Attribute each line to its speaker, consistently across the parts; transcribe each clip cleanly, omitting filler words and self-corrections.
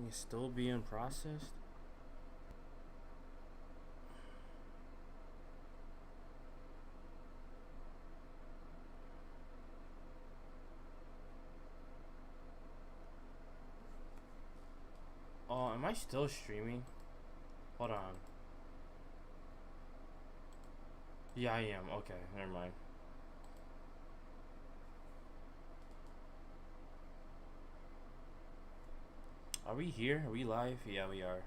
Speaker 1: It's still being processed. Oh, am I still streaming? Hold on. Yeah, I am. Okay, never mind. Are we here? Are we live? Yeah, we are.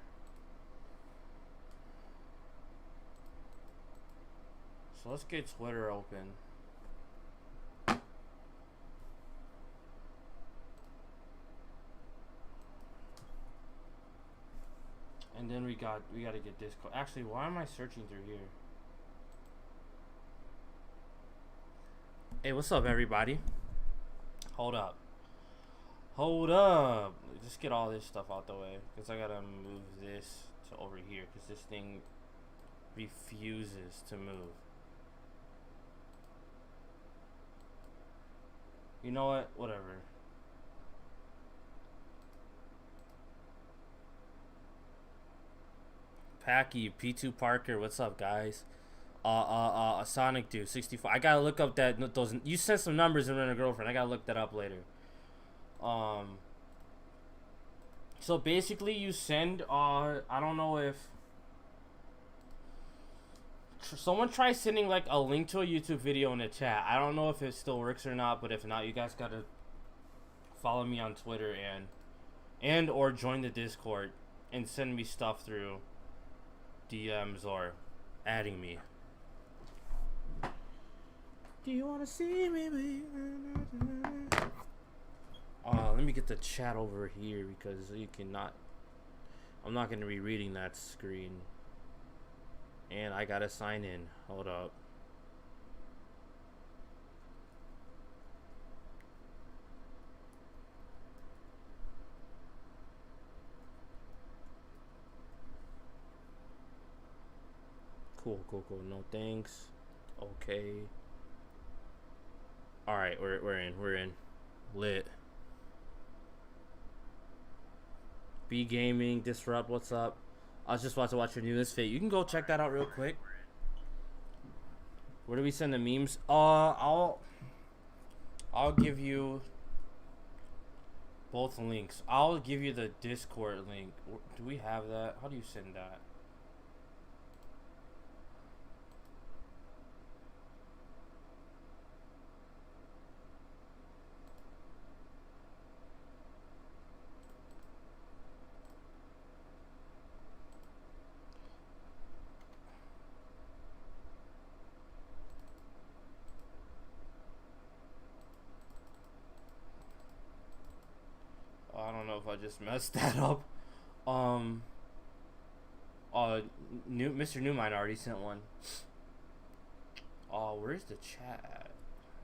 Speaker 1: So let's get Twitter open. And then we gotta get Discord. Actually, why am I searching through here? Hey, what's up, everybody? Hold up. Hold up. Just get all this stuff out the way, because I gotta move this to over here, because this thing refuses to move. You know what? Whatever. Packy, P2 Parker, what's up, guys? Sonic Dude, 64. I gotta look up those. You sent some numbers in a girlfriend. I gotta look that up later. So basically, you send. I don't know if someone try sending like a link to a YouTube video in the chat. I don't know if it still works or not, but if not, you guys gotta follow me on Twitter and or join the Discord and send me stuff through DMs or adding me. Do you wanna see me? Let me get the chat over here because you cannot. I'm not gonna be reading that screen. And I gotta sign in. Hold up. Cool. No thanks. Okay. All right, we're in. Lit. B Gaming, Disrupt, what's up? I was just about to watch your newest fit. You can go check that out real quick. Where do we send the memes? I'll give you both links. I'll give you the Discord link. Do we have that? How do you send that? I don't know if I just messed that up. Mr. Newmine already sent one. Where's the chat?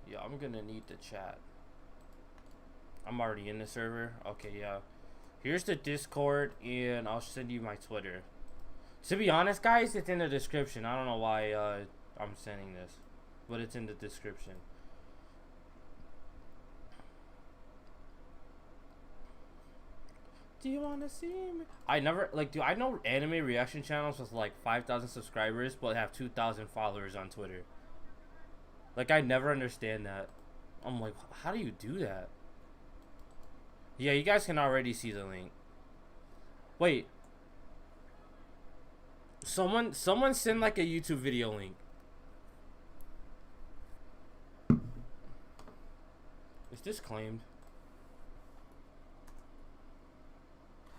Speaker 1: Yeah, I'm gonna need the chat. I'm already in the server. Okay, yeah. Here's the Discord, and I'll send you my Twitter. To be honest, guys, it's in the description. I don't know why I'm sending this, but it's in the description. Do you want to see me? I never, I know anime reaction channels with like 5,000 subscribers, but have 2,000 followers on Twitter. Like, I never understand that. I'm like, how do you do that? Yeah, you guys can already see the link. Wait. Someone send like a YouTube video link. Is this claimed?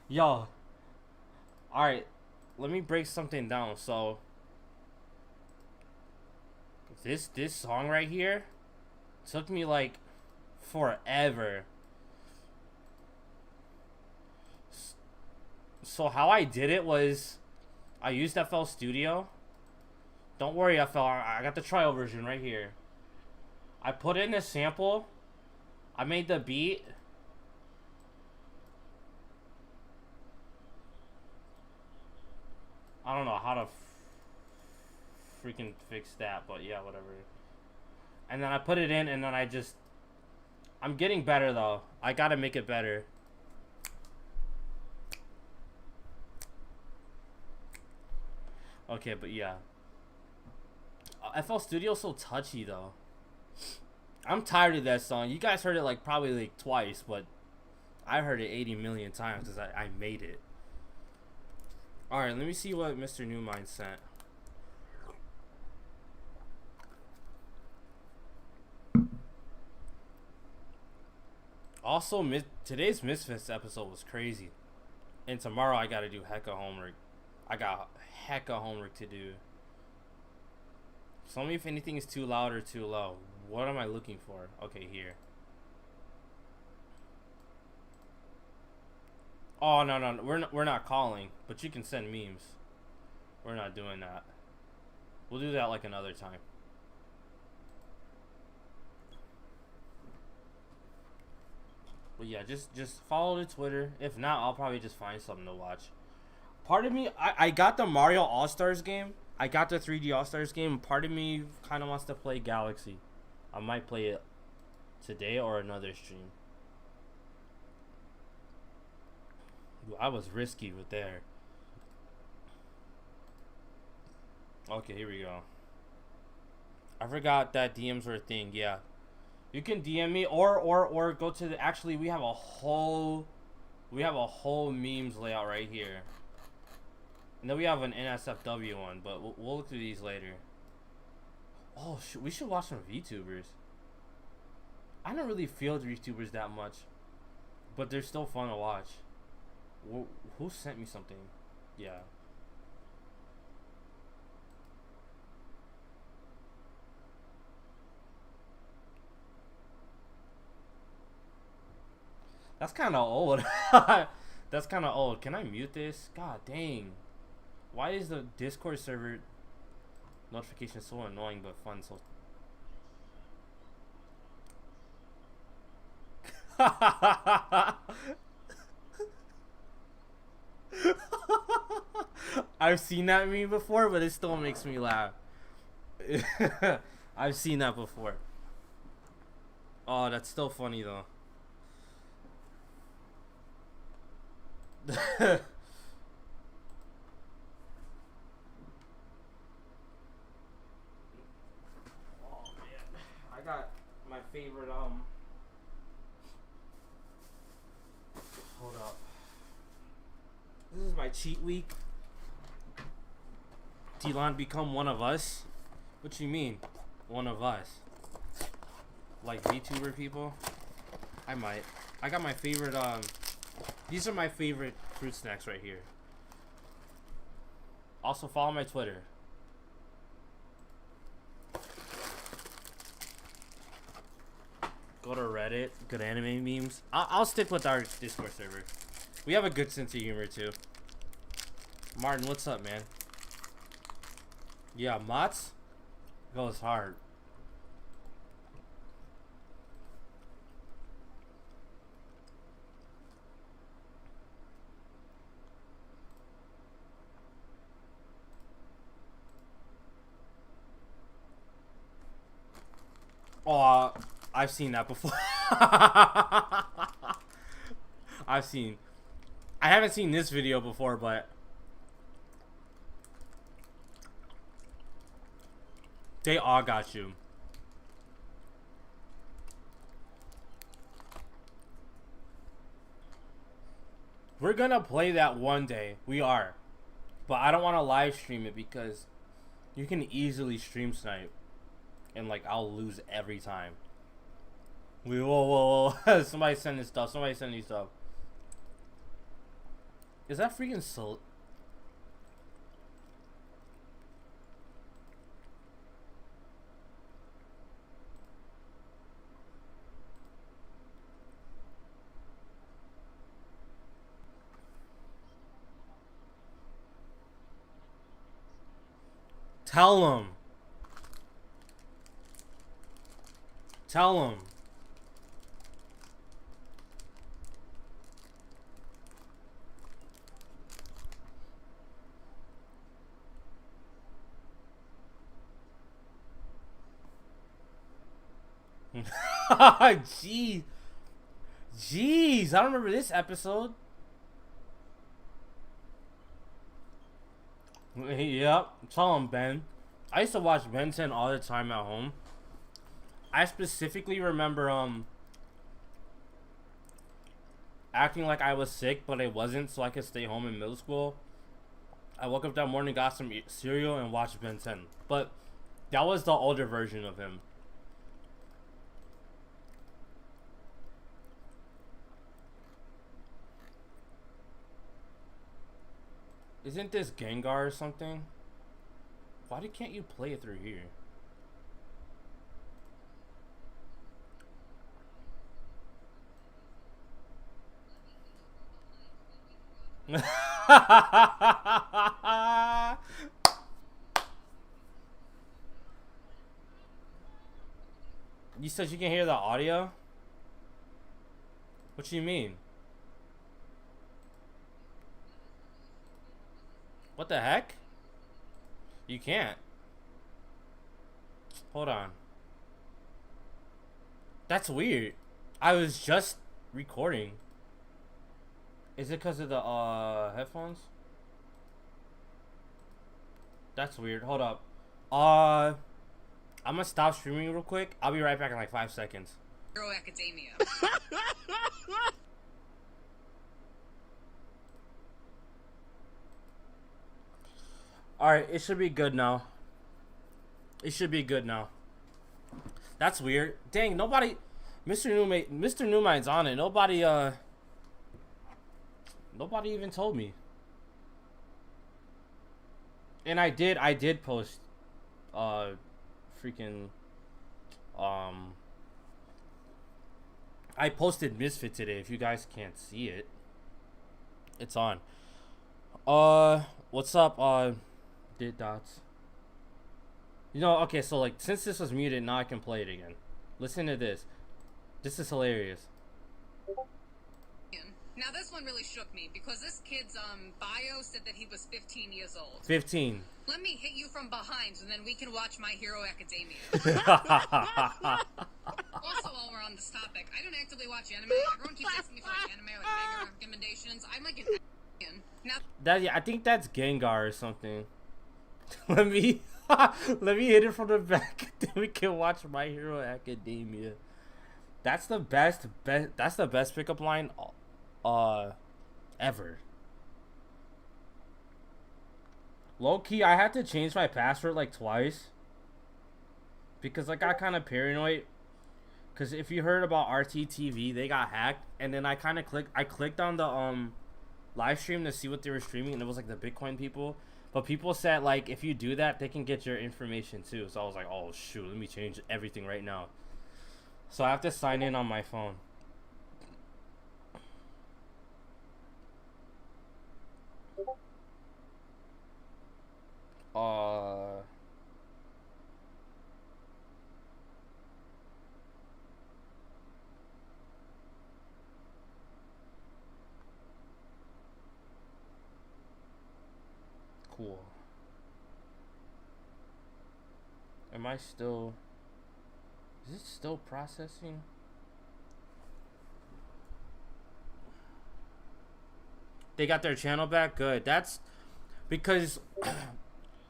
Speaker 1: Yo. Alright. Let me break something down. So this song right here took me like forever. So how I did it was I used FL Studio. Don't worry, FL, I got the trial version right here. I put in a sample. I made the beat. I don't know how to freaking fix that, but yeah, whatever. And then I put it in, and then I'm getting better though. I gotta make it better. Okay, but yeah. FL Studio's so touchy though. I'm tired of that song. You guys heard it like probably like twice, but I heard it 80 million times because I made it. Alright, let me see what Mr. Newmind sent. Also, today's Misfits episode was crazy. And tomorrow I gotta do hecka homework. I got hecka homework to do. Tell me if anything is too loud or too low. What am I looking for? Okay, here. Oh, no. We're not calling. But you can send memes. We're not doing that. We'll do that like another time. But yeah, just follow the Twitter. If not, I'll probably just find something to watch. Part of me, I got the Mario All-Stars game. I got the 3D All-Stars game. Part of me kind of wants to play Galaxy. I might play it today or another stream. I was risky with there. Okay, here we go. I forgot that DMs were a thing. Yeah, you can DM me or go to the. Actually, we have a whole memes layout right here. And then we have an NSFW one, but we'll look through these later. Oh, we should watch some VTubers. I don't really feel VTubers that much, but they're still fun to watch. Who sent me something? Yeah. That's kind of old. That's kind of old. Can I mute this? God dang. Why is the Discord server notification so annoying but fun? So I've seen that meme before, but it still makes me laugh. I've seen that before. Oh, that's still funny though. Oh man, I got my favorite hold up. This is my cheat week. DLon become one of us? What you mean? One of us? Like VTuber people? I might. I got my favorite these are my favorite fruit snacks right here. Also follow my Twitter. Go to Reddit. Good anime memes. I'll stick with our Discord server. We have a good sense of humor too. Martin, what's up, man? Yeah, Mott's goes hard. Oh, I've seen that before. I haven't seen this video before, but they all got you. We're gonna play that one day. We are. But I don't want to live stream it because you can easily stream snipe. And like I'll lose every time. Whoa. Somebody send this stuff. Somebody send these stuff. Is that freaking so? Tell him. Tell him. Jeez. Jeez, I don't remember this episode. Yep. Tell him, Ben. I used to watch Ben 10 all the time at home. I specifically remember acting like I was sick, but I wasn't, so I could stay home in middle school. I woke up that morning, got some cereal, and watched Ben 10. But that was the older version of him. Isn't this Gengar or something? Why can't you play it through here? You said you can hear the audio? What you mean? What the heck? You can't. Hold on. That's weird. I was just recording. Is it because of the headphones? That's weird. Hold up. I'm gonna stop streaming real quick. I'll be right back in like 5 seconds.
Speaker 2: Hero Academia.
Speaker 1: Alright, it should be good now. It should be good now. That's weird. Dang, nobody... Mr. Newmind's on it. Nobody even told me. And I did post freaking I posted Misfit today. If you guys can't see it, it's on. What's up, Did Dots? You know, okay, so like since this was muted, now I can play it again. Listen to this. This is hilarious.
Speaker 2: Now this one really shook me because this kid's bio said that he was 15 years old.
Speaker 1: 15.
Speaker 2: Let me hit you from behind and then we can watch My Hero Academia. Also, while we're on this topic, I don't actively watch anime. Everyone keeps asking me for like anime or like manga recommendations. I'm like an now
Speaker 1: That, yeah, I think that's Gengar or something. let me hit it from the back. Then we can watch My Hero Academia. That's the best pickup line ever. Low key, I had to change my password like twice because I got kind of paranoid. Because if you heard about RTTV, they got hacked, and then I clicked on the live stream to see what they were streaming, and it was like the Bitcoin people. But people said like if you do that, they can get your information too. So I was like, oh shoot, let me change everything right now. So I have to sign in on my phone. Cool. Am I still... Is it still processing? They got their channel back? Good. That's because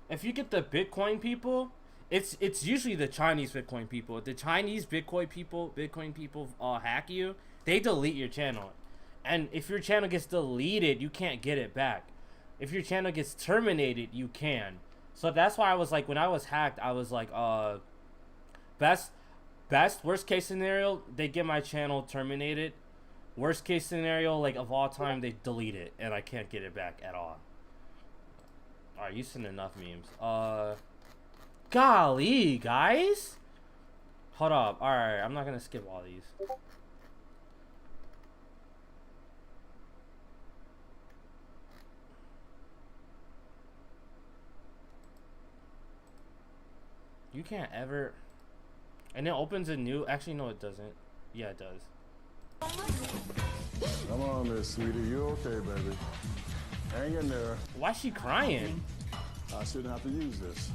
Speaker 1: if you get the Bitcoin people, it's usually the Chinese Bitcoin people. If the Chinese Bitcoin people hack you, they delete your channel. And if your channel gets deleted, you can't get it back. If your channel gets terminated, you can. So that's why I was like, when I was hacked, I was like, worst case scenario, they get my channel terminated. Worst case scenario, like of all time, they delete it and I can't get it back at all. Alright, you sent enough memes. Golly, guys. Hold up. Alright, I'm not gonna skip all these. You can't ever... And it opens a new... Actually, no, it doesn't. Yeah, it does.
Speaker 3: Come on, Miss Sweetie. You okay, baby? Hang in there.
Speaker 1: Why is she crying?
Speaker 3: I shouldn't have to use this.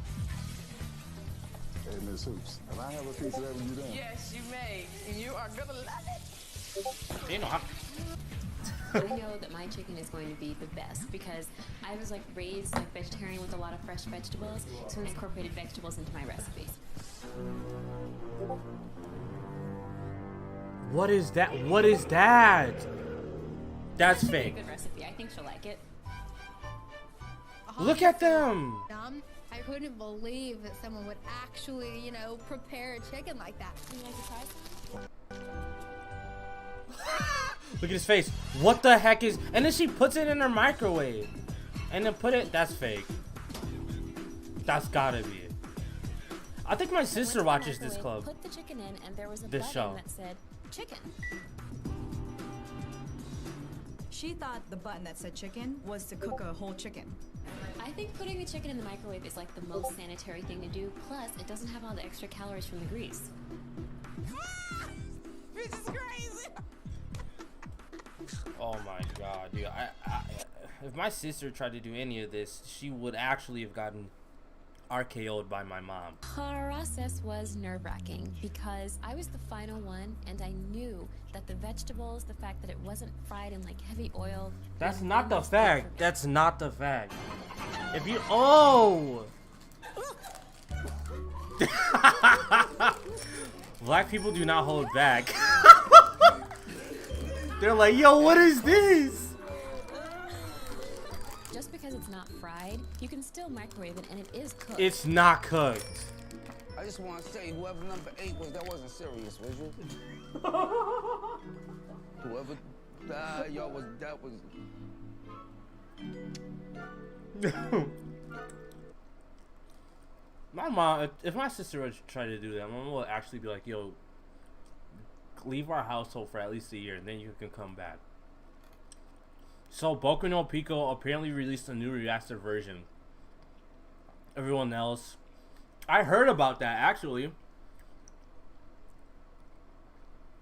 Speaker 3: Hey, Miss Hoops, can I have a piece of that when you're done?
Speaker 4: Yes, you may. You are gonna love it.
Speaker 1: You know,
Speaker 5: I know that my
Speaker 4: my chicken is going to be the best because I was like raised like vegetarian with a lot of fresh vegetables, so I incorporated vegetables into my recipes.
Speaker 1: What is that? What is that? That's
Speaker 4: It's a
Speaker 1: fake.
Speaker 4: good recipe. I think she'll like it.
Speaker 1: Look at them.
Speaker 5: I couldn't believe that someone would actually, you know, prepare a chicken like that. Would you like to try?
Speaker 1: Look at his face. What the heck is? And then she puts it in her microwave, and then put it. That's fake. That's gotta be it. I think my sister watches this club.
Speaker 4: Put the chicken in, and there was a
Speaker 1: This
Speaker 4: button
Speaker 1: show.
Speaker 4: that said chicken.
Speaker 6: She thought the button that said chicken was to cook a whole chicken.
Speaker 4: I think putting the chicken in the microwave is like the most sanitary thing to do. Plus, it doesn't have all the extra calories from the grease.
Speaker 6: This is crazy.
Speaker 1: Oh my god, dude! If my sister tried to do any of this, she would actually have gotten RKO'd by my mom.
Speaker 4: Our process was nerve-wracking because I was the final one, and I knew that the vegetables, the fact that it wasn't fried in like heavy oil.
Speaker 1: That's
Speaker 4: would
Speaker 1: not the
Speaker 4: mess that for
Speaker 1: fact.
Speaker 4: me.
Speaker 1: That's not the fact. If you Black people do not hold back. They're like, yo, what is this?
Speaker 4: Just because it's not fried, you can still microwave it, and it is cooked.
Speaker 1: It's not cooked.
Speaker 7: I just want to say, whoever number 8 was, that wasn't serious, was you? Whoever died, y'all was, that was...
Speaker 1: My mom, if my sister would try to do that, my mom will actually be like, yo, leave our household for at least a year, and then you can come back. So, Boku no Pico apparently released a new remastered version. Everyone else, I heard about that, actually.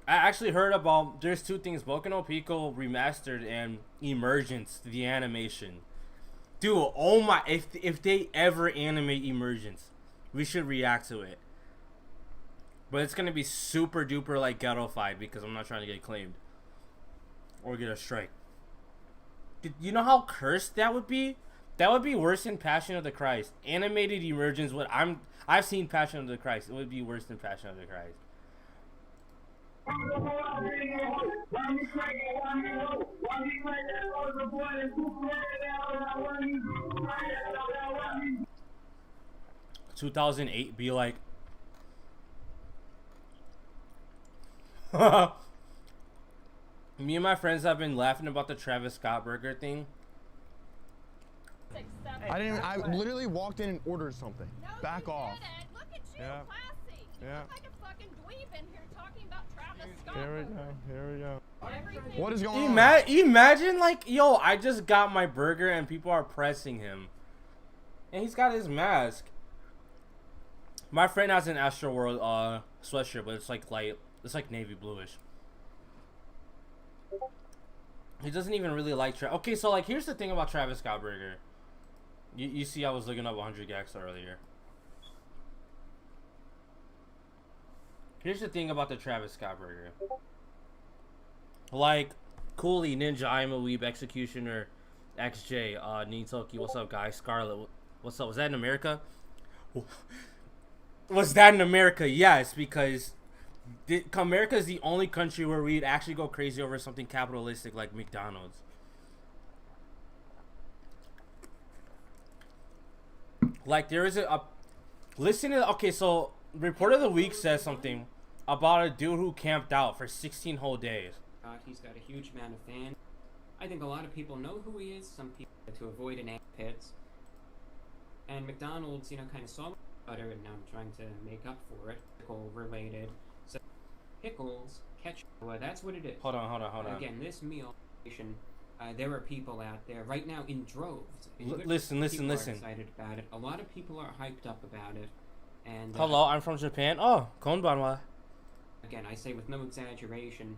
Speaker 1: I actually heard about, there's two things, Boku no Pico remastered and Emergence, the animation. Dude, oh my, if they ever animate Emergence, we should react to it. But it's gonna be super duper like ghetto-fied because I'm not trying to get claimed. Or get a strike. Dude, you know how cursed that would be? That would be worse than Passion of the Christ. Animated Emergence, I've seen Passion of the Christ. It would be worse than Passion of the Christ. 2008 be like me and my friends have been laughing about the Travis Scott burger thing.
Speaker 8: I literally walked in and ordered something.
Speaker 9: No,
Speaker 8: Back
Speaker 9: you
Speaker 8: off.
Speaker 9: didn't. Look at you,
Speaker 8: Yeah.
Speaker 9: classy. You
Speaker 8: Yeah.
Speaker 9: look like a fucking dweeb in here talking about Travis Scott.
Speaker 8: Here we go. Here we go.
Speaker 9: Everything.
Speaker 8: What is going on?
Speaker 1: Imagine like, yo, I just got my burger and people are pressing him. And he's got his mask. My friend has an Astro World sweatshirt, but it's like light. It's like navy bluish. He doesn't even really like okay, so like here's the thing about Travis Scott burger. You see I was looking up 100 gags earlier. Here's the thing about the Travis Scott burger. Like, Cooley, Ninja, I'm a Weeb, Executioner, XJ, Nitoki, what's up guys? Scarlet, what's up? Was that in America? Was that in America? Yes, because America is the only country where we'd actually go crazy over something capitalistic like McDonald's. Like, there is listen to, okay, so Report of the Week says something about a dude who camped out for 16 whole days.
Speaker 10: He's got a huge amount of fans. I think a lot of people know who he is. Some people to avoid an ant pits. And McDonald's, you know, kind of saw butter and now I'm trying to make up for it. Pickle related. So pickles, ketchup, well, that's what it is.
Speaker 1: Hold on.
Speaker 10: Again, this meal, there are people out there right now in droves.
Speaker 1: Listen.
Speaker 10: People are excited about it. A lot of people are hyped up about it. And
Speaker 1: hello, I'm from Japan. Oh, konbanwa.
Speaker 10: Again, I say with no exaggeration,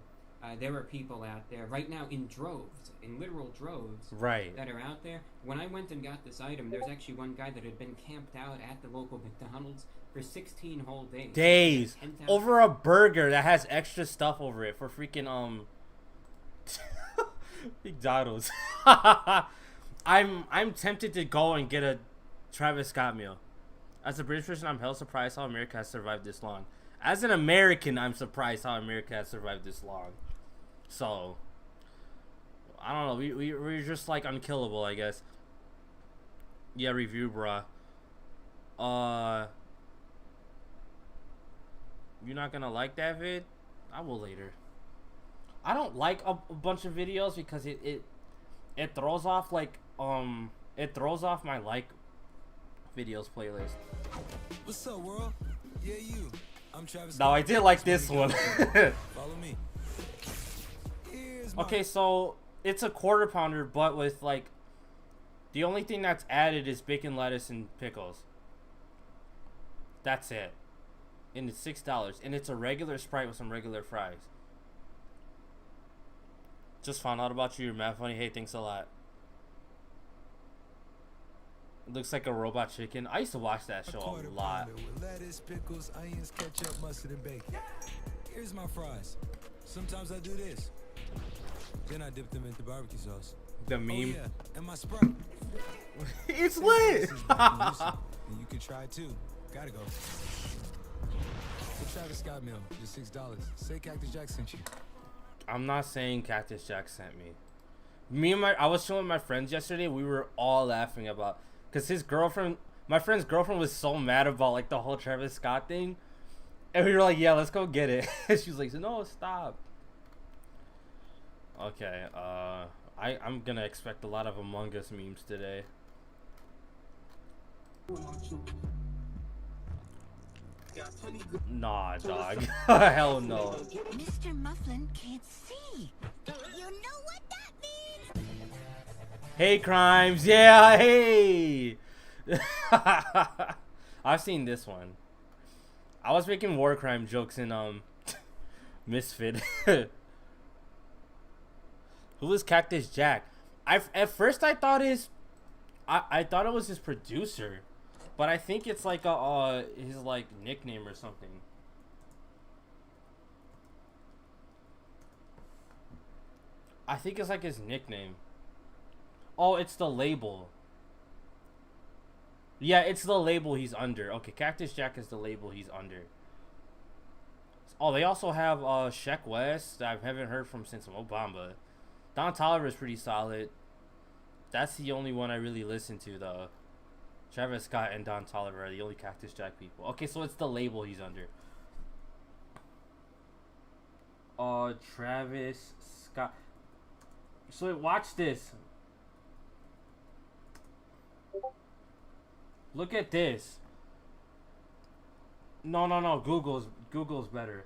Speaker 10: there are people out there right now in droves, in literal droves,
Speaker 1: right,
Speaker 10: that are out there. When I went and got this item, there's actually one guy that had been camped out at the local McDonald's for 16 whole days. Over
Speaker 1: a burger that has extra stuff over it for freaking McDonald's. I'm tempted to go and get a Travis Scott meal. As a British person, I'm hell surprised how America has survived this long. As an American, I'm surprised how America has survived this long. So, I don't know. We're just like unkillable, I guess. Yeah, review, bruh. You're not gonna like that vid? I will later. I don't like a bunch of videos because it throws off like it throws off my like videos playlist.
Speaker 11: What's up, world? Yeah, you. I'm Travis.
Speaker 1: Now I did like this one.
Speaker 11: Follow me.
Speaker 1: Okay, so it's a quarter pounder, but with like the only thing that's added is bacon, lettuce, and pickles. That's it. And it's $6. And it's a regular Sprite with some regular fries. Just found out about you. You're mad funny. Hey, thanks a lot. It looks like a robot chicken. I used to watch that show a lot.
Speaker 11: With lettuce, pickles, onions, ketchup, mustard, and bacon. Here's my fries. Sometimes I do this. Then I dip them into barbecue sauce.
Speaker 1: The meme.
Speaker 11: Oh, yeah. And my Sprite.
Speaker 1: It's lit.
Speaker 11: And you can try too. Gotta go. The Travis Scott meal, just $6. Say Cactus Jack sent you.
Speaker 1: I'm not saying Cactus Jack sent me. I was showing my friends yesterday. We were all laughing about, cause his girlfriend, my friend's girlfriend, was so mad about like the whole Travis Scott thing, and we were like, "Yeah, let's go get it." She was like, "No, stop." Okay, I'm gonna expect a lot of Among Us memes today. Nah, dog. Hell no.
Speaker 12: Mr. Mufflin can't see. You know what that means?
Speaker 1: Hey, Crimes. Yeah, hey. I've seen this one. I was making war crime jokes in Misfit. Who is Cactus Jack? At first I thought I thought it was his producer. But I think it's like a his like nickname or something. I think it's like his nickname. Oh, it's the label. Yeah, it's the label he's under. Okay, Cactus Jack is the label he's under. Oh, they also have Sheck West that I haven't heard from since Obama. Don Toliver is pretty solid. That's the only one I really listen to though. Travis Scott and Don Toliver are the only Cactus Jack people. Okay, so it's the label he's under. Travis Scott. So watch this. Look at this. No. Google's better.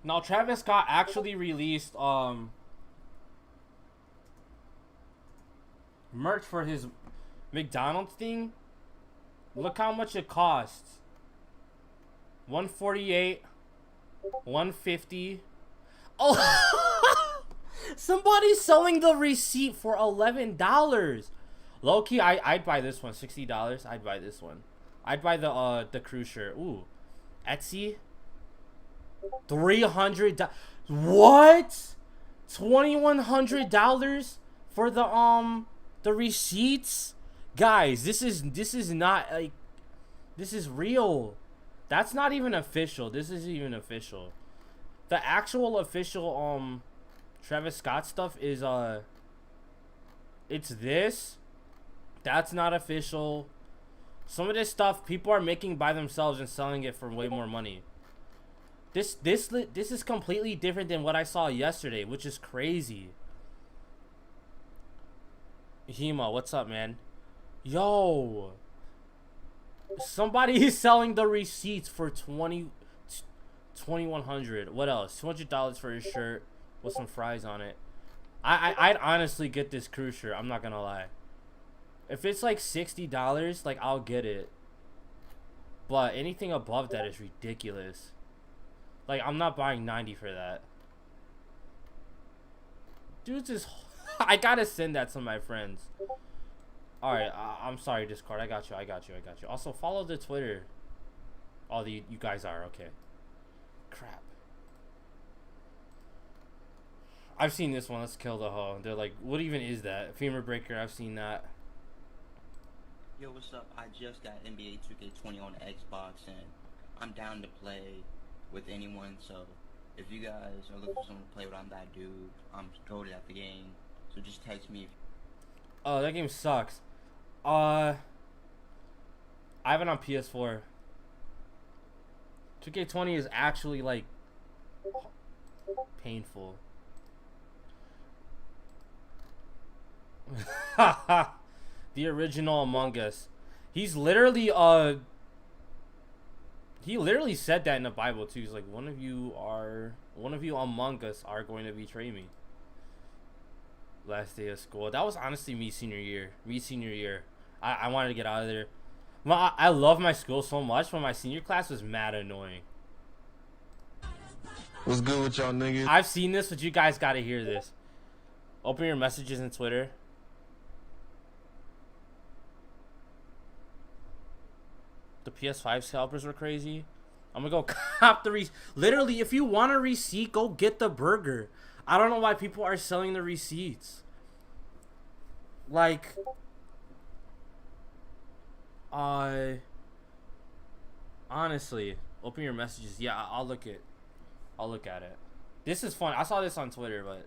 Speaker 1: Now Travis Scott actually released merch for his McDonald's thing. Look how much it costs. $148, $150. Oh, somebody's selling the receipt for $11. Low key, I'd buy this one. $60. I'd buy this one. I'd buy the cruise shirt. Ooh, Etsy. $300. What? $2,100 for the receipts? Guys, this is not like, this is real. That's not even official. This isn't even official. The actual official Travis Scott stuff is it's this. That's not official. Some of this stuff people are making by themselves and selling it for way more money. This is completely different than what I saw yesterday, which is crazy. Hema, what's up, man? Yo, somebody is selling the receipts for $2,100. What else? $200 for his shirt with some fries on it. I'd honestly get this cruise shirt. I'm not gonna lie. If it's like $60, like I'll get it. But anything above that is ridiculous. Like I'm not buying 90 for that. Dude's just. I gotta send that to my friends. Alright, I'm sorry, Discord. I got you. Also, follow the Twitter. Oh, you guys are. Okay. Crap. I've seen this one. Let's kill the hoe. They're like, what even is that? Femur breaker. I've seen that.
Speaker 13: Yo, what's up? I just got NBA 2K20 on Xbox, and I'm down to play with anyone. So if you guys are looking for someone to play with, I'm that dude. I'm goated at the game. So just text me.
Speaker 1: Oh, that game sucks. I have it on PS4. 2K20 is actually like painful. The original Among Us. He literally said that in the Bible too. He's like, one of you among us are going to betray me. Last day of school. That was honestly me senior year. I wanted to get out of there. I love my school so much, but my senior class was mad annoying.
Speaker 8: What's good with y'all niggas?
Speaker 1: I've seen this, but you guys gotta hear this. Open your messages in Twitter. The PS5 scalpers were crazy. I'm gonna go cop the literally, if you want a receipt, go get the burger. I don't know why people are selling the receipts. Like, honestly, open your messages. Yeah, I'll look at it. This is fun. I saw this on Twitter, but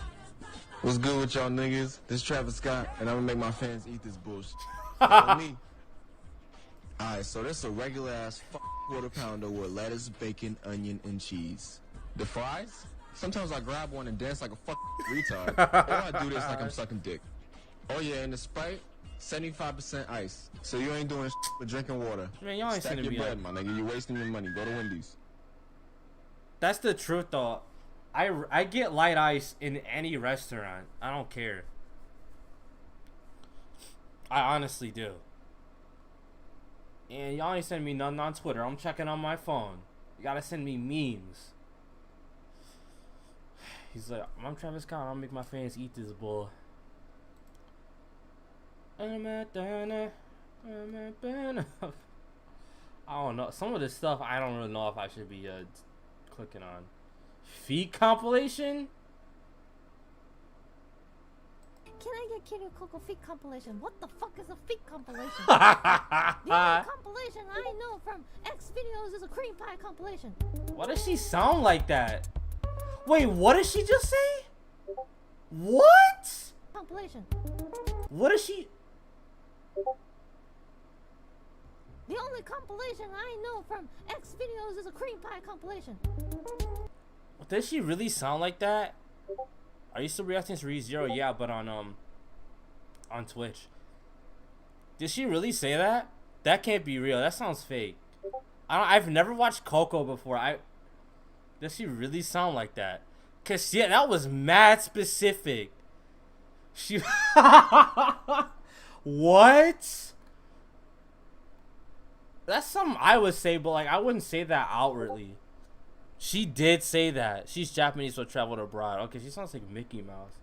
Speaker 8: What's good with y'all niggas? This is Travis Scott, and I'm gonna make my fans eat this bullshit. Follow me. Alright, so this a regular ass quarter pounder with lettuce, bacon, onion, and cheese. The fries? Sometimes I grab one and dance like a retard. Or I do this like I'm sucking dick. Oh yeah, and the Sprite, 75% ice. So you ain't doing but drinking water.
Speaker 1: Man, y'all ain't
Speaker 8: Stack
Speaker 1: sending
Speaker 8: your
Speaker 1: me
Speaker 8: bread,
Speaker 1: up.
Speaker 8: my nigga. You wasting your money. Go to Wendy's.
Speaker 1: That's the truth, though. I get light ice in any restaurant. I don't care. I honestly do. And y'all ain't sending me nothing on Twitter. I'm checking on my phone. You gotta send me memes. He's like, I'm Travis Scott. I'll make my fans eat this bull. I don't know. Some of this stuff I don't really know if I should be clicking on. Feet compilation?
Speaker 9: Can I get Kitty Coco feet compilation? What the fuck is a feet compilation? The only compilation I know from X videos is a cream pie compilation.
Speaker 1: Why does she sound like that? Wait, what did she just say? What?
Speaker 9: Compilation.
Speaker 1: What is she?
Speaker 9: The only compilation I know from X videos is a cream pie compilation.
Speaker 1: Does she really sound like that? Are you still reacting to ReZero? Yeah, but on Twitch. Did she really say that? That can't be real. That sounds fake. I've never watched Coco before. Does she really sound like that? Cause yeah, that was mad specific. She what? That's something I would say, but like I wouldn't say that outwardly. She did say that. She's Japanese but traveled abroad. Okay, she sounds like Mickey Mouse.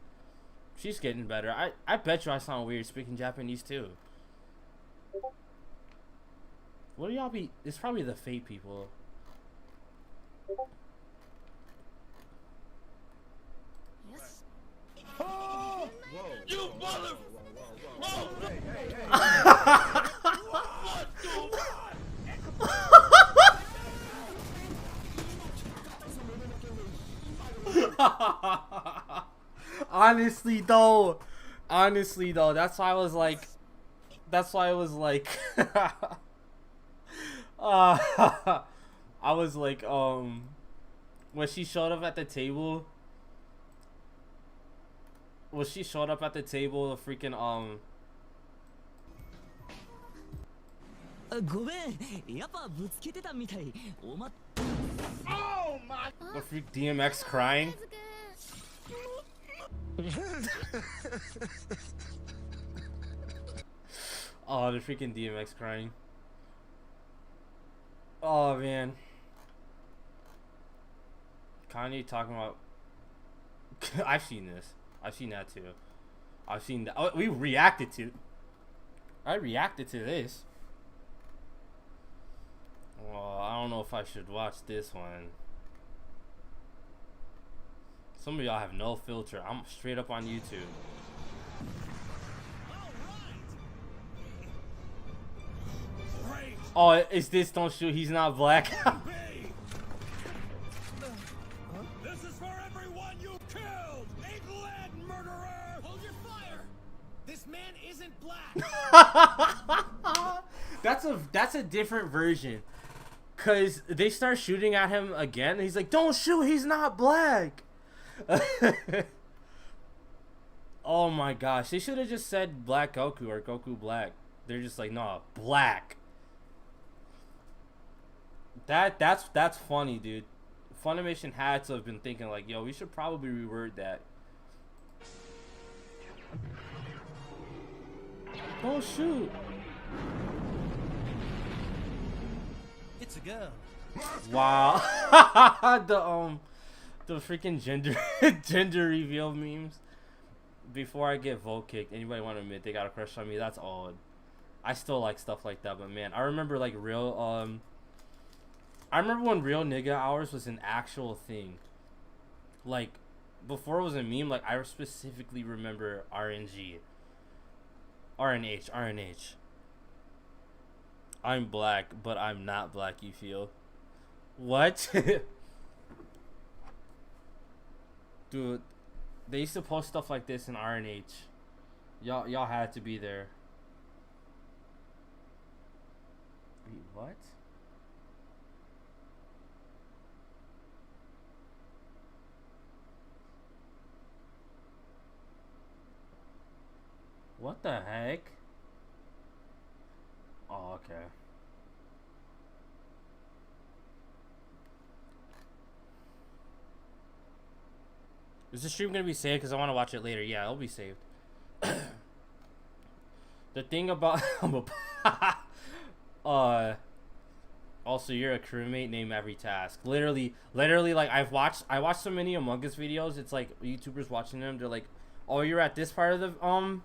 Speaker 1: She's getting better. I bet you I sound weird speaking Japanese too. What do y'all be? It's probably the Fate people.
Speaker 9: Yes.
Speaker 14: Oh! Whoa. You mother! Whoa! Hey, hey, hey! What the
Speaker 1: Honestly though, that's why I was like, I was like, when she showed up at the table, the freaking
Speaker 14: Oh my!
Speaker 1: the freak DMX crying. Oh, the freaking DMX crying. Oh man. Kanye talking about I've seen this. I've seen that too. I've seen that. Oh, we reacted to. I reacted to this. Well, I don't know if I should watch this one. Some of y'all have no filter. I'm straight up on YouTube. Oh, is this Don't Shoot, He's Not Black?
Speaker 14: This is for everyone you killed! England, murderer! Hold your fire! This man isn't black!
Speaker 1: That's a different version. Cause they start shooting at him again and he's like, don't shoot, he's not black. Oh my gosh. They should have just said Black Goku or Goku Black. They're just like, no, black. That's funny, dude. Funimation had to have been thinking like, yo, we should probably reword that. Don't shoot.
Speaker 14: It's a girl.
Speaker 1: Wow. the freaking gender reveal memes. Before I get vote kicked, anybody want to admit they got a crush on me? That's odd. I still like stuff like that, but man, I remember like real I remember when real nigga hours was an actual thing. Like before it was a meme, like I specifically remember RNG. RNH. I'm black, but I'm not black, you feel? What? Dude, they used to post stuff like this in RNH. Y'all had to be there. Wait, what? What the heck? Oh, okay. Is the stream gonna be saved? Because I want to watch it later. Yeah, it'll be saved. The thing about also you're a crewmate, name every task. Literally like I watched so many Among Us videos. It's like YouTubers watching them. They're like, oh, you're at this part of the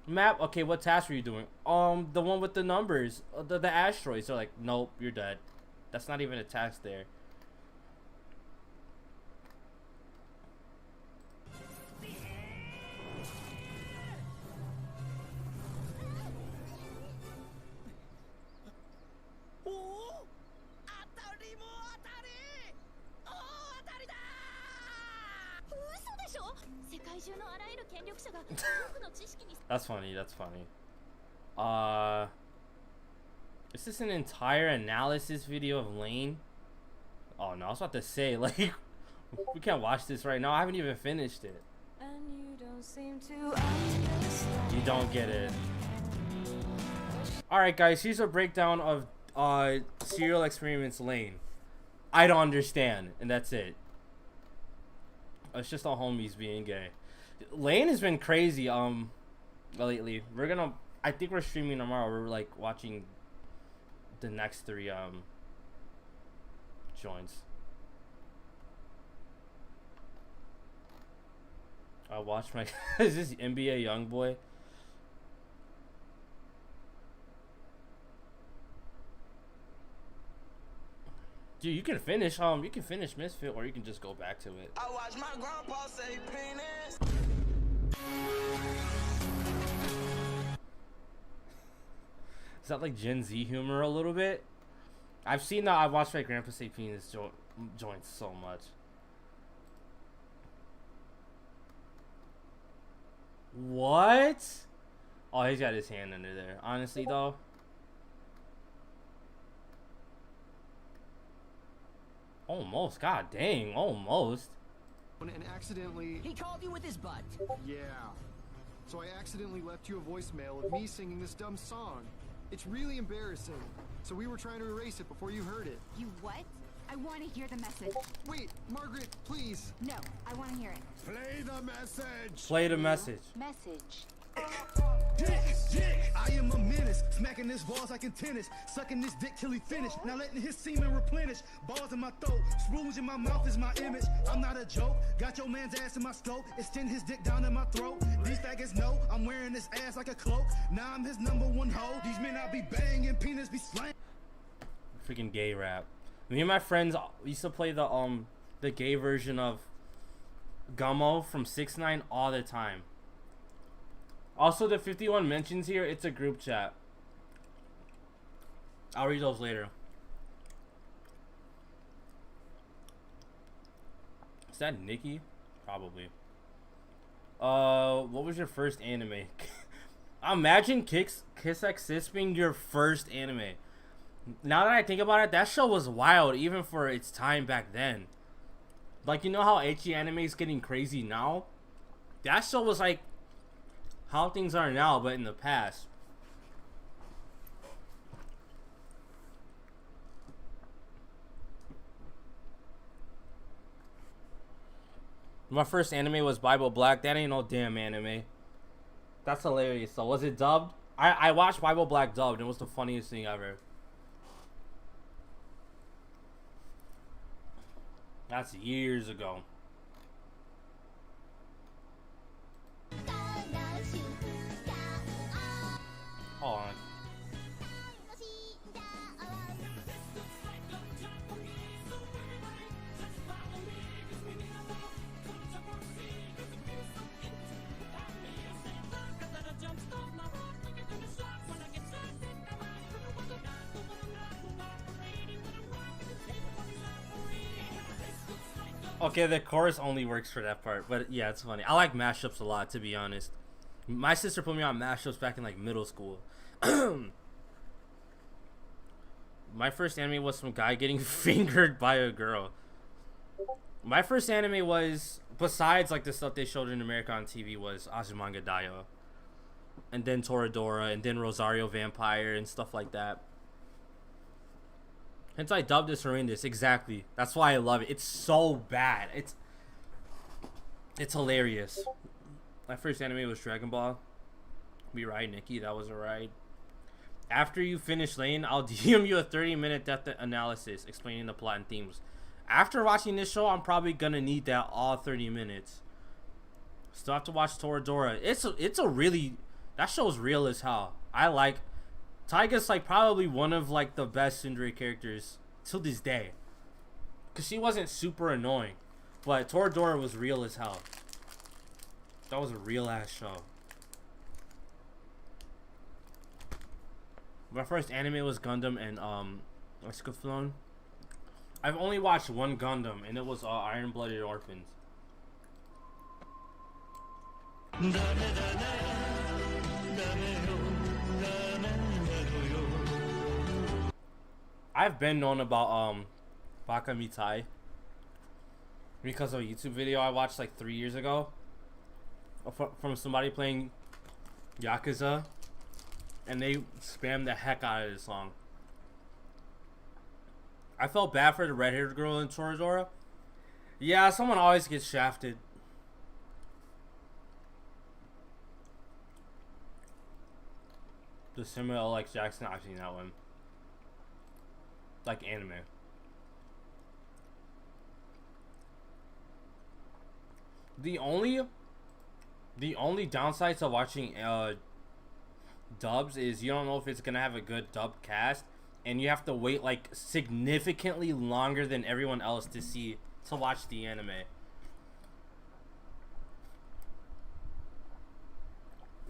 Speaker 1: map. Okay, what task were you doing? The one with the numbers, the asteroids. They're like, nope, you're dead. That's not even a task there. That's funny. Is this an entire analysis video of Lane? Oh no, I was about to say, like, we can't watch this right now. I haven't even finished it. You don't get it. Alright guys, here's a breakdown of Serial Experiments Lane. I don't understand, and that's it. It's just all homies being gay. Lane has been crazy lately. I think we're streaming tomorrow. We're like watching the next 3 joints. I watched my is this NBA Youngboy? Dude, you can finish Misfit, or you can just go back to it.
Speaker 14: I watched my grandpa say penis.
Speaker 1: Is that like Gen Z humor a little bit? I've seen that. I watched my grandpa say penis joints so much. What? Oh, he's got his hand under there. Honestly, though. Almost. God dang. Almost.
Speaker 15: And accidentally...
Speaker 14: He called you with his butt.
Speaker 15: Yeah. So I accidentally left you a voicemail of me singing this dumb song. It's really embarrassing. So we were trying to erase it before you heard it.
Speaker 16: You what? I want to hear the message.
Speaker 15: Wait, Margaret, please.
Speaker 16: No, I want to hear it.
Speaker 15: Play the message.
Speaker 1: Play the message.
Speaker 16: Message.
Speaker 11: I am a menace, smacking this balls like in tennis, sucking this dick till he finish. Now letting his semen replenish. Balls in my throat, spoons in my mouth is my image. I'm not a joke. Got your man's ass in my scope. Extend his dick down in my throat. These faggots know I'm wearing this ass like a cloak. Now I'm his #1 hoe. These men I be banging, penis be slang.
Speaker 1: Freaking gay rap. Me and my friends used to play the gay version of Gummo from 6ix9ine all the time. Also, the 51 mentions here, it's a group chat. I'll read those later. Is that Nikki? Probably. What was your first anime? Imagine Kiss Exist being your first anime. Now that I think about it, that show was wild even for its time back then. Like, you know how ecchi anime is getting crazy now? That show was like how things are now, but in the past. My first anime was Bible Black. That ain't no damn anime. That's hilarious. So was it dubbed? I watched Bible Black dubbed. It was the funniest thing ever. That's years ago. Hold on. Okay, the chorus only works for that part, but yeah, it's funny. I like mashups a lot, to be honest. My sister put me on mashups back in like middle school. My first anime was some guy getting fingered by a girl. My first anime was, besides like the stuff they showed in America on TV, was Azumanga Daioh, and then Toradora, and then Rosario Vampire and stuff like that. Hence I dubbed this horrendous. Exactly. That's why I love it. It's so bad. It's hilarious. My first anime was Dragon Ball. Be right, Nikki. That was a ride. After you finish Lane, I'll DM you a 30-minute depth analysis explaining the plot and themes. After watching this show, I'm probably gonna need that all 30 minutes. Still have to watch Toradora. It's a really, that show's real as hell. I like Taiga's like probably one of like the best tsundere characters till this day, cause she wasn't super annoying, but Toradora was real as hell. That was a real ass show. My first anime was Gundam and Escaflowne. I've only watched one Gundam, and it was Iron Blooded Orphans. I've been known about Baka Mitai because of a YouTube video I watched like 3 years ago from somebody playing Yakuza, and they spammed the heck out of this song. I felt bad for the red-haired girl in Toradora. Yeah, someone always gets shafted. The Samuel L. Jackson, I've seen that one. Like anime. The only downside to watching dubs is you don't know if it's gonna have a good dub cast, and you have to wait like significantly longer than everyone else to watch the anime.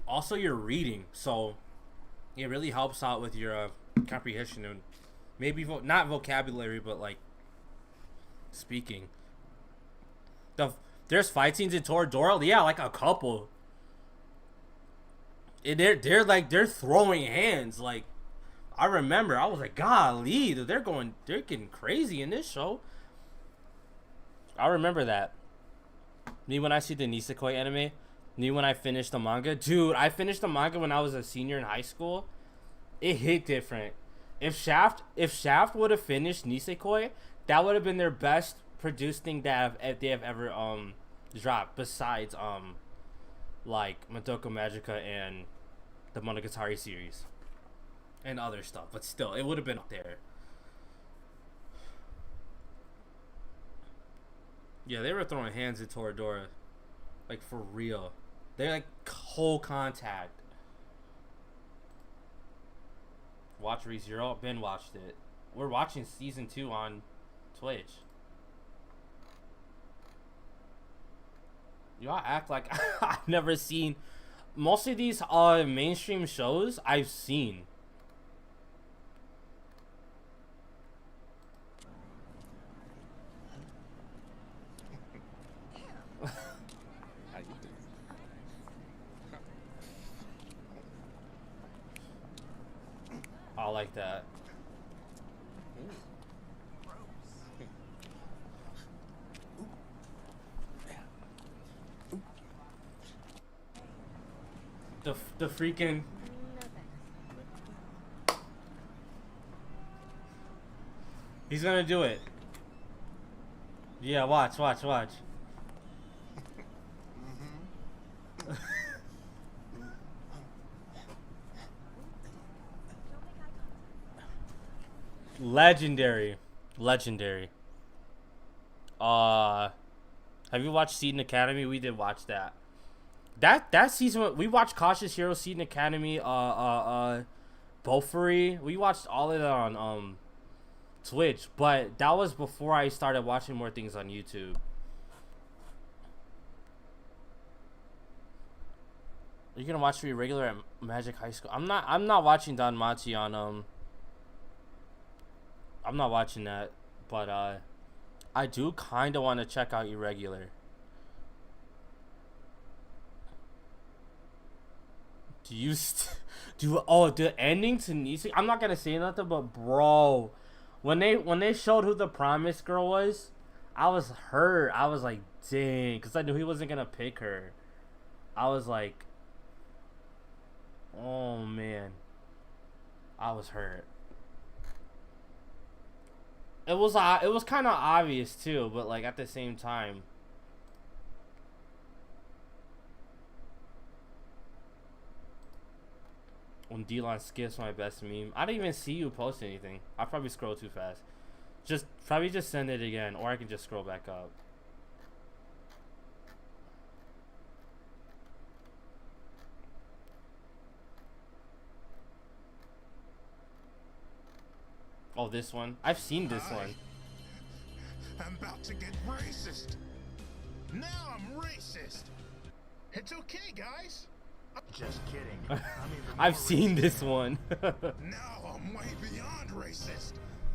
Speaker 1: Also, you're reading, so it really helps out with your comprehension and maybe not vocabulary, but like speaking. There's fight scenes in Toradora, yeah, like a couple. And they're throwing hands. Like, I remember I was like, golly, they're getting crazy in this show. I remember that. Me when I see the Nisekoi anime, me when I finished the manga, dude, I finished the manga when I was a senior in high school. It hit different. If Shaft would have finished Nisekoi, that would have been their best produced thing that they have ever dropped, besides like Madoka Magica and the Monogatari series and other stuff. But still, it would have been up there. Yeah, they were throwing hands at Toradora, like for real. They're like whole contact. Watch ReZero. Ben watched it. We're watching season 2 on Twitch. Y'all act like I've never seen most of these mainstream shows. I've seen. I like that. The freaking. He's gonna do it. Yeah, watch. Legendary. Have you watched Seton Academy? We did watch that. That season, we watched Cautious Hero, Seton Academy, Beaufry. We watched all of that on Twitch, but that was before I started watching more things on YouTube. Are you gonna watch me regular at Magic High School? I'm not watching Don Machi on I'm not watching that, but I do kind of want to check out Irregular. Do you the ending to Nisi? I'm not gonna say nothing, but bro, when they showed who the promised girl was, I was hurt. I was like, dang, because I knew he wasn't gonna pick her. I was like, oh man, I was hurt. It was kind of obvious too, but like at the same time. When DLon skips my best meme. I didn't even see you post anything. I probably scrolled too fast. Probably just send it again, or I can just scroll back up. Oh, this one? I've seen this one.
Speaker 14: I'm about to get racist. Now I'm racist. It's okay, guys. Just kidding.
Speaker 1: I've seen this one.
Speaker 14: Now I'm way beyond racist.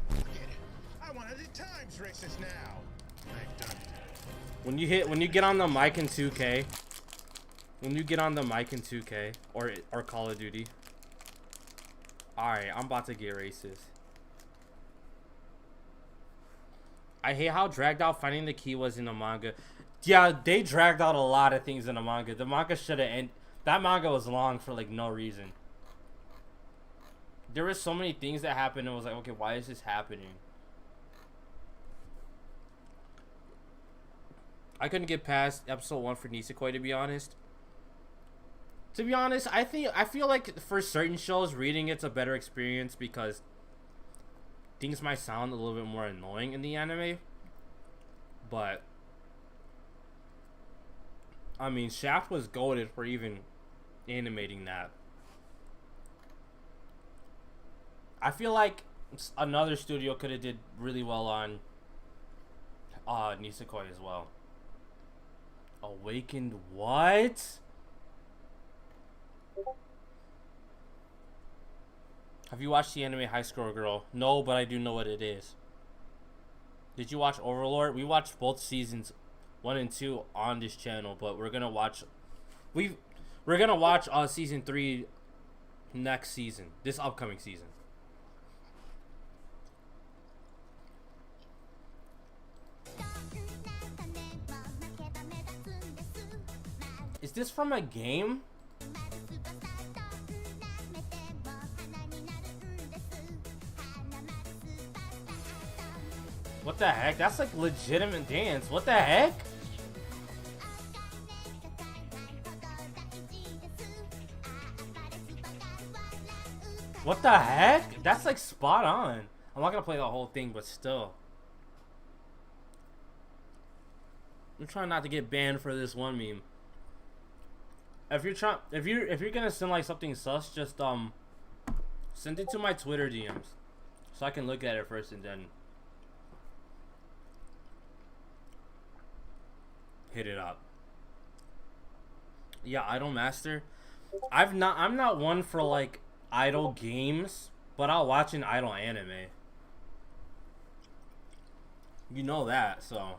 Speaker 14: Forget it. I want to be times racist now. I've done it.
Speaker 1: When you get on the mic in 2K, or Call of Duty. Alright, I'm about to get racist. I hate how dragged out Finding the Key was in the manga. Yeah, they dragged out a lot of things in the manga. The manga should have ended. That manga was long for like no reason. There were so many things that happened and I was like, okay, why is this happening? I couldn't get past episode 1 for Nisekoi, to be honest. I feel like for certain shows, reading it's a better experience because things might sound a little bit more annoying in the anime. But I mean, Shaft was goated for even animating that. I feel like another studio could have did really well on Nisekoi as well. Awakened what? Have you watched the anime High Score Girl? No, but I do know what it is. Did you watch Overlord? We watched both seasons 1 and 2 on this channel, but we're gonna watch season 3 next season, this upcoming season. Is this from a game? What the heck? That's like legitimate dance. What the heck? What the heck? That's like spot on. I'm not gonna play the whole thing, but still. I'm trying not to get banned for this one meme. If you're gonna send like something sus, just send it to my Twitter DMs so I can look at it first and then hit it up. Yeah, Idol Master. I'm not one for like idol games, but I'll watch an idol anime. You know that, so.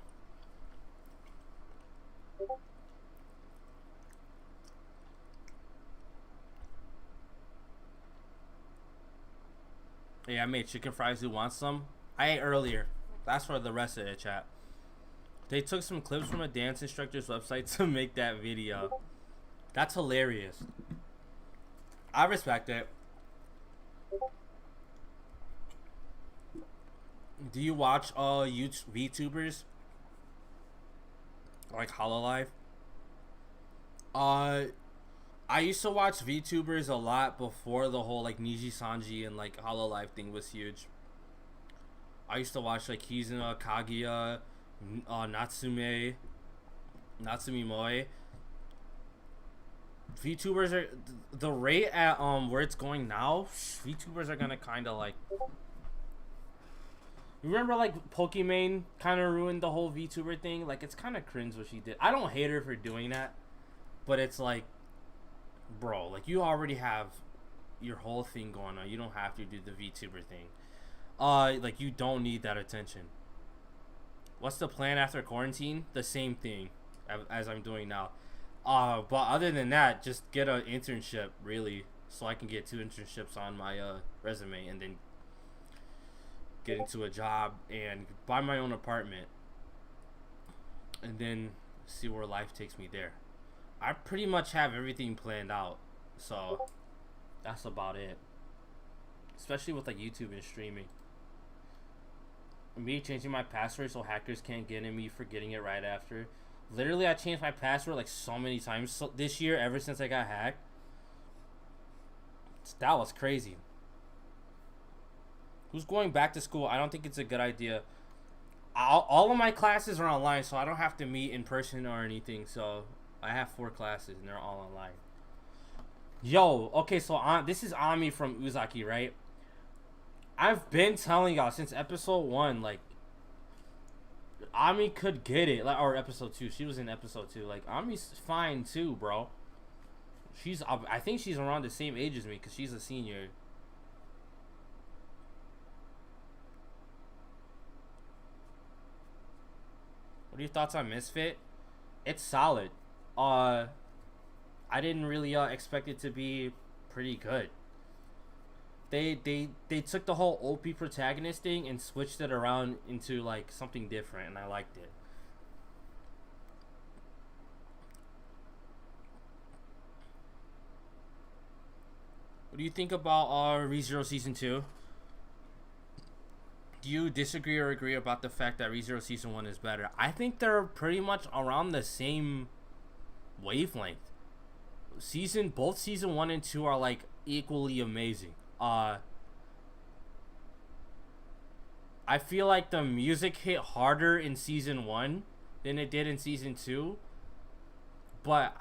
Speaker 1: Yeah, I made chicken fries. Who wants some? I ate earlier. That's for the rest of the chat. They took some clips from a dance instructor's website to make that video. That's hilarious. I respect it. Do you watch VTubers? Like Hololive? I used to watch VTubers a lot before the whole like Niji Sanji and like Hololive thing was huge. I used to watch like Kizuna, Kaguya, Natsume Moi. VTubers are the rate at where it's going now. VTubers are gonna kind of like. Remember like Pokimane kind of ruined the whole VTuber thing. Like it's kind of cringe what she did. I don't hate her for doing that, but it's like, bro, like you already have your whole thing going on. You don't have to do the VTuber thing. Like you don't need that attention. What's the plan after quarantine? The same thing as I'm doing now. But other than that, just get an internship really, so I can get 2 internships on my resume, and then get into a job and buy my own apartment, and then see where life takes me there. I pretty much have everything planned out, so that's about it. Especially with like YouTube and streaming. Me changing my password so hackers can't get in me forgetting it right after. Literally, I changed my password like so many times this year, ever since I got hacked. That was crazy. Who's going back to school? I don't think it's a good idea. All of my classes are online, so I don't have to meet in person or anything. So I have 4 classes, and they're all online. Yo, okay, so this is Ami from Uzaki, right? I've been telling y'all since episode 1, like, Ami could get it, like, or episode 2. She was in episode 2. Like, Ami's fine too, bro. I think she's around the same age as me because she's a senior. What are your thoughts on Misfit? It's solid. I didn't really expect it to be pretty good. They took the whole OP protagonist thing and switched it around into like something different, and I liked it. What do you think about ReZero Season 2? Do you disagree or agree about the fact that ReZero Season 1 is better? I think they're pretty much around the same wavelength. Both Season 1 and 2 are like equally amazing. I feel like the music hit harder in Season 1 than it did in Season 2. But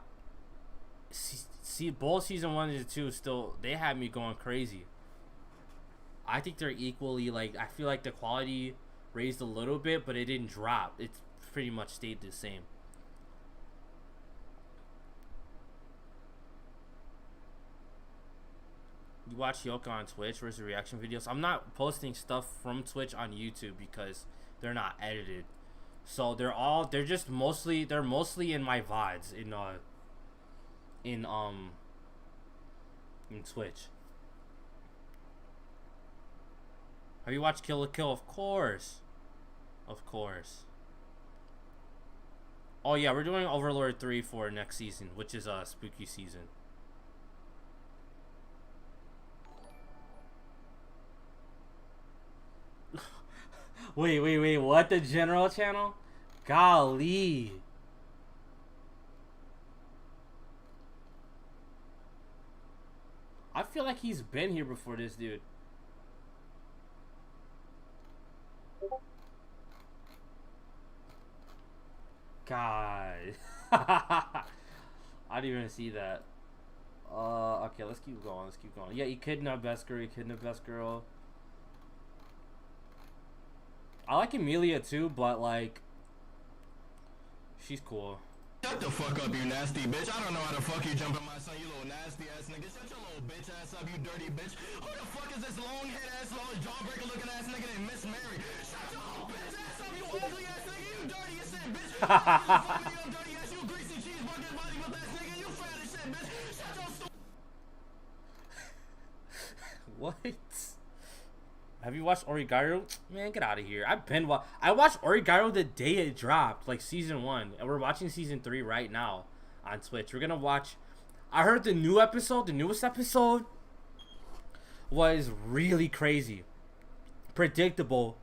Speaker 1: both Season 1 and 2 still, they had me going crazy. I think they're equally, like, I feel like the quality raised a little bit, but it didn't drop. It pretty much stayed the same. You watch Yoka on Twitch? Where's the reaction videos? I'm not posting stuff from Twitch on YouTube because they're not edited. So they're mostly in my VODs in Twitch. Have you watched Kill la Kill? Of course. Of course. Oh yeah, we're doing Overlord 3 for next season, which is spooky season. Wait, what? The general channel? Golly. I feel like he's been here before, this dude. God. I didn't even see that. Okay, let's keep going. Yeah, he kidnapped Best Girl. I like Emilia too, but like, she's cool.
Speaker 8: Shut the fuck up, you nasty bitch. I don't know how the fuck you jump in my son, you little nasty ass nigga. Shut your little bitch ass up, you dirty bitch. Who the fuck is this long head ass, long jawbreaker looking ass nigga named Miss Mary? Shut your little bitch ass up, you ugly ass nigga. You dirty as shit, bitch. You dirty ass, you greasy cheeseburger body with ass nigga. You fat as shit, bitch. Shut your stupid.
Speaker 1: What? Have you watched Origairu? Man, get out of here. I watched Origairu the day it dropped, like season 1, and we're watching season 3 right now on Twitch. We're gonna watch. I heard the newest episode was really crazy, predictable,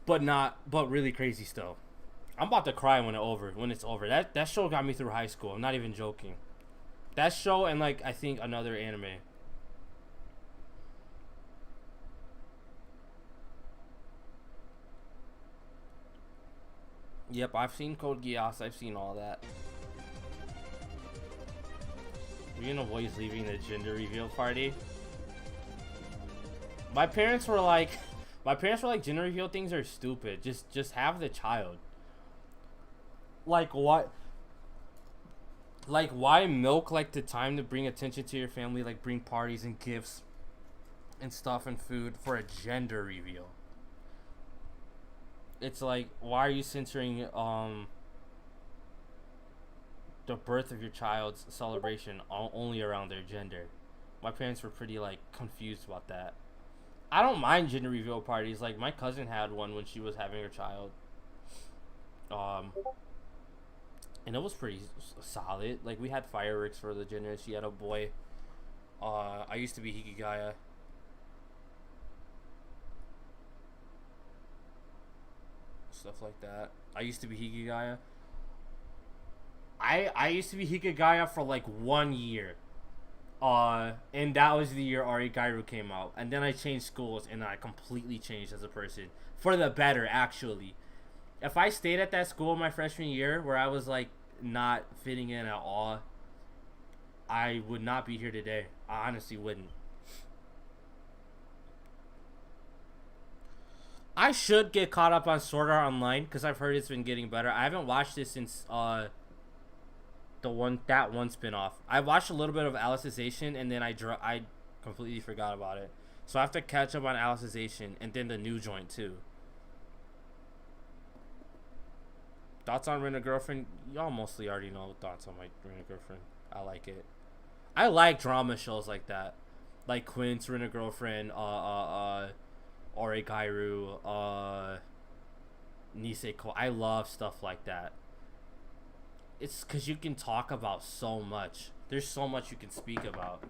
Speaker 1: but really crazy still. I'm about to cry when it's over. That show got me through high school. I'm not even joking. That show and like I think another anime. Yep, I've seen Code Geass. I've seen all that. Rena Boy's leaving the gender reveal party. My parents were like, gender reveal things are stupid. Just have the child. Like what? Like why milk like the time to bring attention to your family? Like bring parties and gifts and stuff and food for a gender reveal. It's like, why are you censoring the birth of your child's celebration only around their gender? My parents were pretty like confused about that. I don't mind gender reveal parties. Like my cousin had one when she was having her child. And it was pretty solid. Like we had fireworks for the gender. She had a boy. I used to be Hikigaya. Stuff like that. I used to be Hikigaya. I used to be Hikigaya for like 1 year. And that was the year Origairu came out. And then I changed schools and I completely changed as a person. For the better, actually. If I stayed at that school my freshman year where I was like not fitting in at all, I would not be here today. I honestly wouldn't. I should get caught up on Sword Art Online because I've heard it's been getting better. I haven't watched it since that one spinoff. I watched a little bit of Alicization and then I completely forgot about it. So I have to catch up on Alicization and then the new joint too. Thoughts on Rent a Girlfriend? Y'all mostly already know thoughts on my Rent a Girlfriend. I like it. I like drama shows like that, like Quince, Rent a Girlfriend, Origairu, Niseko. I love stuff like that. It's because you can talk about so much. There's so much you can speak about.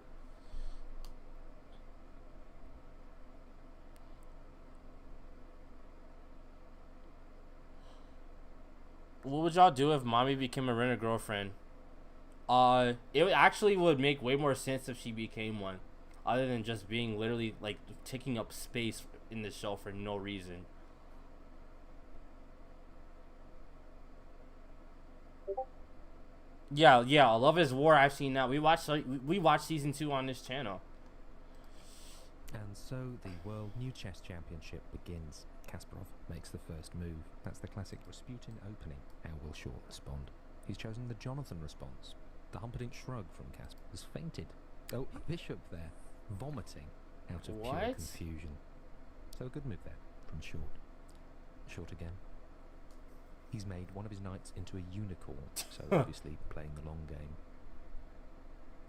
Speaker 1: What would y'all do if mommy became a Rent a Girlfriend? It actually would make way more sense if she became one, other than just being literally like taking up space in the show for no reason. Yeah, Love is War. I've seen that. We watched season 2 on this channel.
Speaker 17: And so the World New Chess Championship begins. Kasparov makes the first move. That's the classic Rasputin opening. How will Short respond? He's chosen the Jonathan response. The Humperdinck shrug from Kasparov has fainted. Oh, Bishop there, vomiting out of pure confusion. So a good move there from Short. Short again. He's made one of his knights into a unicorn, so obviously playing the long game.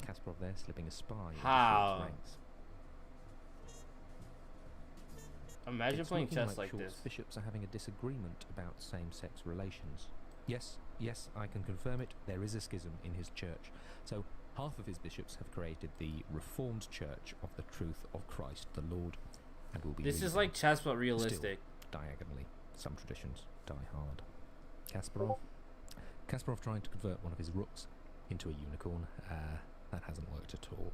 Speaker 17: Kasparov there slipping a spy into Short's ranks.
Speaker 1: Imagine playing chess like
Speaker 17: Short's
Speaker 1: this.
Speaker 17: Bishops are having a disagreement about same-sex relations. Yes, I can confirm it. There is a schism in his church. So half of his bishops have created the Reformed Church of the Truth of Christ the Lord, and will be.
Speaker 1: This is like chess but realistic.
Speaker 17: Still, diagonally, some traditions die hard. Kasparov trying to convert one of his rooks into a unicorn. That hasn't worked at all.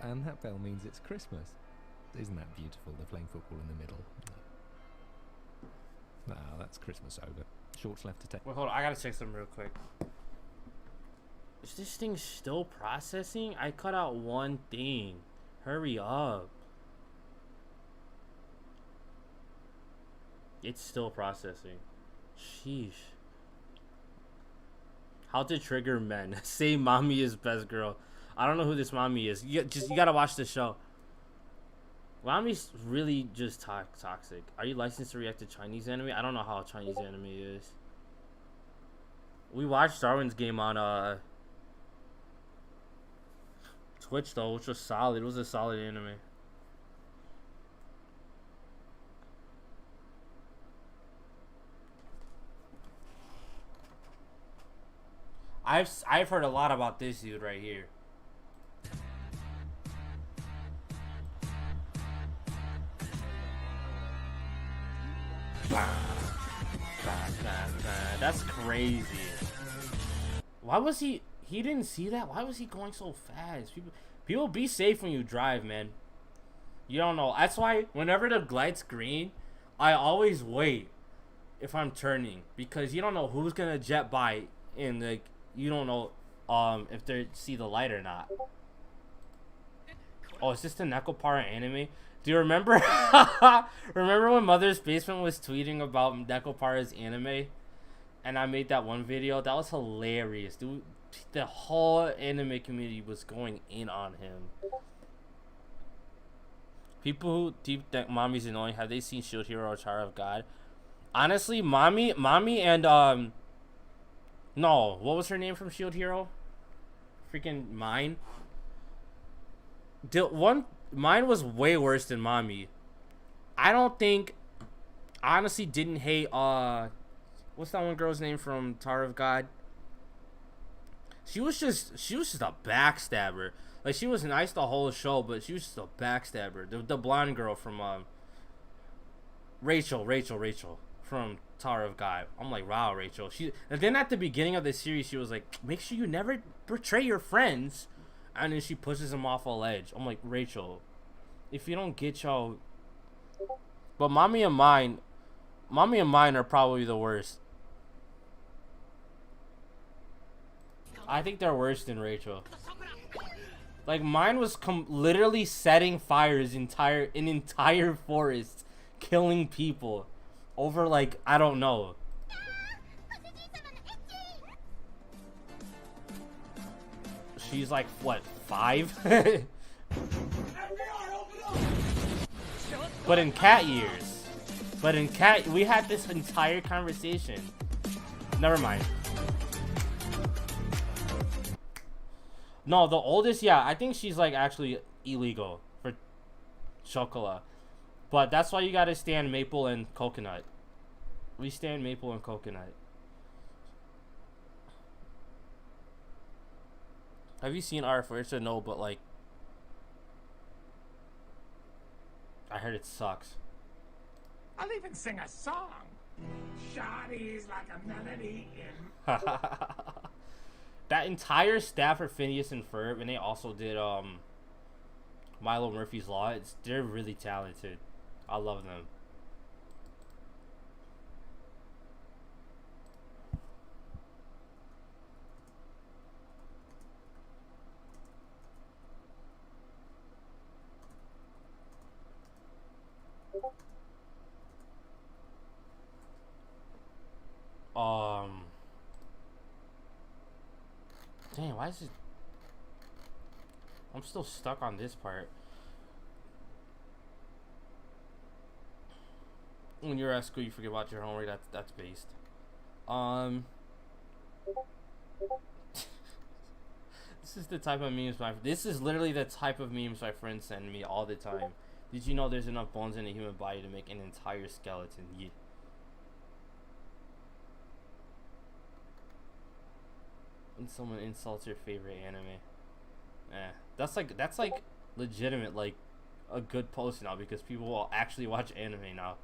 Speaker 17: And that bell means it's Christmas. Isn't that beautiful? They're playing football in the middle. Ah, that's Christmas over. Short's left to take.
Speaker 1: Wait, hold on. I gotta check something real quick. Is this thing still processing? I cut out one thing. Hurry up. It's still processing. Sheesh. How to trigger men. Say mommy is best girl. I don't know who this mommy is. You gotta watch the show. Mommy's really just toxic. Are you licensed to react to Chinese anime? I don't know how Chinese anime is. We watched Darwin's Game on Twitch though, which was solid. It was a solid anime. I've heard a lot about this dude right here. That's crazy. Why was he didn't see that? Why was he going so fast? People be safe when you drive, man. You don't know. That's why whenever the light's green, I always wait if I'm turning, because you don't know who's gonna jet by, and like you don't know if they see the light or not. Oh, is this the Nekopara anime? Do you remember? Remember when Mother's Basement was tweeting about Nekopara's anime, and I made that one video? That was hilarious, dude. The whole anime community was going in on him. People who deep think mommy's annoying, have they seen Shield Hero or Tower of God? Honestly, mommy and no, what was her name from Shield Hero? Freaking Mine. Mine was way worse than mommy. I don't think, honestly, didn't hate what's that one girl's name from Tower of God? She was just a backstabber. Like, she was nice the whole show, but she was just a backstabber. The blonde girl from Rachel from Tower of God. I'm like, wow, Rachel. And then at the beginning of the series, she was like, make sure you never betray your friends. And then she pushes him off a ledge. I'm like, Rachel, if you don't get y'all. But mommy and mine are probably the worst. I think they're worse than Rachel. Like, mine was literally setting fires in entire forests, killing people over, like, I don't know. She's like, what, 5? But in cat years. We had this entire conversation. Never mind. No, the oldest, yeah, I think she's like actually illegal for chocolate. But that's why you gotta stand maple and coconut. We stand maple and coconut. Have you seen our first? No, but like, I heard it sucks.
Speaker 14: I'll even sing a song. Shawty's like a melody in.
Speaker 1: That entire staff for Phineas and Ferb, and they also did Milo Murphy's Law. They're really talented. I love them. Dang, why is it? I'm still stuck on this part. When you're at school, you forget about your homework. That's based. This is the type of memes this is literally the type of memes my friends send me all the time. Did you know there's enough bones in a human body to make an entire skeleton? Yeah. When someone insults your favorite anime, that's like legitimate, like a good post now, because people will actually watch anime now.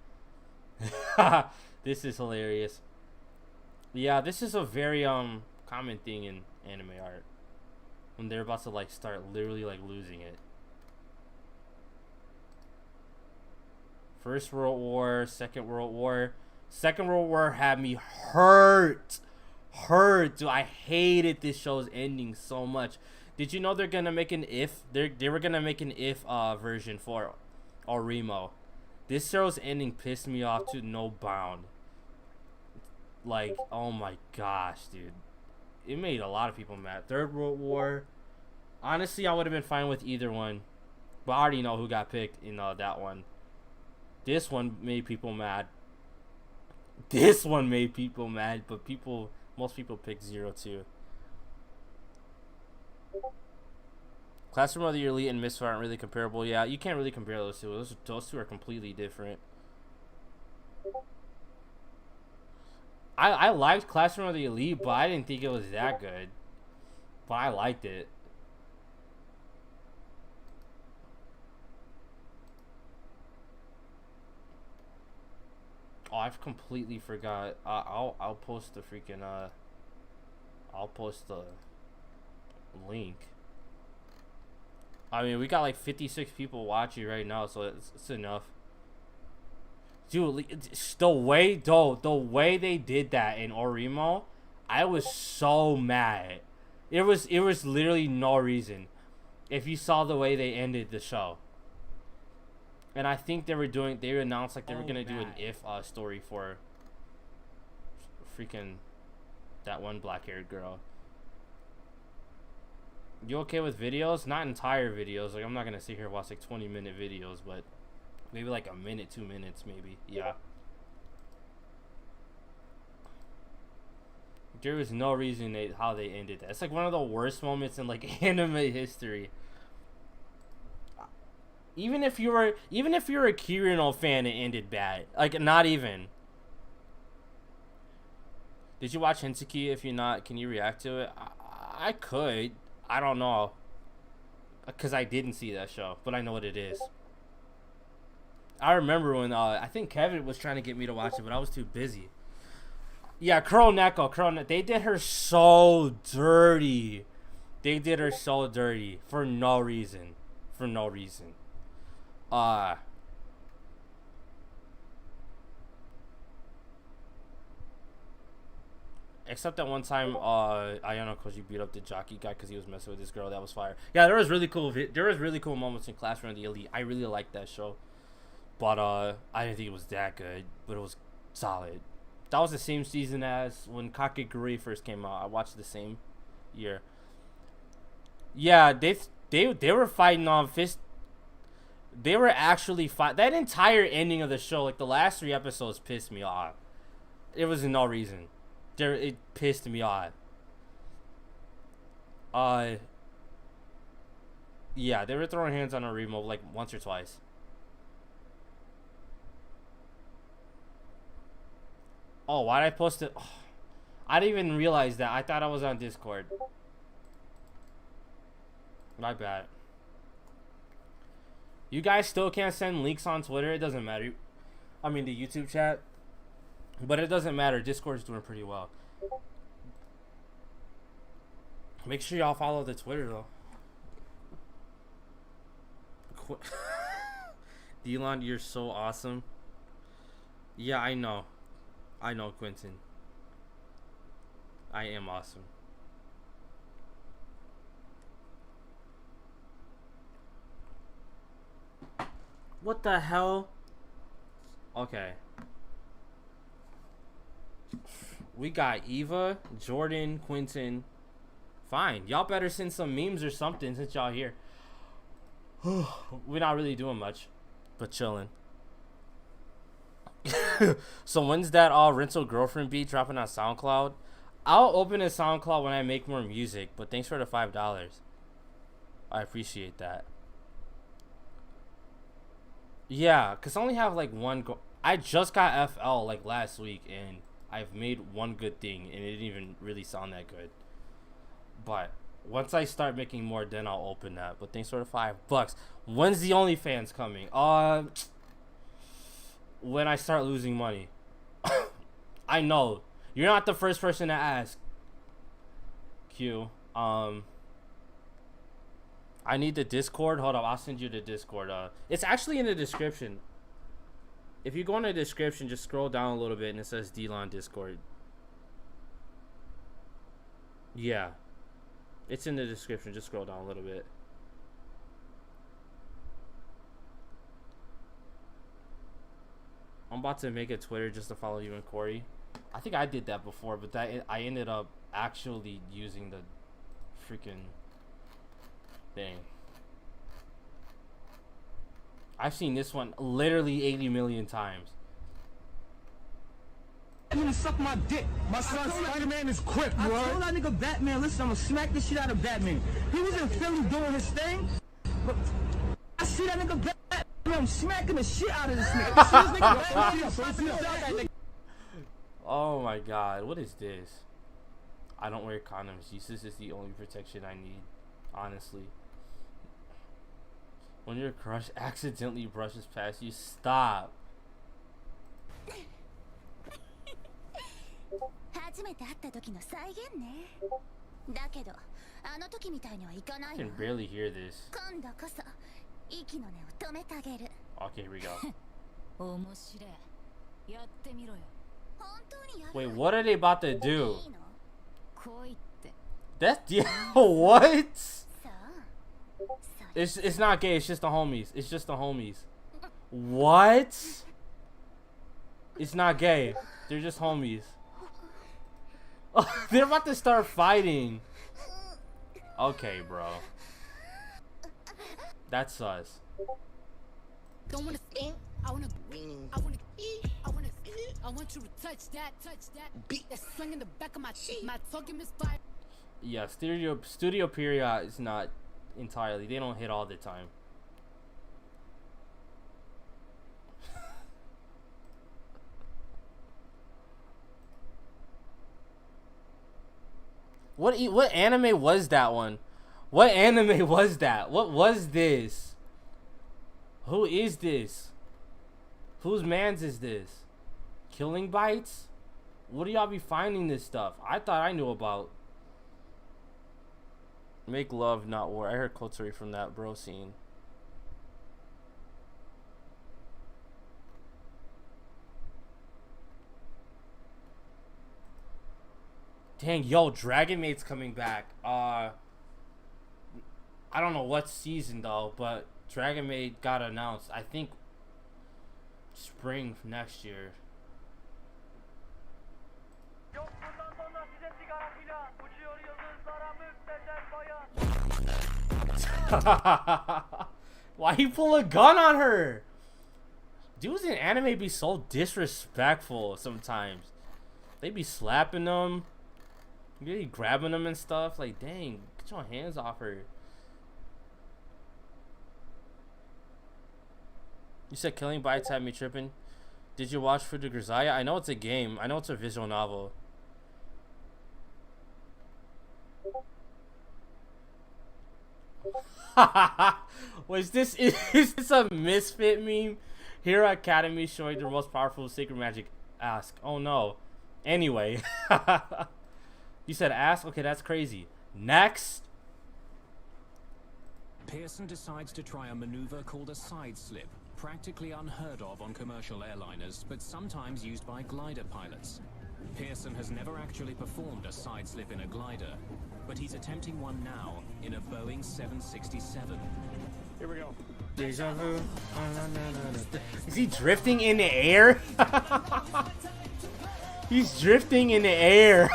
Speaker 1: This is hilarious. Yeah, this is a very common thing in anime art, when they're about to like start literally like losing it. First World War, Second World War. Second World War had me hurt. Dude, I hated this show's ending so much. Did you know they're gonna make an if? They were gonna make an if version for Orimo. This show's ending pissed me off to no bound. Like, oh my gosh, dude. it made a lot of people mad. Third World War. Honestly, I would have been fine with either one, but I already know who got picked in that one. This one made people mad. This one made people mad, but most people picked 02. Classroom of the Elite and Misfit aren't really comparable. Yeah, you can't really compare those two. Those two are completely different. I liked Classroom of the Elite, but I didn't think it was that good. But I liked it. Oh, I've completely forgot. I'll post the freaking I'll post the link. I mean, we got like 56 people watching right now, so it's enough. Dude, the way they did that in Orimo, I was so mad. It was literally no reason. If you saw the way they ended the show. And I think they announced like they were gonna do an if story for freaking that one black-haired girl. You okay with videos? Not entire videos. Like, I'm not gonna sit here and watch like 20-minute videos, but maybe like a minute, 2 minutes, maybe. Yeah. There was no reason how they ended that. It's like one of the worst moments in like anime history. Even if you're a Kirino fan, it ended bad. Like, not even. Did you watch Henseki? If you're not, can you react to it? I could. I don't know. Because I didn't see that show, but I know what it is. I remember when, I think Kevin was trying to get me to watch it, but I was too busy. Yeah, Kuroneko. They did her so dirty. They did her so dirty. For no reason. For no reason. Except that one time, Ayano Koji beat up the jockey guy because he was messing with this girl. That was fire. Yeah, there was really cool moments in Classroom of the Elite. I really liked that show, but I didn't think it was that good. But it was solid. That was the same season as when Kakegurui first came out. I watched the same year. Yeah, they were fighting on fist. They were actually fight. That entire ending of the show, like the last 3 episodes, pissed me off. It was no reason. It pissed me off. Yeah, they were throwing hands on a remote like once or twice. Oh, why did I post it? Oh, I didn't even realize that. I thought I was on Discord. My bad. You guys still can't send links on Twitter. It doesn't matter. I mean, the YouTube chat. But it doesn't matter. Discord's doing pretty well. Make sure y'all follow the Twitter, though. DLon, you're so awesome. Yeah, I know. I know, Quentin. I am awesome. What the hell? Okay. We got Eva, Jordan, Quentin. Fine. Y'all better send some memes or something since y'all here. We're not really doing much, but chilling. So when's that Rental Girlfriend beat dropping on SoundCloud? I'll open a SoundCloud when I make more music, but thanks for the $5. I appreciate that. Yeah, because I only have like one I just got FL like last week, and I've made one good thing, and it didn't even really sound that good. But once I start making more, then I'll open that. But thanks for the $5. When's the OnlyFans coming? When I start losing money. I know. You're not the first person to ask. Q. I need the Discord. Hold up, I'll send you the Discord. It's actually in the description. If you go in the description, just scroll down a little bit and it says DLon Discord. Yeah. It's in the description. Just scroll down a little bit. I'm about to make a Twitter just to follow you and Corey. I think I did that before, but I ended up actually using the freaking thing. I've seen this one literally 80 million times.
Speaker 7: I'm gonna suck my dick. My son Spider-Man is quick, bro. I told that nigga Batman, listen, I'm gonna smack the shit out of Batman. He was in Philly doing his thing, but I see that nigga Batman, I'm smacking the shit out of this nigga.
Speaker 1: Oh my god, what is this? I don't wear condoms. Jesus is the only protection I need, honestly. When your crush accidentally brushes past you, stop. I can barely hear this. Okay, here we go. Wait, what are they about to do? That's what? It's not gay. It's just the homies. It's just the homies. What? It's not gay. They're just homies. Oh, they're about to start fighting. Okay, bro. That's sus.
Speaker 18: Don't wanna think. I want you to touch that beat that's swinging the back of my cheek. My talking misfire.
Speaker 1: Yeah, studio period is not entirely. They don't hit all the time. What anime was that one? What anime was that? What was this? Who is this? Whose mans is this? Killing Bites? What do y'all be finding this stuff? I thought I knew about. Make love, not war. I heard Kotori from that bro scene. Dang, yo, Dragon Maid's coming back. I don't know what season though, but Dragon Maid got announced. I think spring next year. Why he pull a gun on her? Dudes in anime be so disrespectful sometimes. They be slapping them. You be grabbing them and stuff. Like, dang, get your hands off her. You said Killing Bites had me tripping. Did you watch For the Grisaille? I know it's a game. I know it's a visual novel. Was this is this a misfit meme? Hero Academy showing the most powerful sacred magic. Ask. Oh no. Anyway. You said ask? Okay, that's crazy. Next.
Speaker 19: Pearson decides to try a maneuver called a side slip, practically unheard of on commercial airliners, but sometimes used by glider pilots. Pearson has never actually performed a side slip in a glider, but he's attempting one now in a Boeing 767.
Speaker 7: Here we go.
Speaker 1: Deja vu. Is he drifting in the air? He's drifting in the air.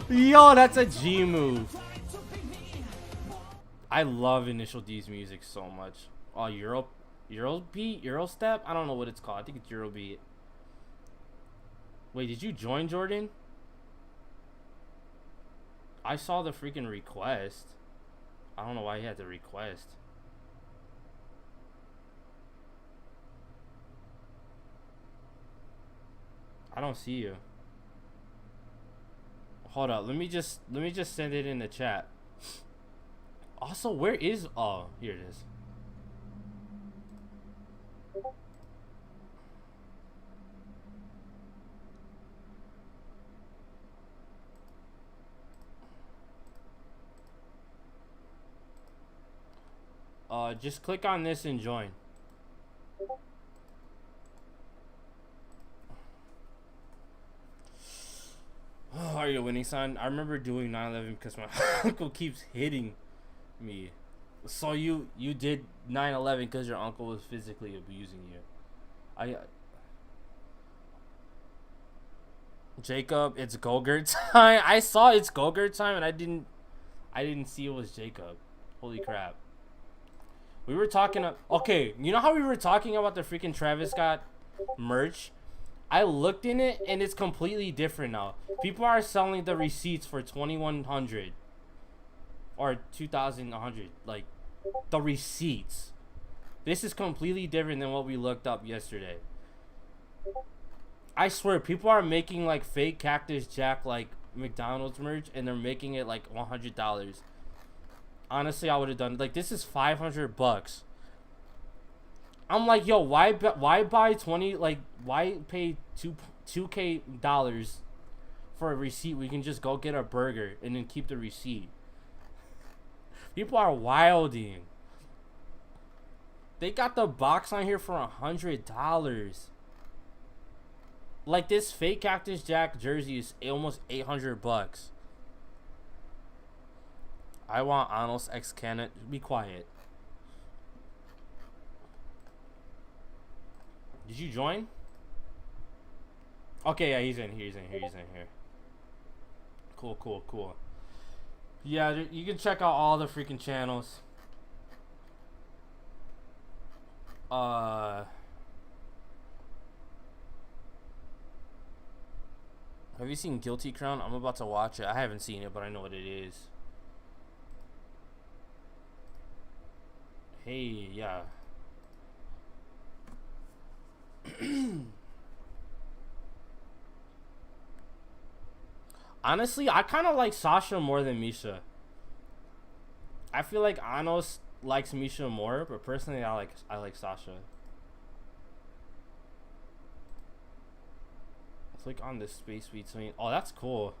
Speaker 1: Yo, that's a G move. I love Initial D's music so much. Oh, Eurobeat? Eurostep? I don't know what it's called. I think it's Eurobeat. Wait, did you join, Jordan? I saw the freaking request. I don't know why he had the request. I don't see you. Hold up, let me just send it in the chat. Also, where is here it is. Just click on this and join. Oh, are you winning, son? I remember doing 9/11 because my uncle keeps hitting me. So you did 9/11 because your uncle was physically abusing you. Jacob, it's Gogurt time. I saw it's Gogurt time and I didn't see it was Jacob. Holy crap. We were talking okay, you know how we were talking about the freaking Travis Scott merch? I looked in it and it's completely different now. People are selling the receipts for $2,100 or $2,100, like the receipts. This is completely different than what we looked up yesterday. I swear, people are making like fake Cactus Jack like McDonald's merch and they're making it like $100. Honestly, I would have done like this is $500. I'm like, yo, why buy 20, like why pay $2K for a receipt? We can just go get a burger and then keep the receipt. People are wilding. They got the box on here for $100. Like this fake Cactus Jack jersey is almost $800. I want Anos X Canon. Be quiet. Did you join? Okay, yeah, he's in here. Cool. Yeah, you can check out all the freaking channels. Have you seen Guilty Crown? I'm about to watch it. I haven't seen it, but I know what it is. Hey, yeah. Honestly, I kind of like Sasha more than Misha. I feel like Anos likes Misha more, but personally, I like Sasha. Click on the space between. Oh, that's cool.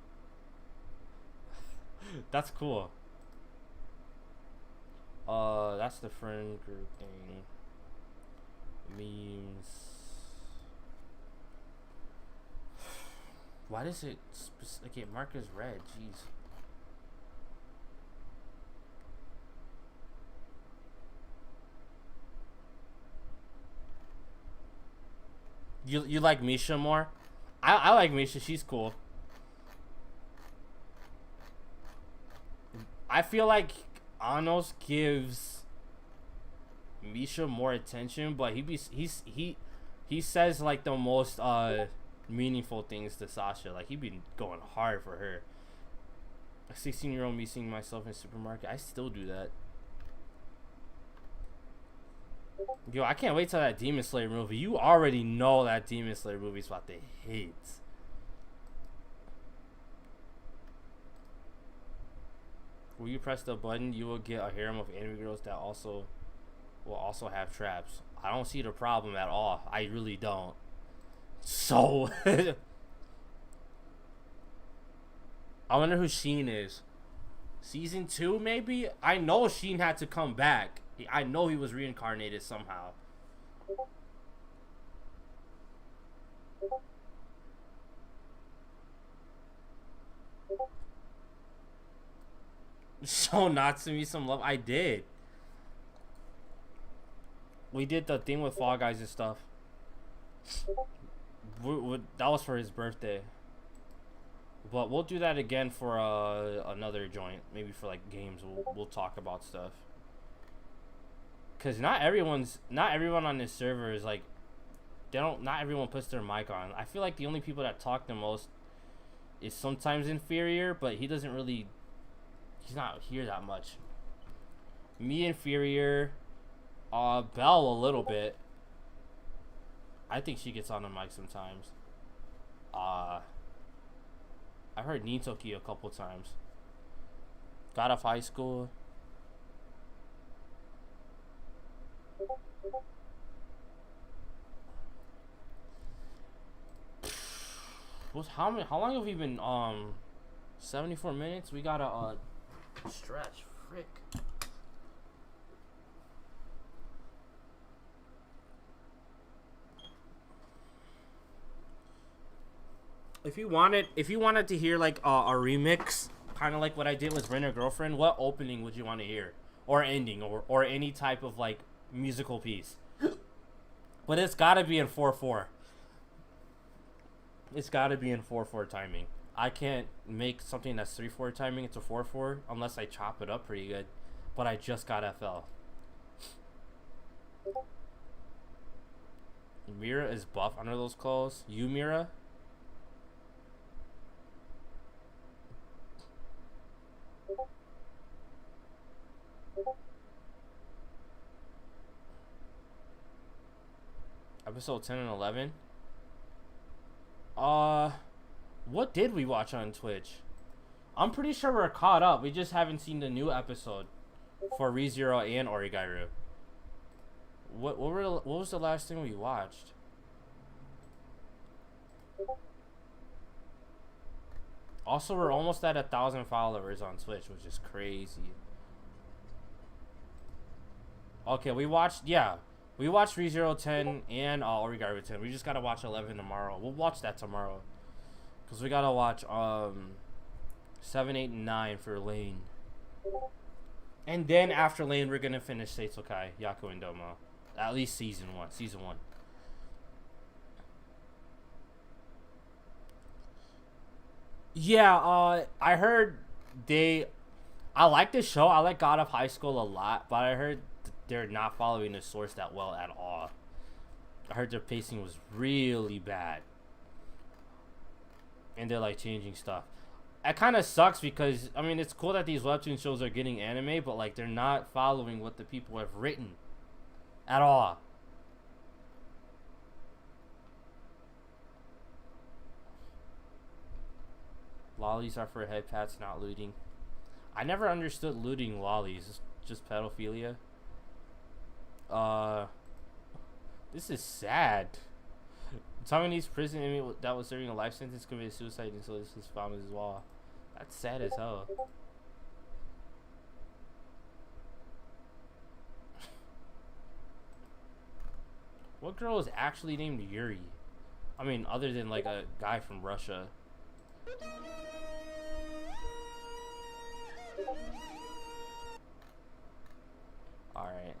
Speaker 1: That's cool. That's the friend group thing. Memes. Why does it okay, mark as red? Jeez. You like Misha more? I like Misha. She's cool. I feel like Anos gives Misha more attention, but he says like the most meaningful things to Sasha. Like he be going hard for her. A 16-year-old me seeing myself in a supermarket. I still do that. Yo, I can't wait till that Demon Slayer movie. You already know that Demon Slayer movie's about to hit. When you press the button, you will get a harem of anime girls that will also have traps. I don't see the problem at all. I really don't. So I wonder who Sheen is. Season 2 maybe? I know Sheen had to come back. I know he was reincarnated somehow. Show Natsumi some love. I did. We did the thing with Fall Guys and stuff. That was for his birthday. But we'll do that again for another joint. Maybe for like games. We'll talk about stuff. Cause not everyone on this server is like, not everyone puts their mic on. I feel like the only people that talk the most is sometimes Inferior, but he's not here that much. Me, Inferior, Belle a little bit. I think she gets on the mic sometimes. I heard Nitoki a couple times. God of High School. How long have we been 74 minutes? We gotta stretch. Frick. If you wanted to hear like a remix, kind of like what I did with Rent a Girlfriend, what opening would you want to hear, or ending, or any type of like musical piece? But it's gotta be in 4/4. It's got to be in 4/4 timing. I can't make something that's 3/4 timing into 4/4 unless I chop it up pretty good. But I just got FL. Mira is buff under those clothes. You, Mira? Episode 10 and 11? What did we watch on Twitch? I'm pretty sure we're caught up. We just haven't seen the new episode for ReZero and Origairu. What was the last thing we watched? Also, we're almost at 1,000 followers on Twitch, which is crazy. Okay, we watched ReZero 10 and Origairu 10. We just gotta watch 11 tomorrow. We'll watch that tomorrow. Because we gotta watch 7, 8, and 9 for Lane. And then after Lane, we're gonna finish Seitsukai, Yaku, and Domo. At least season 1. Yeah, I heard I like this show. I like God of High School a lot, but I heard they're not following the source that well at all. I heard their pacing was really bad. And they're like changing stuff. It kind of sucks because, I mean, it's cool that these webtoon shows are getting anime, but like they're not following what the people have written at all. Lollies are for head pats, not looting. I never understood looting lollies. It's just pedophilia. This is sad. Taiwanese prison inmate that was serving a life sentence committed suicide and so this is found as well. That's sad as hell. What girl is actually named Yuri? I mean, other than like a guy from Russia. Alright.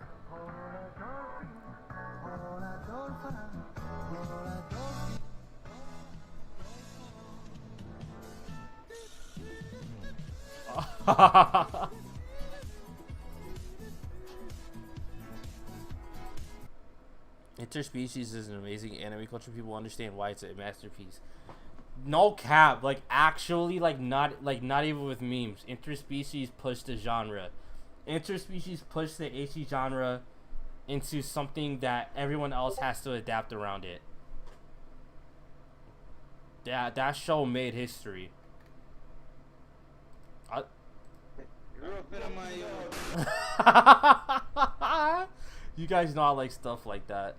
Speaker 1: Interspecies is an amazing anime culture. People understand why it's a masterpiece. No cap, like actually, like not even with memes. Interspecies push the genre. Interspecies push the HE genre into something that everyone else has to adapt around it. That show made history. You guys know I like stuff like that.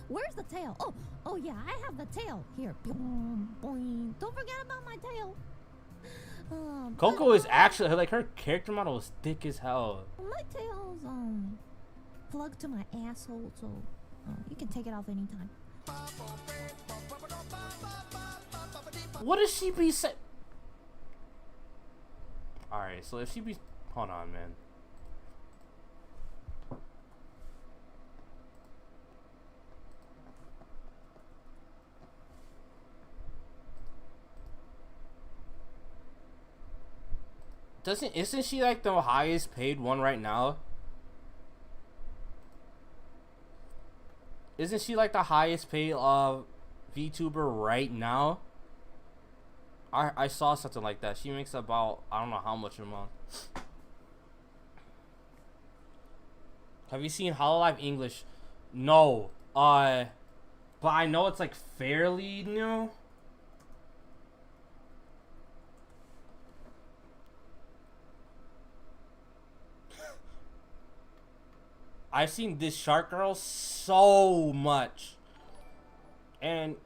Speaker 9: Where's the tail? Oh yeah, I have the tail. Here. Boing, boing. Don't forget about my tail.
Speaker 1: Coco is actually, like, her character model is thick as hell.
Speaker 9: My tail's plugged to my asshole, so you can take it off anytime.
Speaker 1: What does she be say? Alright, so if she be, hold on, man. Isn't she like the highest paid one right now? Isn't she like the highest paid VTuber right now? I saw something like that. She makes about, I don't know how much a month. Have you seen Hololive English? No. But I know it's like fairly new. I've seen this Shark Girl so much. And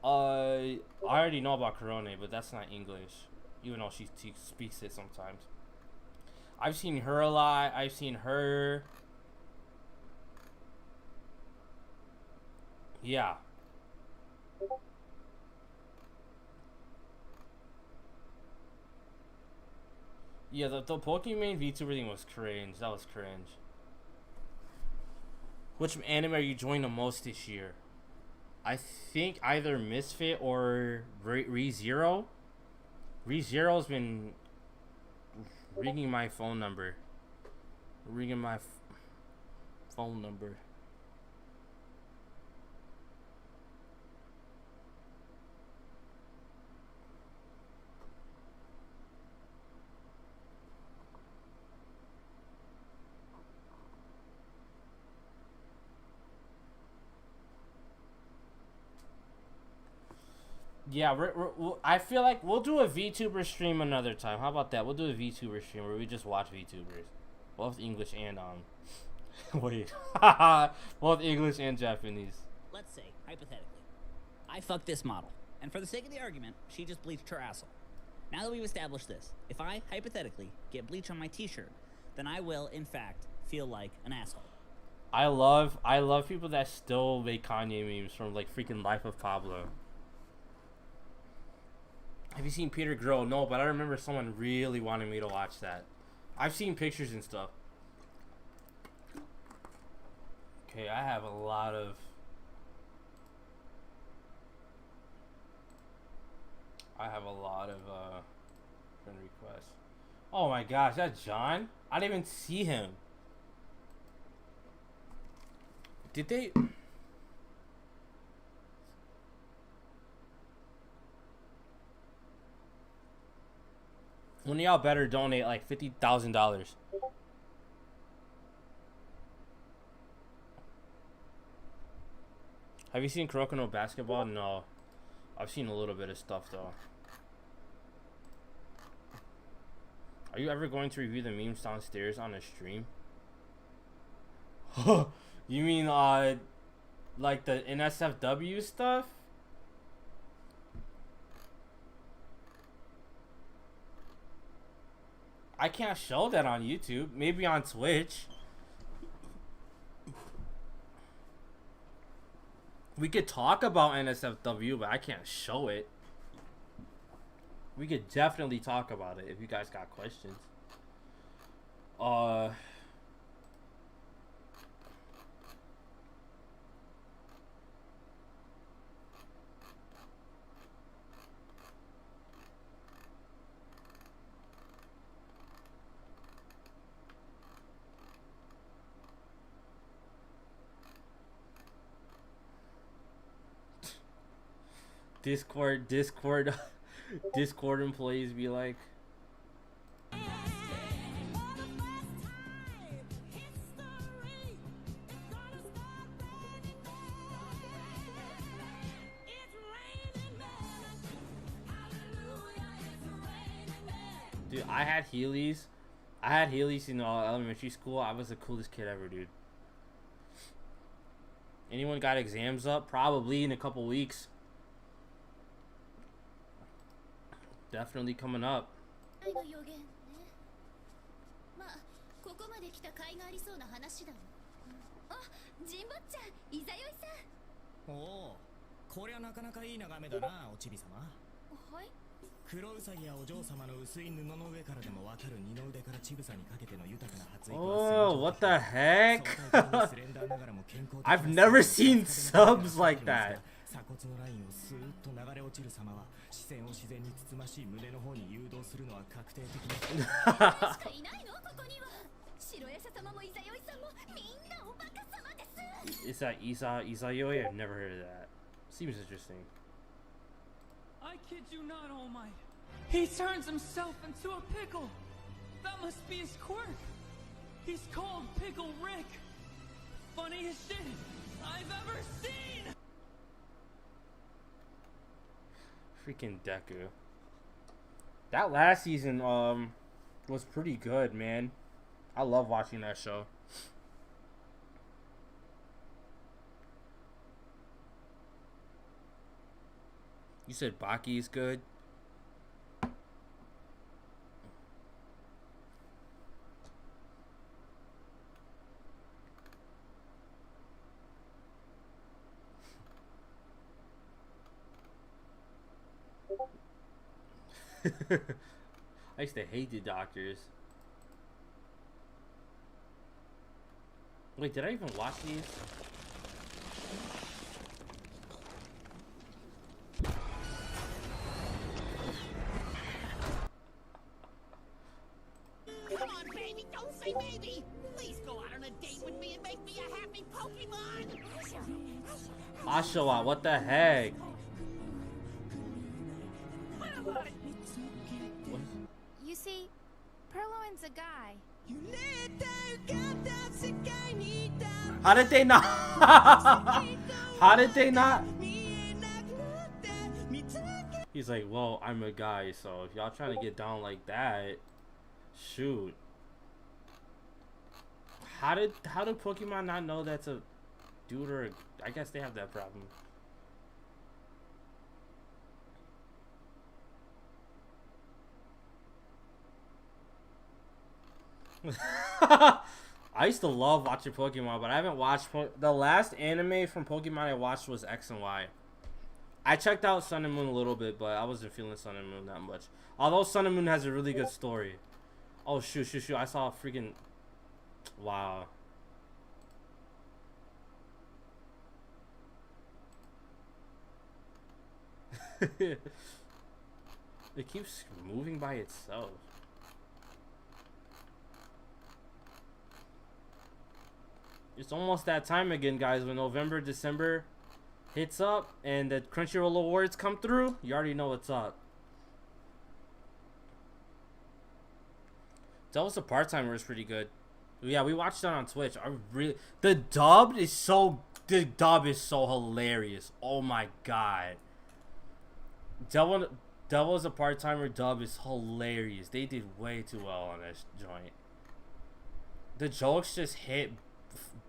Speaker 1: I already know about Corona, but that's not English. Even though she speaks it sometimes. I've seen her a lot. I've seen her. Yeah. Yeah, the Pokemon VTuber thing was cringe. That was cringe. Which anime are you enjoying the most this year? I think either Misfit or ReZero. ReZero's been ringing my phone number. Ringing my phone number. Yeah, I feel like we'll do a VTuber stream another time. How about that? We'll do a VTuber stream where we just watch VTubers. Both English and, wait. Both English and Japanese.
Speaker 20: Let's say, hypothetically, I fucked this model, and for the sake of the argument, she just bleached her asshole. Now that we've established this, if I, hypothetically, get bleach on my t-shirt, then I will, in fact, feel like an asshole.
Speaker 1: I love people that still make Kanye memes from, like, freaking Life of Pablo. Have you seen Peter Grow? No, but I remember someone really wanted me to watch that. I've seen pictures and stuff. Okay, I have a lot of... friend requests. Oh my gosh, that's John? I didn't even see him. Did they... One of y'all better donate like $50,000. Have you seen Kuroko no Basketball? No. I've seen a little bit of stuff though. Are you ever going to review the memes downstairs on a stream? You mean like the NSFW stuff? I can't show that on YouTube. Maybe on Twitch. We could talk about NSFW, but I can't show it. We could definitely talk about it if you guys got questions. Discord employees be like, dude, I had Heelys in elementary school. I was the coolest kid ever, dude. Anyone got exams up? Probably in a couple weeks. Definitely coming up. Oh, what the heck? I've never seen subs like that. Is that Izayoi? I've never heard of that. Seems interesting.
Speaker 21: I kid you not, All Might. He turns himself into a pickle. That must be his quirk. He's called Pickle Rick. Funniest shit I've ever seen.
Speaker 1: Freaking Deku. That last season was pretty good, man. I love watching that show. You said Baki is good? I used to hate the doctors. Wait, did I even watch these?
Speaker 12: Come on, baby, don't say maybe. Please go out on a date with me and make me a happy Pokemon.
Speaker 1: Ashawa, what the heck?
Speaker 16: You see, Purloin's a guy.
Speaker 1: How did they not? How did they not? He's like, well, I'm a guy, so if y'all trying to get down like that, shoot. How do Pokemon not know that's a dude or I guess they have that problem. I used to love watching Pokemon, but I haven't watched the last anime from Pokemon I watched was X and Y. I checked out Sun and Moon a little bit, but I wasn't feeling Sun and Moon that much. Although Sun and Moon has a really good story. Oh shoot! I saw a freaking wow. It keeps moving by itself. It's almost that time again, guys. When November, December hits up and the Crunchyroll awards come through, you already know what's up. Devil's a Part-Timer is pretty good. Yeah, we watched that on Twitch. The dub is so hilarious. Oh my god. Devil's a Part-Timer dub is hilarious. They did way too well on this joint. The jokes just hit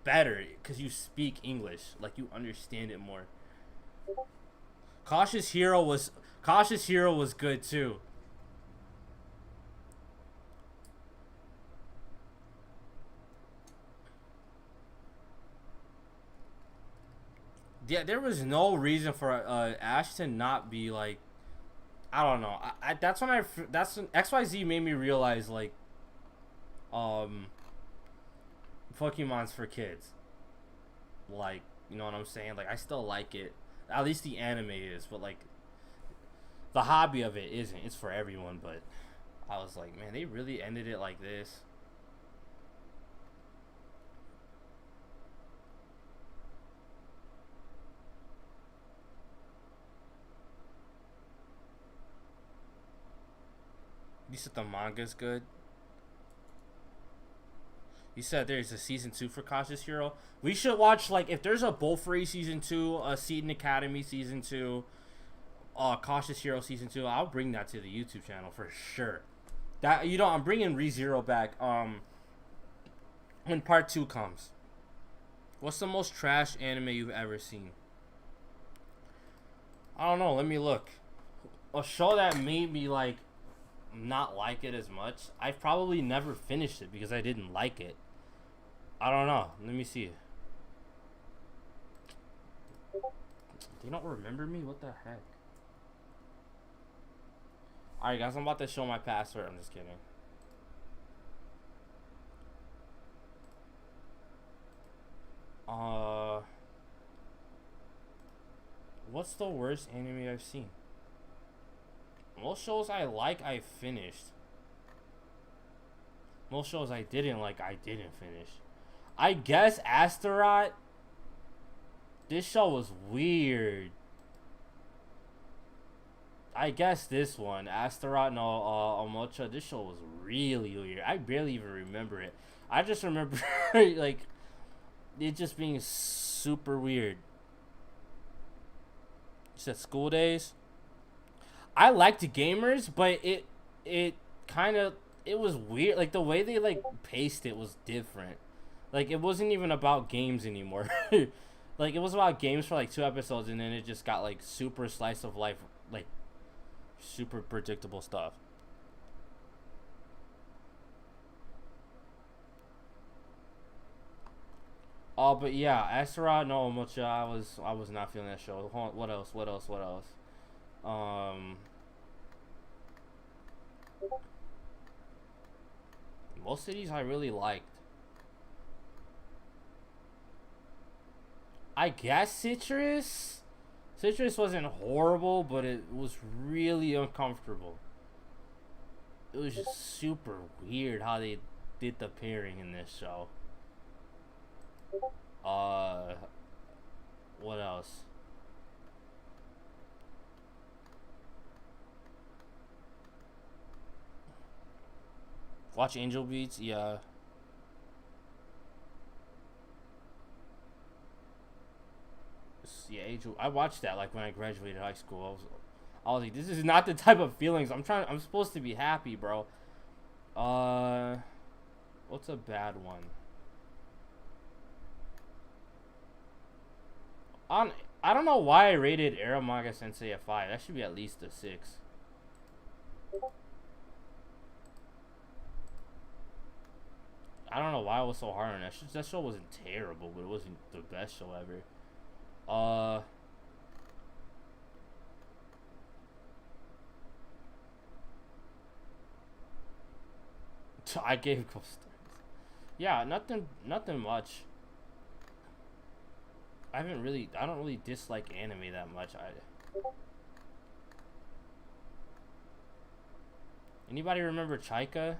Speaker 1: better because you speak English, like you understand it more. Cautious Hero was good too. Yeah, there was no reason for Ash to not be like, I don't know. That's when XYZ made me realize like, Pokemon's for kids. Like, you know what I'm saying? Like, I still like it. At least the anime is, but like, the hobby of it isn't. It's for everyone. But I was like, man, they really ended it like this. You said the manga's good? You said there's a season 2 for Cautious Hero. We should watch, like, if there's a Bullfree season 2, a Seton Academy season 2, Cautious Hero season 2, I'll bring that to the YouTube channel for sure. That, you know, I'm bringing ReZero back when part 2 comes. What's the most trash anime you've ever seen? I don't know, let me look. A show that made me, like, not like it as much. I've probably never finished it because I didn't like it. I don't know. Let me see. They don't remember me? What the heck? Alright guys, I'm about to show my password. I'm just kidding. What's the worst anime I've seen? Most shows I like, I finished. Most shows I didn't like, I didn't finish. I guess Astaroth. This show was weird. I guess this one, Astaroth no Omocha, this show was really weird. I barely even remember it. I just remember like it just being super weird. You said School Days? I liked Gamers, but it kind of, it was weird. Like the way they like paced it was different. Like it wasn't even about games anymore. Like it was about games for like 2 episodes and then it just got like super slice of life, like super predictable stuff. Oh, but yeah, Astaroth no Omocha, I was not feeling that show. What else? Most cities I really liked. I guess Citrus. Citrus wasn't horrible, but it was really uncomfortable. It was just super weird how they did the pairing in this show. What else? Watch Angel Beats, yeah. Yeah, Angel. I watched that like when I graduated high school. I was like, this is not the type of feelings I'm supposed to be happy, bro. What's a bad one? I don't know why I rated Aramanga Sensei a 5. That should be at least a 6. I don't know why I was so hard on that. That show wasn't terrible, but it wasn't the best show ever. I gave Ghost Stories. Yeah, nothing much. I don't really dislike anime that much. Anybody remember Chaika?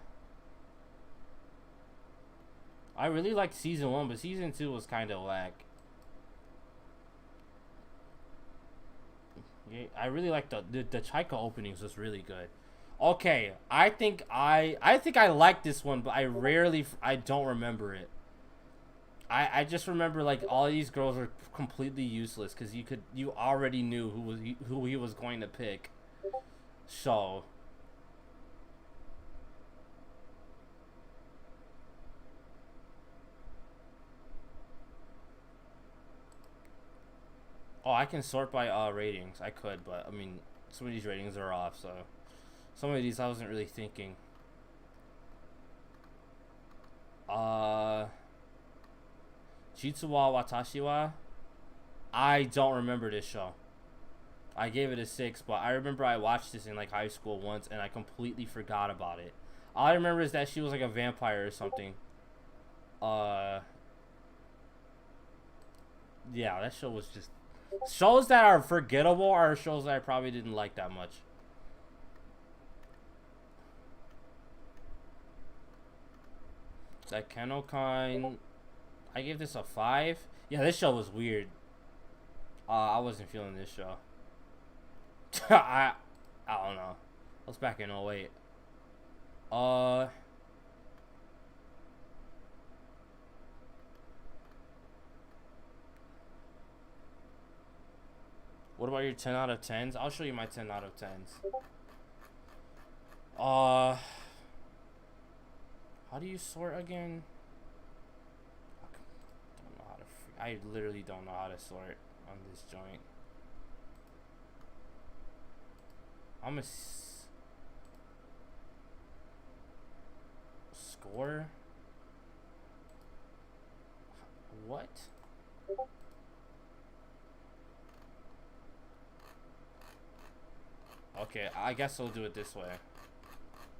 Speaker 1: I really liked season 1, but season 2 was kind of whack. Yeah, I really liked the Chaika openings was really good. Okay, I think I like this one, but I don't remember it. I just remember like all these girls were completely useless because you already knew who he was going to pick. So oh, I can sort by ratings. I could, but I mean some of these ratings are off, so some of these I wasn't really thinking. Chitsuwa Watashi wa? I don't remember this show. I gave it a 6, but I remember I watched this in like high school once and I completely forgot about it. All I remember is that she was like a vampire or something. Yeah, that show was just... Shows that are forgettable are shows that I probably didn't like that much. That Kenokan... I gave this a 5. Yeah, this show was weird. I wasn't feeling this show. I don't know. I was back in 08. What about your 10 out of 10s? I'll show you my 10 out of 10s. How do you sort again? I literally don't know how to sort on this joint. I'm a score. What? Okay, I guess I'll do it this way.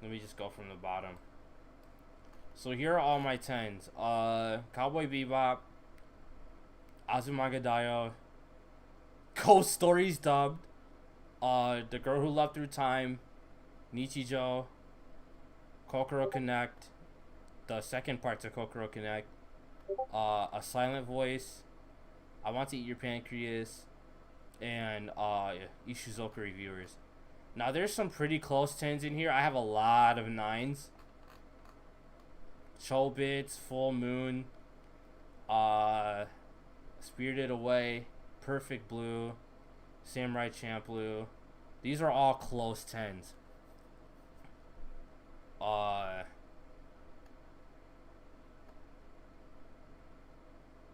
Speaker 1: Let me just go from the bottom. So here are all my 10s. Cowboy Bebop, Azumanga Daioh, Ghost Stories dubbed, The Girl Who Loved Through Time, Nichijou, Kokoro Connect, the second part to Kokoro Connect, A Silent Voice, I Want to Eat Your Pancreas, and Ishizuka Reviewers. Now there's some pretty close 10s in here. I have a lot of 9s. Chobits, Full Moon, Spirited Away, Perfect Blue, Samurai Champloo. These are all close 10s.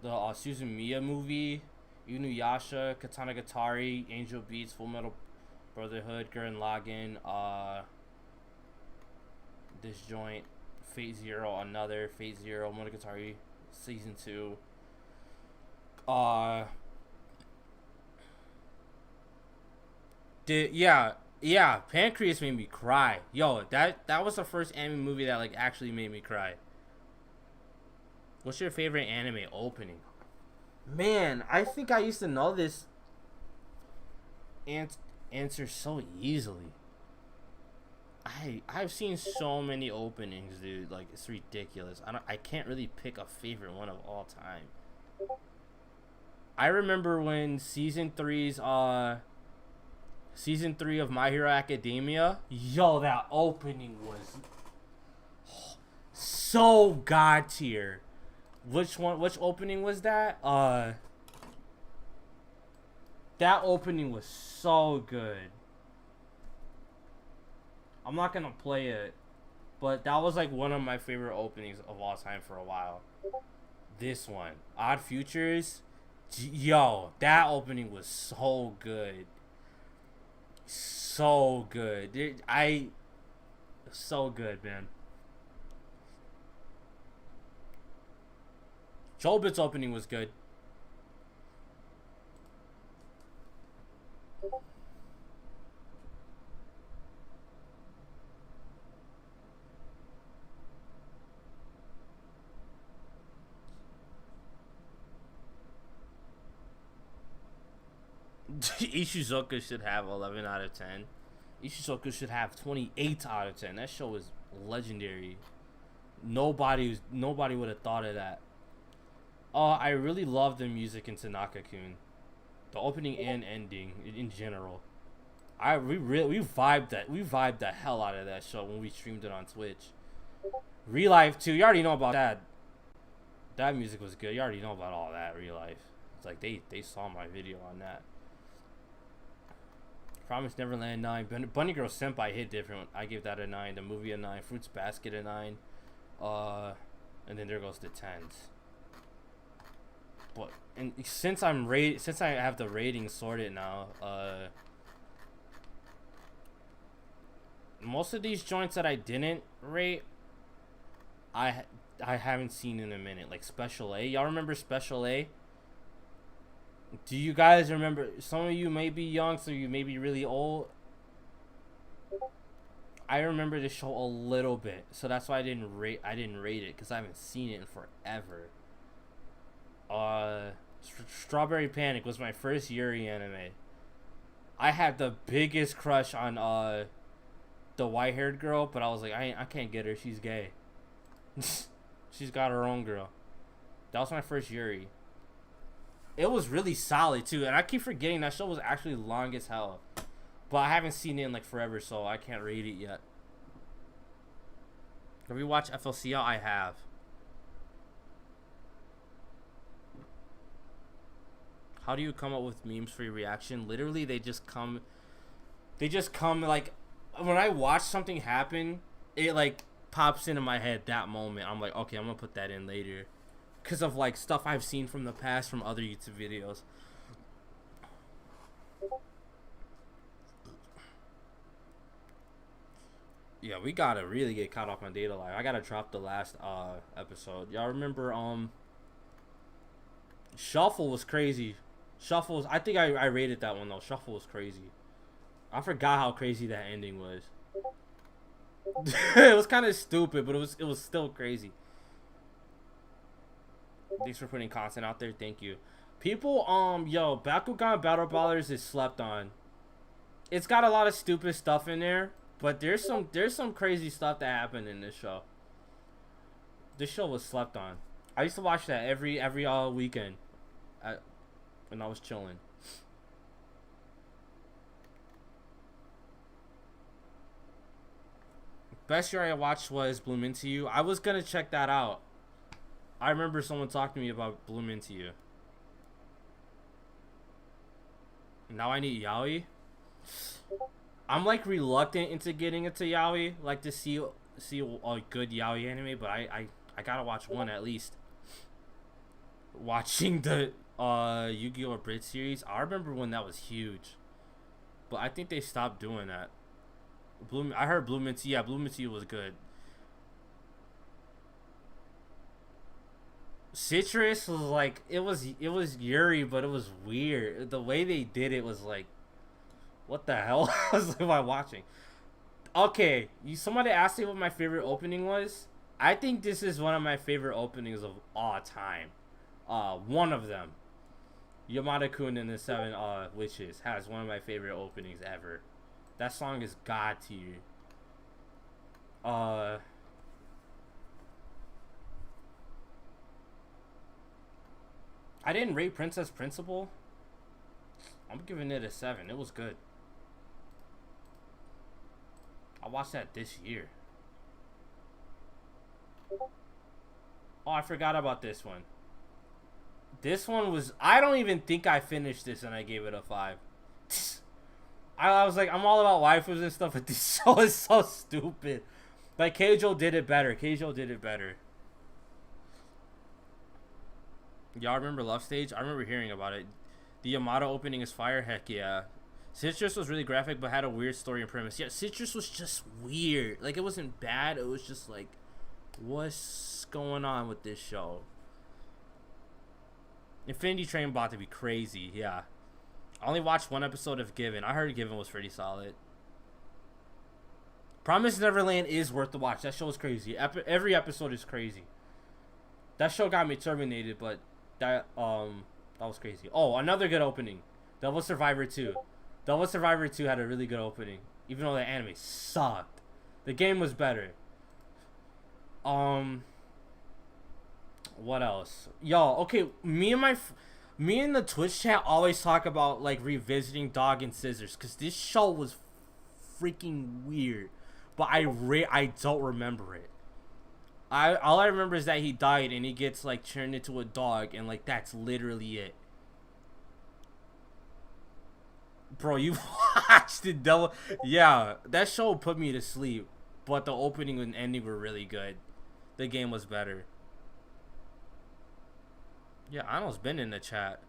Speaker 1: The Suzumiya movie, Inuyasha, Katanagatari, Angel Beats, Full Metal Brotherhood, Gurren Lagann, this joint, Fate Zero, another Fate Zero, Monogatari Season 2. Yeah, Pancreas made me cry. Yo, that was the first anime movie that like actually made me cry. What's your favorite anime opening? Man, I think I used to know this answer so easily. I've seen so many openings, dude. Like, it's ridiculous. I can't really pick a favorite one of all time. I remember when season 3's season 3 of My Hero Academia, yo, that opening was so god tier. Which opening was that? That opening was so good. I'm not gonna play it, but that was like one of my favorite openings of all time for a while. This one, Odd Futures, yo, that opening was so good. So good. So good, man. Jobit's opening was good. Ishizuka should have 11 out of 10. Ishizuka should have 28 out of 10. That show is legendary. Nobody would have thought of that. I really love the music in Tanaka-kun. The opening and ending in general. We vibed the hell out of that show when we streamed it on Twitch. Real Life too. You already know about that. That music was good. You already know about all that. Real Life. It's like they saw my video on that. Promise Neverland 9. Bunny Girl Senpai hit different. I give that a 9. The movie a 9. Fruits Basket a 9. And then there goes the 10s. But since I have the rating sorted now, most of these joints that I didn't rate, I haven't seen in a minute. Like Special A. Y'all remember Special A? Do you guys remember? Some of you may be young, so you may be really old. I remember this show a little bit, so that's why I didn't rate it, because I haven't seen it in forever. Strawberry Panic was my first Yuri anime. I had the biggest crush on the white-haired girl, but I was like, I can't get her. She's gay. She's got her own girl. That was my first Yuri. It was really solid too, and I keep forgetting that show was actually long as hell. But I haven't seen it in like forever, so I can't rate it yet. Have you watched FLCL? I have. How do you come up with memes for your reaction? Literally, they just come like, when I watch something happen, it like pops into my head that moment. I'm like, okay, I'm gonna put that in later, because of like stuff I've seen from the past from other YouTube videos. Yeah, we gotta really get caught up on Data Live. I gotta drop the last episode. Y'all remember Shuffle was crazy. Shuffle was, I think I rated that one though. Shuffle was crazy. I forgot how crazy that ending was. It was kind of stupid, but it was still crazy. Thanks for putting content out there. Thank you. People, yo, Bakugan Battle Ballers is slept on. It's got a lot of stupid stuff in there, but there's some crazy stuff that happened in this show. This show was slept on. I used to watch that every weekend when I was chilling. Best year I watched was Bloom Into You. I was gonna check that out. I remember someone talking to me about Bloom Into You. Now I need yaoi. I'm like reluctant into getting into yaoi, like to see a good yaoi anime, but I gotta watch one at least. Watching the Yu-Gi-Oh! Abridged series, I remember when that was huge, but I think they stopped doing that. I heard Bloom Into You was good. Citrus was like, it was Yuri, but it was weird. The way they did it was like, what the hell was I watching? Okay, somebody asked me what my favorite opening was. I think this is one of my favorite openings of all time. One of them. Yamada-kun and the Seven Witches has one of my favorite openings ever. That song is god tier. I didn't rate Princess Principal. I'm giving it a 7. It was good. I watched that this year. Oh, I forgot about this one. This one was... I don't even think I finished this and I gave it a 5. I was like, I'm all about waifus and stuff, but this show is so stupid. Like, Keijo did it better. Keijo did it better. Y'all remember Love Stage? I remember hearing about it. The Yamada opening is fire. Heck yeah. Citrus was really graphic, but had a weird story and premise. Yeah, Citrus was just weird. Like, it wasn't bad. It was just like, what's going on with this show? Infinity Train about to be crazy. Yeah. I only watched one episode of Given. I heard Given was pretty solid. Promised Neverland is worth the watch. That show is crazy. Every episode is crazy. That show got me terminated, but that was crazy. Oh, another good opening. Devil Survivor 2. Devil Survivor 2 had a really good opening, even though the anime sucked. The game was better. What else? Yo, okay, me and the Twitch chat always talk about like revisiting Dog and Scissors, cause this show was freaking weird, but I don't remember it. All I remember is that he died and he gets like turned into a dog, and like that's literally it. Bro, you watched the Devil? Yeah, that show put me to sleep, but the opening and ending were really good. The game was better. Yeah, Arnold's been in the chat.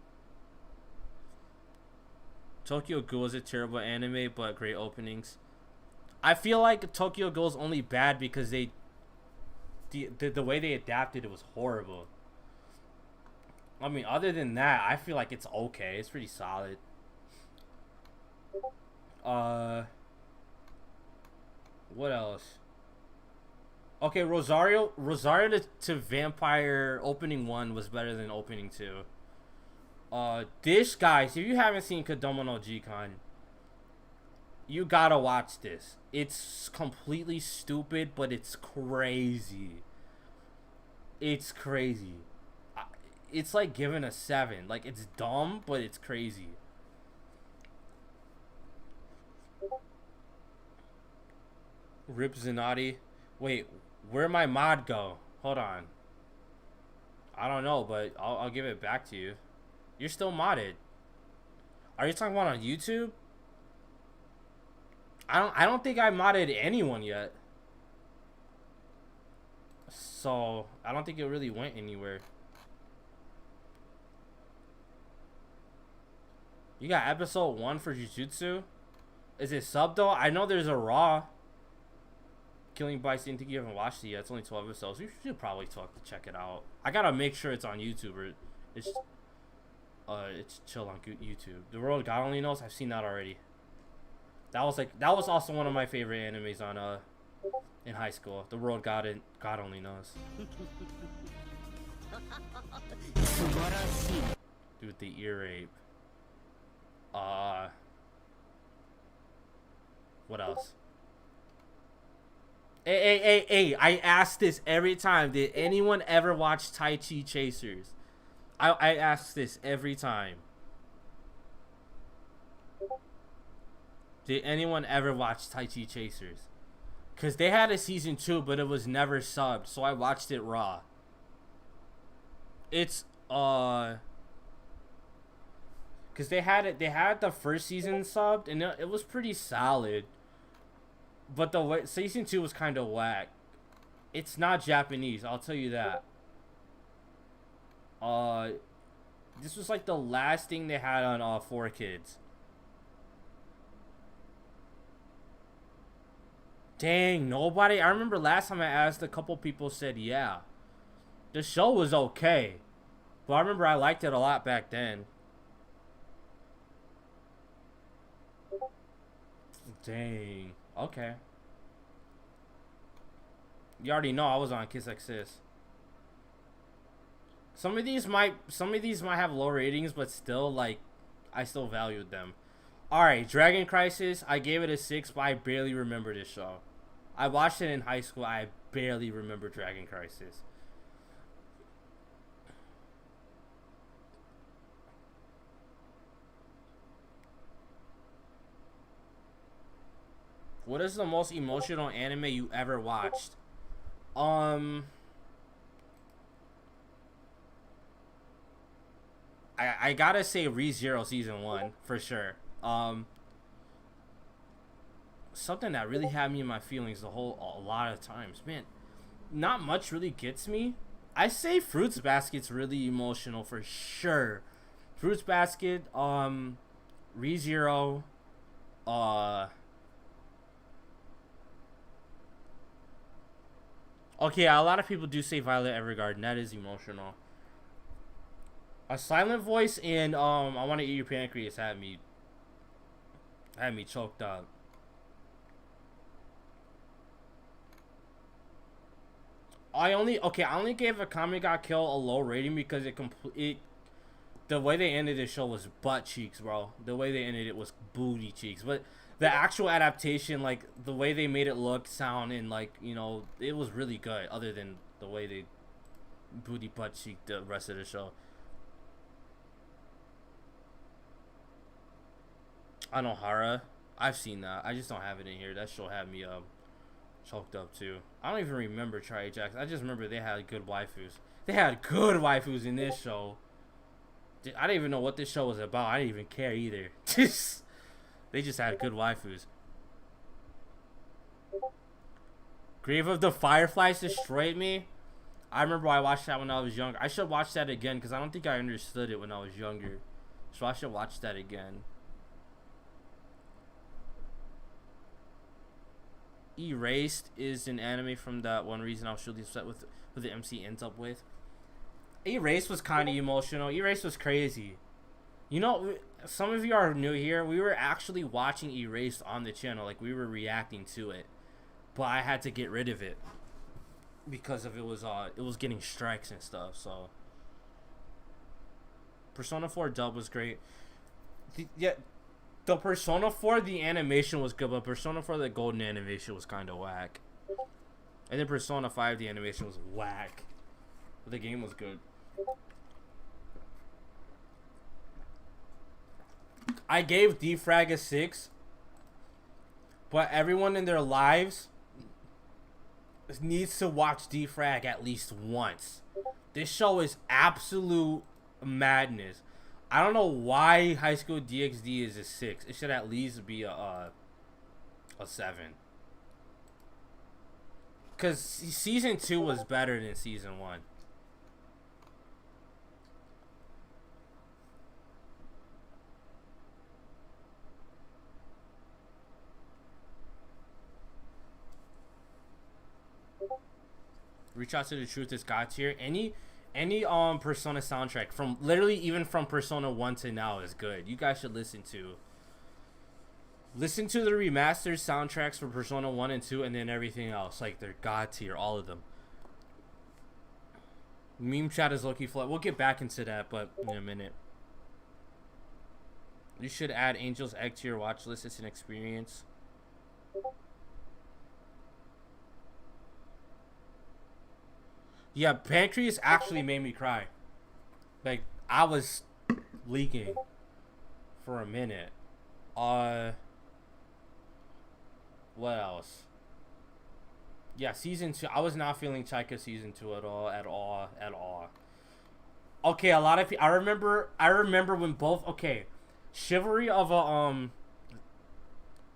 Speaker 1: Tokyo Ghoul is a terrible anime, but great openings. I feel like Tokyo Ghoul is only bad because the way they adapted it was horrible. I mean, other than that, I feel like it's okay. It's pretty solid. What else? Okay, Rosario to Vampire opening 1 was better than opening 2. This, guys, if you haven't seen Kodomo no Jikan, you gotta watch this. It's completely stupid, but it's crazy. It's crazy. It's like giving a 7. Like, it's dumb, but it's crazy. Rip Zenati. Wait, where'd my mod go? Hold on. I don't know, but I'll give it back to you. You're still modded. Are you talking about on YouTube? I don't think I modded anyone yet. So I don't think it really went anywhere. You got episode 1 for Jujutsu? Is it sub though? I know there's a Raw. Killing Bites, didn't think you haven't watched it yet. It's only 12 episodes. You should probably talk to check it out. I gotta make sure it's on YouTube or it's chill on YouTube. The World God Only Knows. I've seen that already. That was also one of my favorite animes on in high school. The World God Only Knows. Dude, the ear rape. What else? Hey, I ask this every time. Did anyone ever watch Tai Chi Chasers? I ask this every time. Did anyone ever watch Tai Chi Chasers? Because they had a season 2, but it was never subbed, so I watched it raw. It's, because they had the first season subbed, and it was pretty solid. But the season 2 was kind of whack. It's not Japanese, I'll tell you that. This was like the last thing they had on 4Kids. Dang, nobody? I remember last time I asked, a couple people said yeah. The show was okay. But I remember I liked it a lot back then. Dang. Okay. You already know I was on Kiss X Sis. Some of these might have low ratings, but still, like, I still valued them. Alright, Dragon Crisis, I gave it a 6, but I barely remember this show. I watched it in high school, I barely remember Dragon Crisis. What is the most emotional anime you ever watched? I gotta say Re:Zero season 1 for sure. Something that really had me in my feelings a lot of times, man. Not much really gets me. I say Fruits Basket's really emotional for sure. Fruits Basket, Re:Zero, okay, a lot of people do say Violet Evergarden. That is emotional. A Silent Voice and I Want to Eat Your Pancreas had me choked up. I only gave A Kami Got Killed a low rating because the way they ended the show was butt cheeks, bro. The way they ended it was booty cheeks. But the actual adaptation, like the way they made it look, sound, and like, you know, it was really good. Other than the way they booty butt cheek the rest of the show. Anohara, I've seen that. I just don't have it in here. That show had me choked up too. I don't even remember Charlie Jackson. I just remember they had good waifus. They had good waifus in this show. I didn't even know what this show was about. I didn't even care either. They just had good waifus. Grave of the Fireflies destroyed me. I remember I watched that when I was younger. I should watch that again because I don't think I understood it when I was younger. So I should watch that again. Erased is an anime from that one reason I was really upset with who the MC ends up with. Erased was kind of emotional. Erased was crazy. You know, some of you are new here. We were actually watching Erased on the channel. Like, we were reacting to it. But I had to get rid of it. Because of it was getting strikes and stuff, so. Persona 4 dub was great. The Persona 4, the animation was good, but Persona 4, the golden animation was kind of whack. And then Persona 5, the animation was whack. But the game was good. I gave Defrag a 6. But everyone in their lives needs to watch Defrag at least once. This show is absolute madness. I don't know why High School DxD is a 6. It should at least be a 7. Because season 2 was better than season 1. Reach Out to the Truth is God tier. Any Persona soundtrack from literally even from Persona 1 to now is good. You guys should listen to the remastered soundtracks for Persona 1 and 2 and then everything else. Like, they're God tier, all of them. Meme chat is low-key flood. We'll get back into that, but in a minute. You should add Angel's Egg to your watch list. It's an experience. Yeah, Pancreas actually made me cry. Like, I was leaking for a minute. What else? Yeah, season 2. I was not feeling Chaika season 2 at all. Okay, a lot of people. I remember when both. Okay, Chivalry of a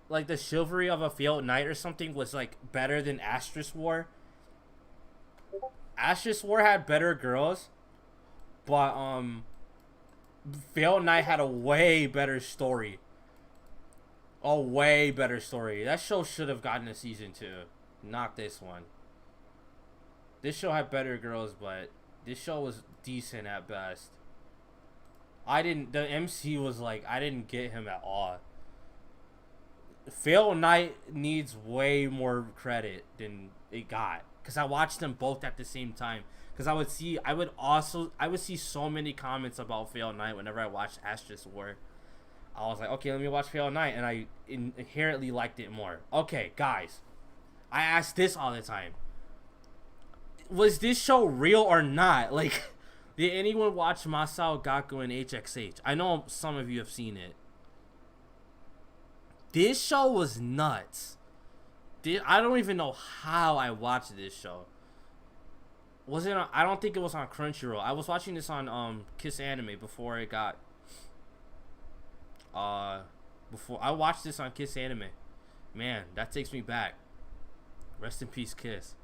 Speaker 1: like the Chivalry of a Failed Knight or something was like better than Astrus War. Astrus War had better girls, but Failed Knight had a way better story. A way better story. That show should have gotten a season 2. Not this one. This show had better girls, but this show was decent at best. The MC was like, I didn't get him at all. Failed Knight needs way more credit than it got. Because I watched them both at the same time. because I would see so many comments about Fail Night whenever I watched Asterisk War. I was like, okay, let me watch Fail Night, and I inherently liked it more. Okay, guys, I ask this all the time: was this show real or not? Like, did anyone watch Masao Gaku and HXH? I know some of you have seen it. This show was nuts. I don't even know how I watched this show. Was it on, I don't think it was on Crunchyroll. I was watching this on Kiss Anime before it got before I watched this on Kiss Anime. Man, that takes me back. Rest in peace, Kiss.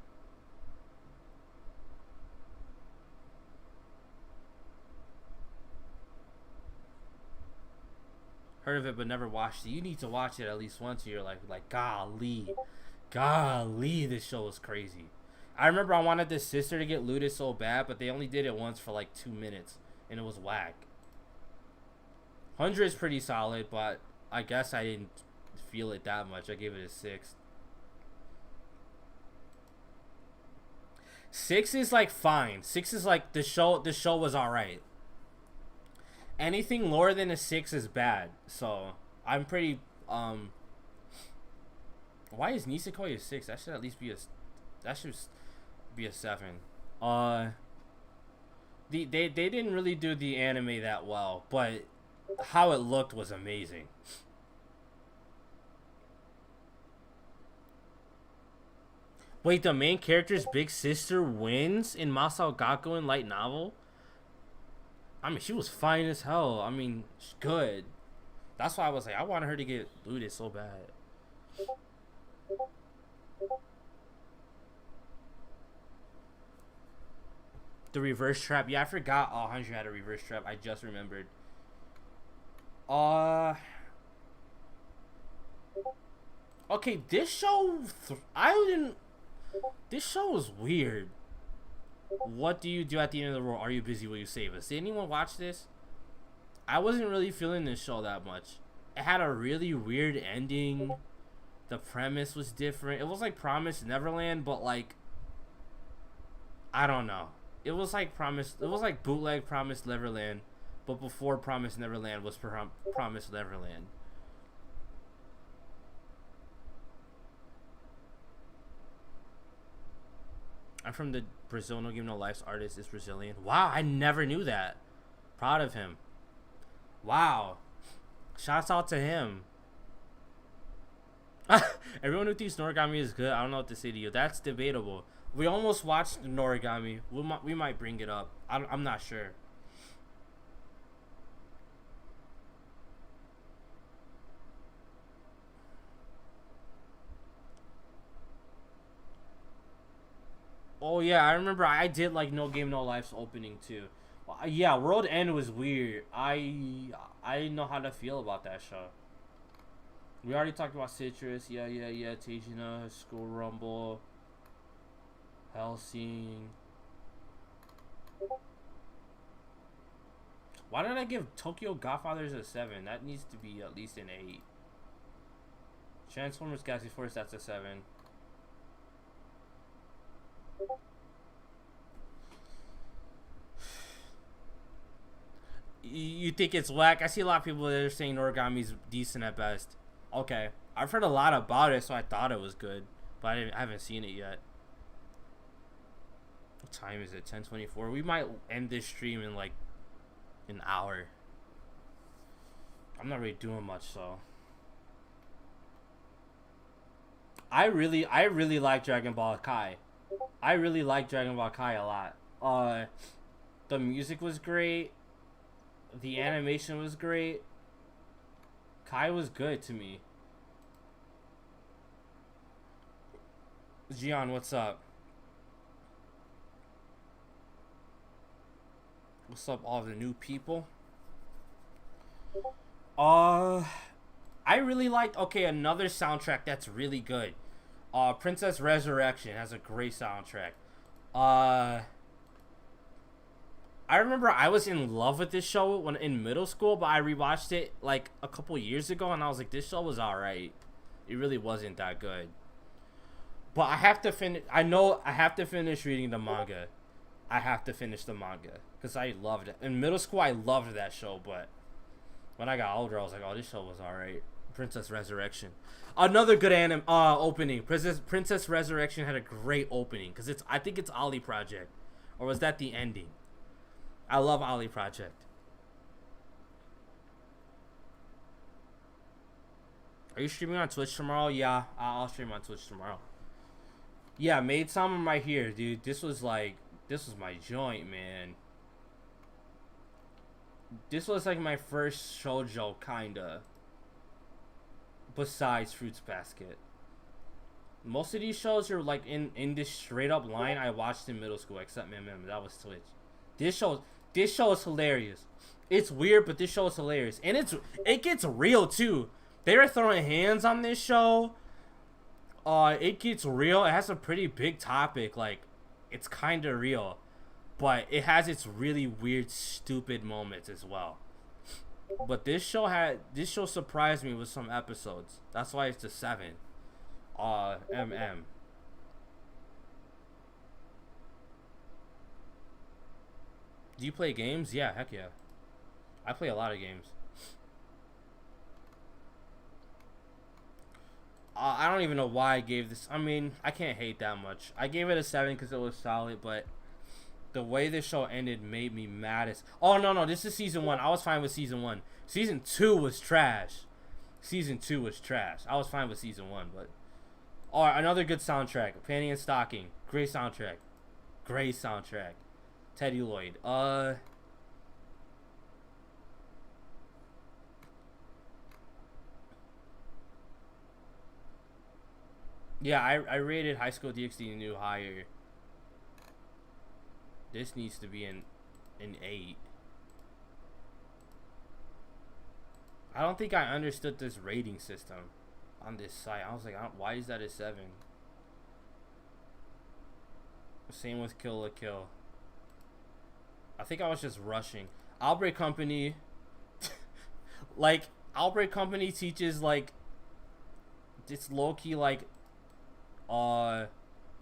Speaker 1: Heard of it but never watched it. You need to watch it at least once. You're like golly, this show is crazy. I remember I wanted this sister to get looted so bad, but they only did it once for like 2 minutes, and it was whack. 100 is pretty solid, but I guess I didn't feel it that much. I gave it a 6. 6 is like fine. 6 is like the show was alright. Anything lower than a 6 is bad. So I'm pretty why is Nisekoi a 6? That should at least be a 7. They didn't really do the anime that well, but how it looked was amazing. Wait, the main character's big sister wins in Masao Gaku in light novel? I mean, she was fine as hell. I mean, she's good. That's why I was like, I wanted her to get looted so bad. The reverse trap. Yeah, I forgot 100 had a reverse trap. I just remembered. Okay, this show... This show was weird. What do you do at the end of the world? Are you busy? Will you save us? Did anyone watch this? I wasn't really feeling this show that much. It had a really weird ending. The premise was different. It was like Promised Neverland, but like, I don't know. It was like bootleg Promised Neverland, but before Promised Neverland was Promised Neverland. I'm from the Brazil No Game No Life's artist is Brazilian. Wow, I never knew that. Proud of him. Wow. Shouts out to him. Everyone who thinks Noragami is good, I don't know what to say to you. That's debatable. We almost watched Noragami. We might bring it up. I'm not sure. Oh yeah, I remember I did like No Game No Life's opening too. Yeah, World End was weird. I didn't know how to feel about that show. We already talked about Citrus. Yeah. Tejina, School Rumble, Hellsing. Why did I give Tokyo Godfathers a 7? That needs to be at least an 8. Transformers Galaxy Force, that's a 7. You think it's whack? I see a lot of people that are saying Origami's decent at best. Okay, I've heard a lot about it, so I thought it was good, but I haven't seen it yet. What time is it? 10:24. We might end this stream in like an hour. I'm not really doing much, so. I really like Dragon Ball Kai. I really like Dragon Ball Kai a lot. The music was great. The animation was great. Kai was good to me. Gian, what's up? What's up, all the new people? I really liked, okay, another soundtrack that's really good. Princess Resurrection has a great soundtrack. I remember I was in love with this show when in middle school, but I rewatched it like a couple years ago and I was like, this show was alright. It really wasn't that good. But I have to finish, I know I have to finish reading the manga. I have to finish the manga because I loved it. In middle school, I loved that show, but when I got older, I was like, oh, this show was alright. Princess Resurrection, another good anime opening. Princess Resurrection had a great opening because I think it's Ollie Project, or was that the ending? I love Ollie Project. Are you streaming on Twitch tomorrow? Yeah, I'll stream on Twitch tomorrow. Yeah, Maid Sama right here, dude. This was my joint, man. This was like my first shoujo, kinda. Besides Fruits Basket. Most of these shows are like in this straight up line I watched in middle school, except MEMES. That was Twitch. This show is hilarious. It's weird, but this show is hilarious. And it gets real too. They were throwing hands on this show. It gets real. It has a pretty big topic. Like, it's kind of real. But it has its really weird, stupid moments as well. But this show surprised me with some episodes. That's why it's a 7. MM. Do you play games? Yeah, heck yeah. I play a lot of games. I don't even know why I gave this. I mean, I can't hate that much. I gave it a 7 because it was solid, but the way this show ended made me mad as... Oh, no, this is season 1. I was fine with season 1. Season 2 was trash. Season 2 was trash. I was fine with season 1, but... Oh, another good soundtrack. Panty and Stocking. Great soundtrack. Great soundtrack. Teddy Lloyd. Yeah, I rated High School DxD New higher. This needs to be an 8. I don't think I understood this rating system on this site. I was like, why is that a 7? Same with Kill la Kill. I think I was just rushing. Outbreak Company. Like, Outbreak Company teaches, like, it's low-key, like,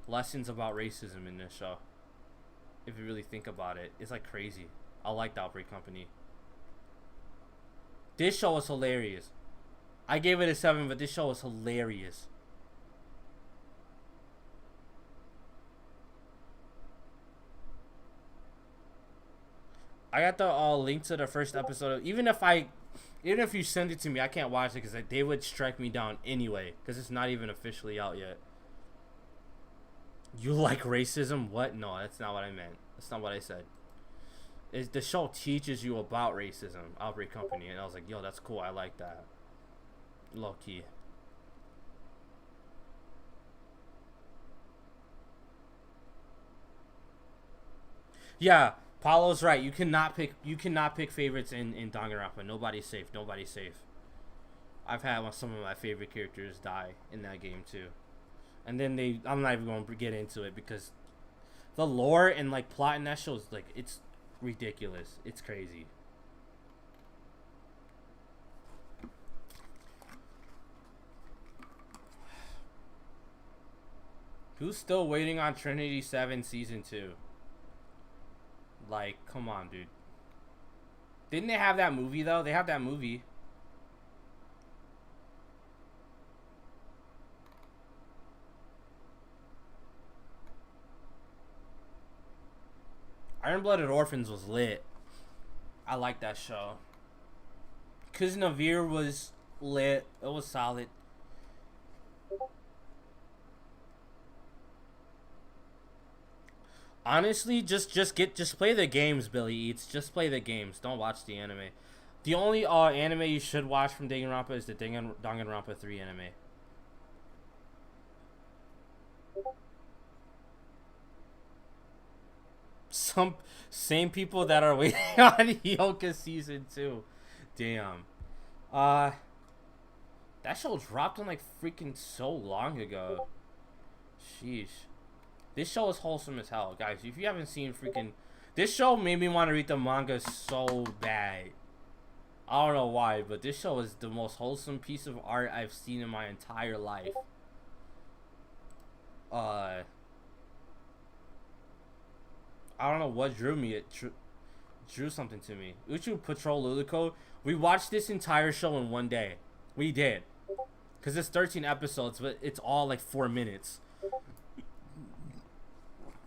Speaker 1: lessons about racism in this show. If you really think about it, it's like crazy. I like the Outbreak Company. This show was hilarious. I gave it a 7, but this show was hilarious. I got the link to the first episode. Even if you send it to me, I can't watch it because they would strike me down anyway because it's not even officially out yet. You like racism? What? No, that's not what I meant. That's not what I said. The show teaches you about racism, Outbreak Company, and I was like, yo, that's cool. I like that. Low key. Yeah, Paulo's right. You cannot pick favorites in Danganronpa. Nobody's safe. Nobody's safe. I've had some of my favorite characters die in that game too. And then I'm not even going to get into it because the lore and like plot in that show is like, it's ridiculous. It's crazy. Who's still waiting on Trinity 7 season 2? Like, come on, dude. Didn't they have that movie though? They have that movie. Iron-Blooded Orphans was lit. I like that show. Cause Navir was lit. It was solid. Honestly, just play the games, Billy Eats. Just play the games. Don't watch the anime. The only anime you should watch from Danganronpa is the Danganronpa 3 anime. Some same people that are waiting on Yoka season 2. Damn. That show dropped on like freaking so long ago. Sheesh. This show is wholesome as hell, guys. If you haven't seen freaking... This show made me want to read the manga so bad. I don't know why, but this show is the most wholesome piece of art I've seen in my entire life. I don't know what drew me. It drew something to me. Uchu Patrol Luluko. We watched this entire show in one day. We did. Because it's 13 episodes, but it's all like 4 minutes.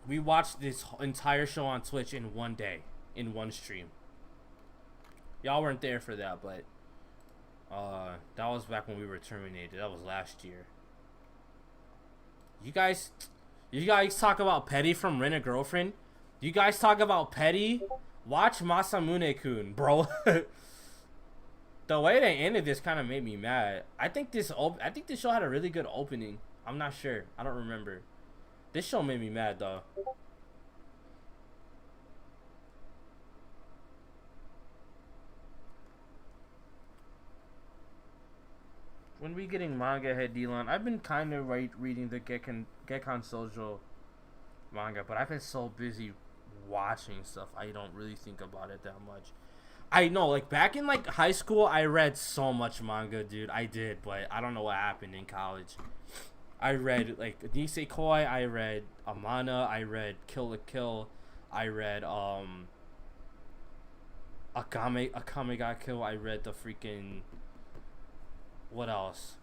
Speaker 1: We watched this entire show on Twitch in one day. In one stream. Y'all weren't there for that, but that was back when we were terminated. That was last year. You guys talk about Petty from Rent a Girlfriend? You guys talk about Petty? Watch Masamune-kun, bro. The way they ended this kind of made me mad. I think this show had a really good opening. I'm not sure. I don't remember. This show made me mad though. When we getting manga head, DLon? I've been kind of reading the Gekkan Shoujo manga, but I've been so busy watching stuff, I don't really think about it that much. I know, like, back in, like, high school, I read so much manga, dude. I did, but I don't know what happened in college. I read, like, Nisekoi, I read Amana, I read Kill la Kill, I read, Akame ga Kill, I read the freaking... What else?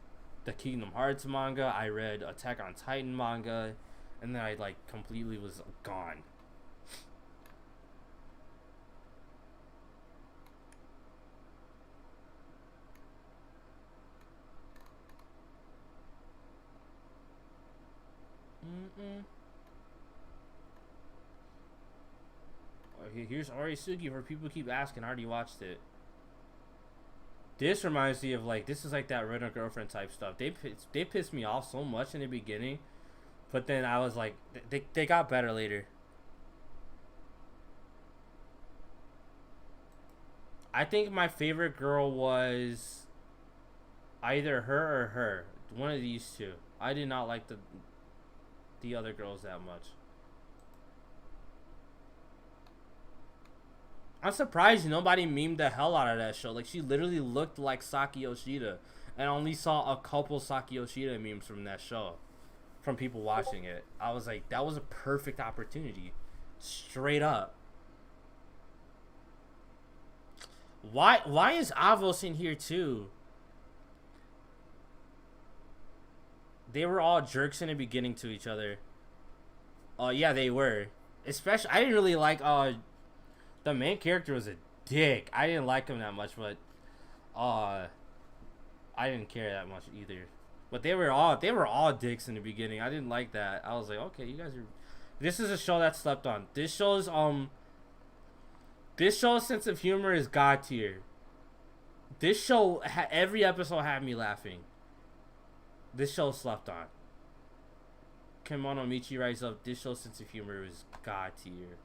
Speaker 1: The Kingdom Hearts manga, I read Attack on Titan manga, and then I, like, completely was gone. Here's Arisugi for people keep asking. I already watched it. This reminds me of, like, this is like that Rent a Girlfriend type stuff. They pissed me off so much in the beginning, but then I was like, they got better later. I think my favorite girl was either her or her. One of these two. I did not like the other girls that much. I'm surprised nobody memed the hell out of that show. Like, she literally looked like Saki Yoshida. And I only saw a couple Saki Yoshida memes from that show. From people watching it. I was like, that was a perfect opportunity. Straight up. Why is Avos in here too? They were all jerks in the beginning to each other. Yeah, they were. Especially, I didn't really like, the main character was a dick. I didn't like him that much, but I didn't care that much either. But they were all dicks in the beginning. I didn't like that. I was like, okay, you guys are. This is a show that slept on. This show's sense of humor is god tier. This show every episode had me laughing. This show slept on. Kemono Michi Rise Up. This show's sense of humor is god tier.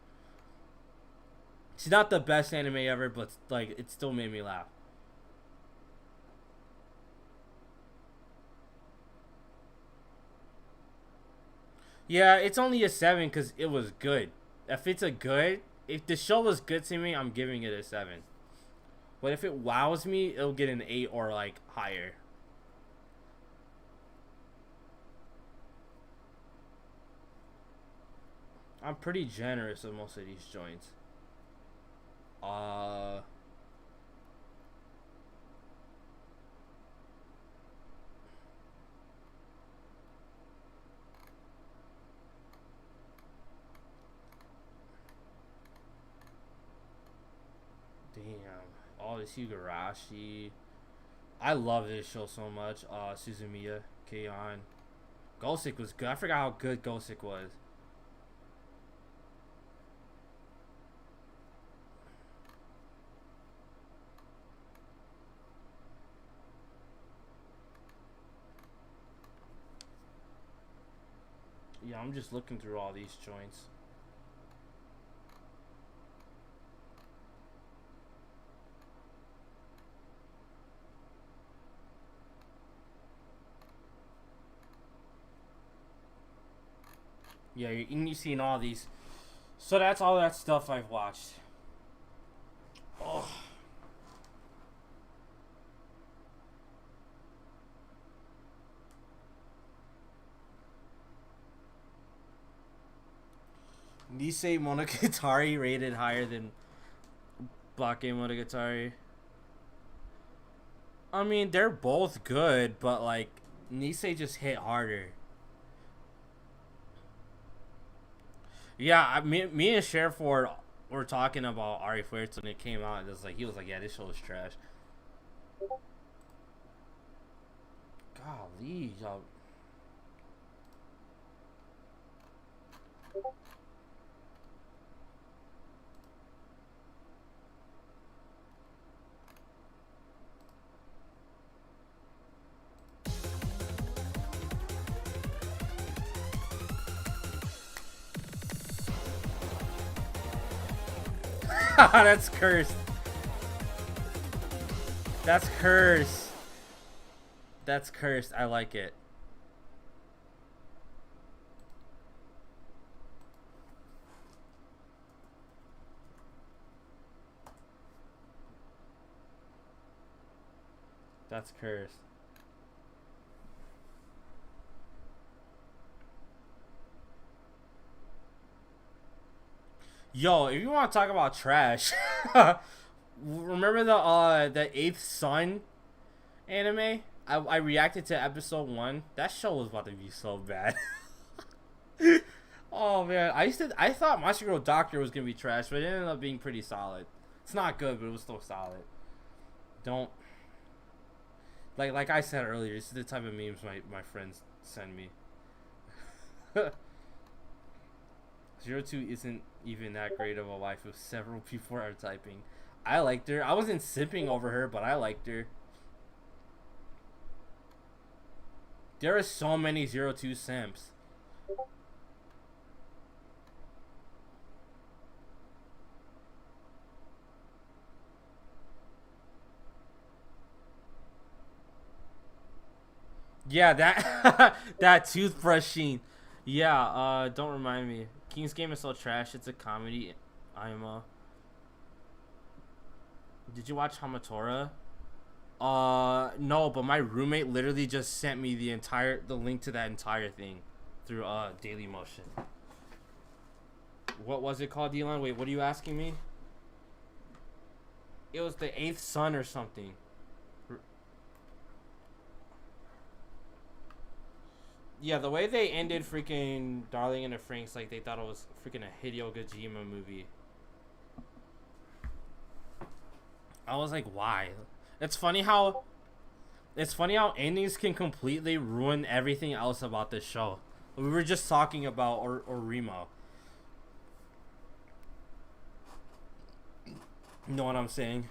Speaker 1: It's not the best anime ever, but like it still made me laugh. Yeah, it's only a 7 because it was good. If the show was good to me, I'm giving it a 7. But if it wows me, it'll get an 8 or like higher. I'm pretty generous with most of these joints. Damn. All this Higurashi. I love this show so much. Suzumiya, K-On. Gosek was good. I forgot how good Gosek was. Yeah, I'm just looking through all these joints. Yeah, you've seen all these. So that's all that stuff I've watched. Oh. Nisei Monogatari rated higher than Bake Monogatari. I mean, they're both good, but like Nisei just hit harder. Yeah, me and Sheriff were talking about Ari Flares when it came out. It was like, he was like, yeah, this show is trash. Golly, y'all. That's cursed. That's cursed. That's cursed. I like it. That's cursed. Yo, if you want to talk about trash, remember the Eighth Son anime? I reacted to episode 1. That show was about to be so bad. Oh man, I thought My Hero Doctor was gonna be trash, but it ended up being pretty solid. It's not good, but it was still solid. Don't like I said earlier. This is the type of memes my friends send me. 02 isn't even that great of a wife if several people are typing. I liked her. I wasn't simping over her, but I liked her. There are so many 02 simps. Yeah, that that toothbrush scene. Yeah, don't remind me. King's Game is so trash. It's a comedy. Did you watch Hamatora? No, but my roommate literally just sent me the link to that entire thing through Daily Motion. What was it called, Delon? Wait, what are you asking me? It was the Eighth Son or something. Yeah, the way they ended freaking Darling in the Franxx, like they thought it was freaking a Hideo Kojima movie. I was like, why? It's funny how endings can completely ruin everything else about this show. We were just talking about Orimo. You know what I'm saying?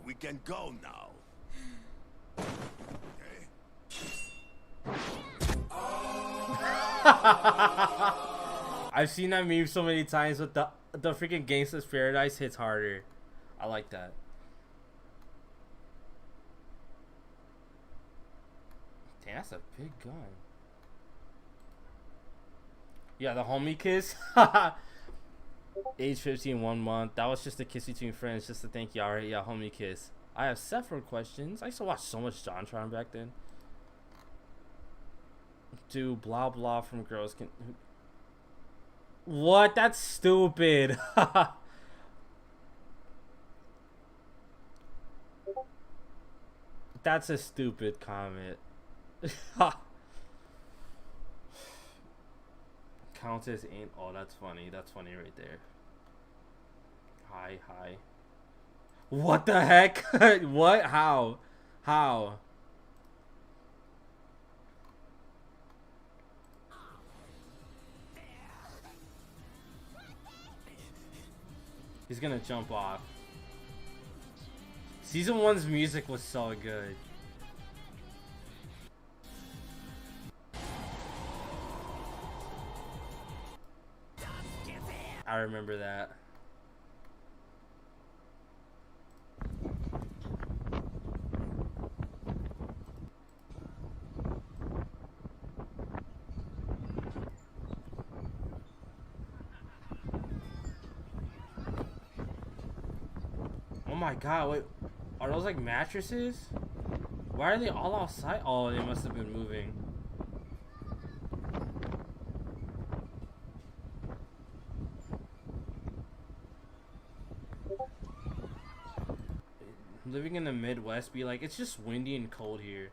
Speaker 14: We can go now.
Speaker 1: I've seen that meme so many times, but the freaking Gangsta's Paradise hits harder. I like that. Damn, that's a big gun. Yeah, the homie kiss. Age 15, 1 month. That was just a kiss between friends, just to thank you. Alright, yeah, homie kiss. I have several questions. I used to watch so much JonTron back then. Do blah blah from girls can. What? That's stupid. That's a stupid comment. Countess ain't. Oh, that's funny. That's funny right there. Hi. What the heck? What? How? He's gonna jump off. Season 1's music was so good. I remember that. my god, wait. Are those like mattresses? Why are they all outside? Oh, they must have been moving. Living in the Midwest be like, it's just windy and cold here.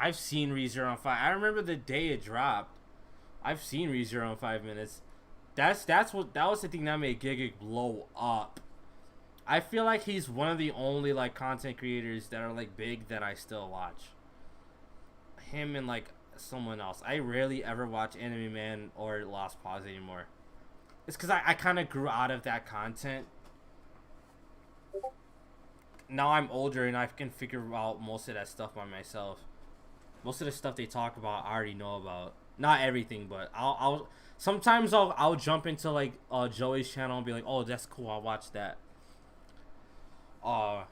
Speaker 1: I've seen ReZero on 5. I remember the day it dropped. I've seen ReZero on 5 minutes. That was the thing that made Giga blow up. I feel like he's one of the only like content creators that are like big that I still watch. Him and like someone else. I rarely ever watch Anime Man or Lost Pause anymore. It's because I kind of grew out of that content. Now I'm older and I can figure out most of that stuff by myself. Most of the stuff they talk about I already know about. Not everything, but I'll sometimes I'll jump into like Joey's channel and be like, oh, that's cool, I'll watch that. But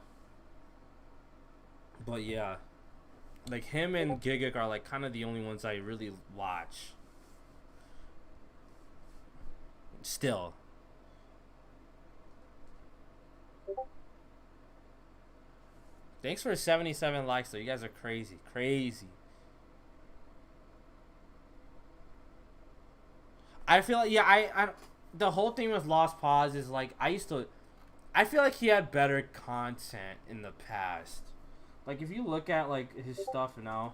Speaker 1: yeah, like him and Giga are like kind of the only ones I really watch. Still. Thanks for 77 likes though. You guys are crazy. Crazy. I feel like, yeah, I the whole thing with Lost Pause is like, I feel like he had better content in the past. Like if you look at like his stuff now,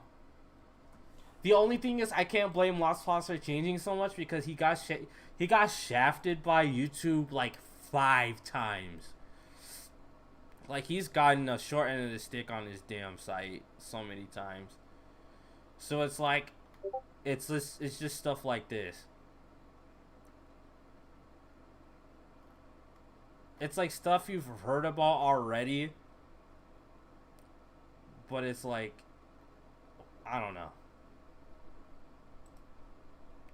Speaker 1: the only thing is I can't blame Lost Pause for changing so much because he got shafted by YouTube like 5 times. Like he's gotten a short end of the stick on his damn site so many times. So it's like, it's just stuff like this. It's like stuff you've heard about already, but it's like, I don't know.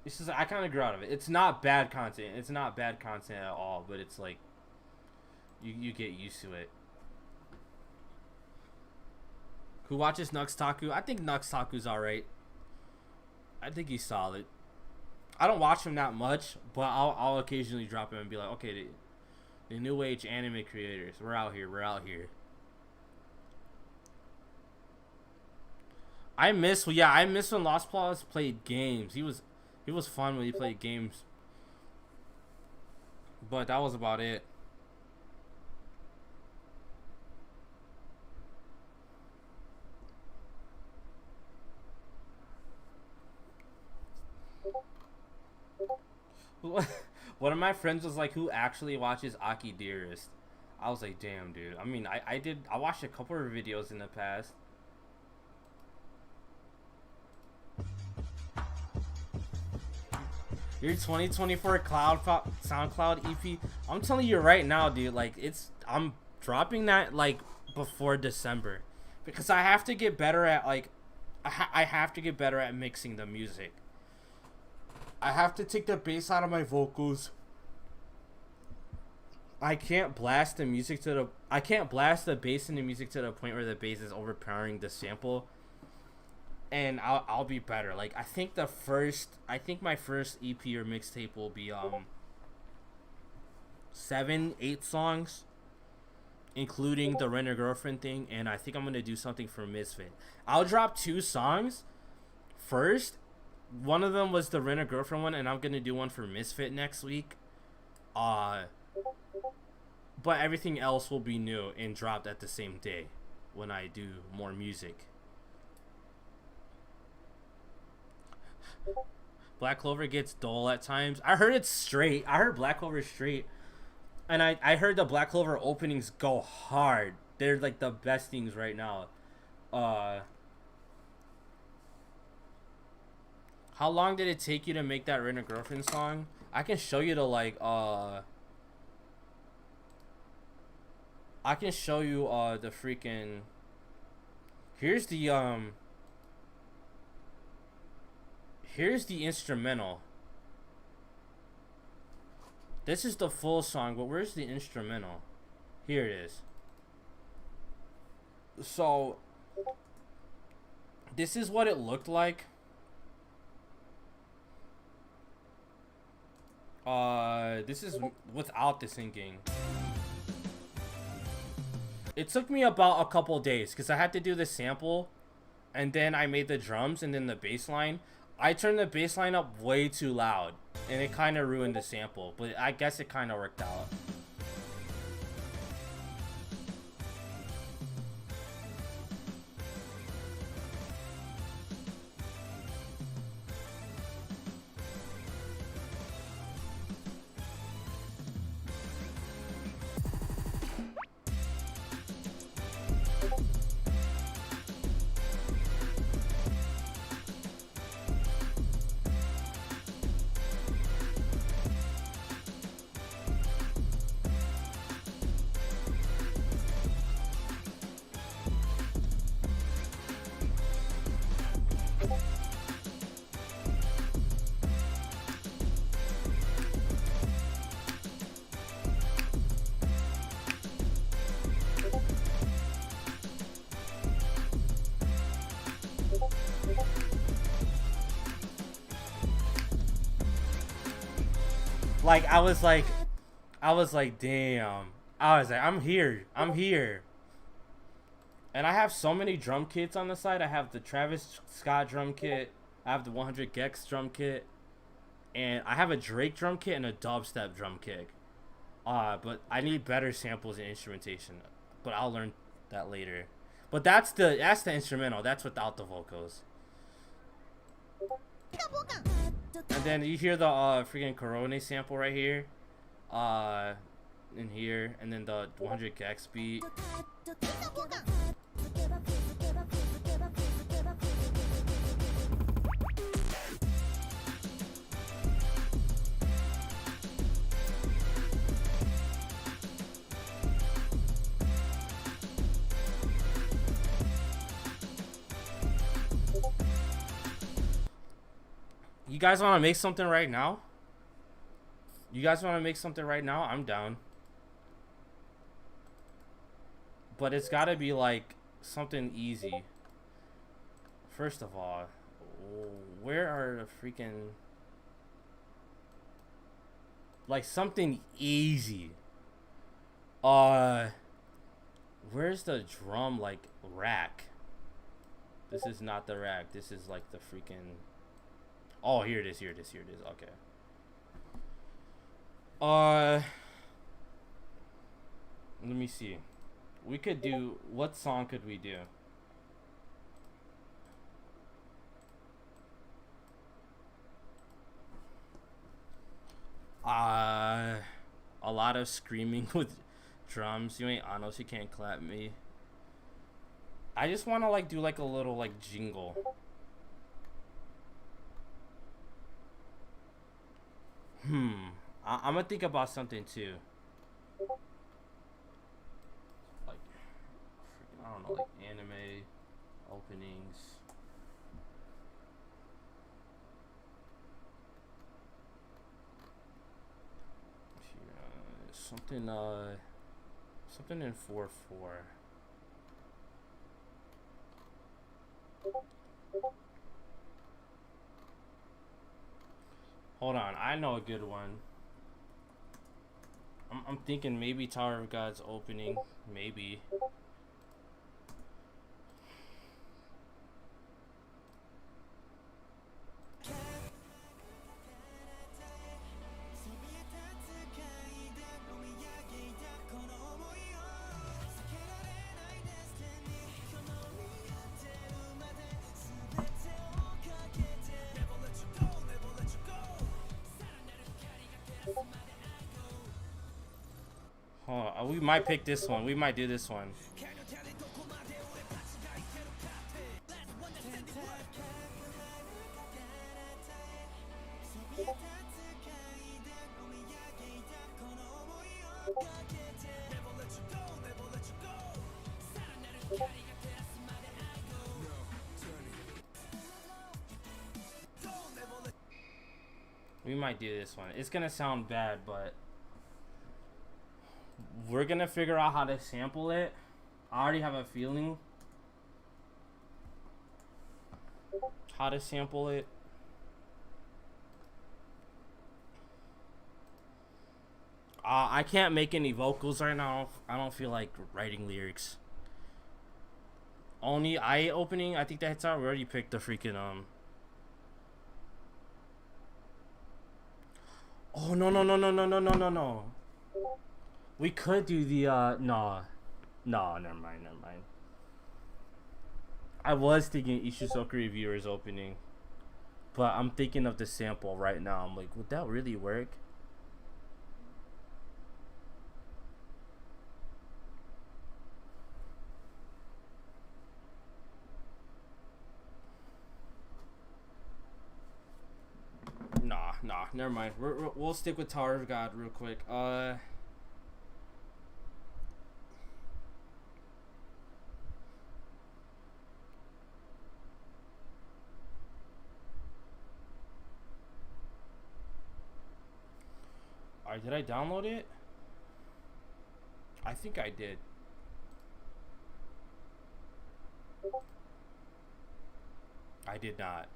Speaker 1: It's just, I kind of grew out of it. It's not bad content. It's not bad content at all, but it's like, you get used to it. Who watches Nux Taku? I think Nux Taku's alright. I think he's solid. I don't watch him that much, but I'll occasionally drop him and be like, okay, the new age anime creators, we're out here. I miss when Lost Pause played games. He was fun when he played games. But that was about it. One of my friends was like, who actually watches Aki Dearest? I was like, damn, dude. I mean, I watched a couple of videos in the past. Your 2024 SoundCloud EP. I'm telling you right now, dude, like I'm dropping that like before December. Because I have to get better at like I have to get better at mixing the music. I have to take the bass out of my vocals. I can't blast the music to the I can't blast the bass in the music to the point where the bass is overpowering the sample. And I'll be better. Like I think my first EP or mixtape will be 7-8 songs, including the Rent a Girlfriend thing, and I think I'm gonna do something for Misfit. I'll drop 2 songs first. One of them was the Rent a Girlfriend one, and I'm gonna do one for Misfit next week. But everything else will be new and dropped at the same day when I do more music. Black Clover gets dull at times. I heard it's straight. I heard Black Clover is straight. And I heard the Black Clover openings go hard. They're like the best things right now. How long did it take you to make that Rent a Girlfriend song? I can show you the like I can show you the freaking here's the instrumental. This is the full song, but where's the instrumental? Here it is. So this is what it looked like. This is without the syncing. It took me about a couple days because I had to do the sample, and then I made the drums and then the bass line. I turned the bass line up way too loud, and it kind of ruined the sample, but I guess it kind of worked out. Like, I was like, damn. I was like, I'm here. And I have so many drum kits on the side. I have the Travis Scott drum kit. I have the 100 Gex drum kit. And I have a Drake drum kit and a dubstep drum kit. But I need better samples and instrumentation. But I'll learn that later. But that's the instrumental. That's without the vocals. And then you hear the freaking Corone sample right here, in here, and then the 100 Gex beat. You guys want to make something right now? I'm down. But it's got to be like something easy. First of all, where are the freaking... Like something easy. Where's the drum like rack? This is not the rack. This is like the freaking... Oh, here it is. Okay. Let me see. We could do... What song could we do? A lot of screaming with drums. You ain't honest. You can't clap me. I just want to like do like a little like jingle. I'm gonna think about something too. Like, I don't know, like anime openings. Something in 4/4. Hold on, I know a good one. I'm thinking maybe Tower of God's opening, maybe. We might pick this one. We might do this one. We might do this one. It's gonna sound bad, but we're gonna figure out how to sample it. I already have a feeling how to sample it. I can't make any vocals right now. I don't feel like writing lyrics. Only eye opening. I think that's how we already picked the freaking Oh no. We could do the no, never mind. I was thinking Ishizoku Reviewers opening, but I'm thinking of the sample right now. I'm like, would that really work? Nah, never mind. We'll stick with Tower of God real quick. Alright, did I download it? I think I did. I did not.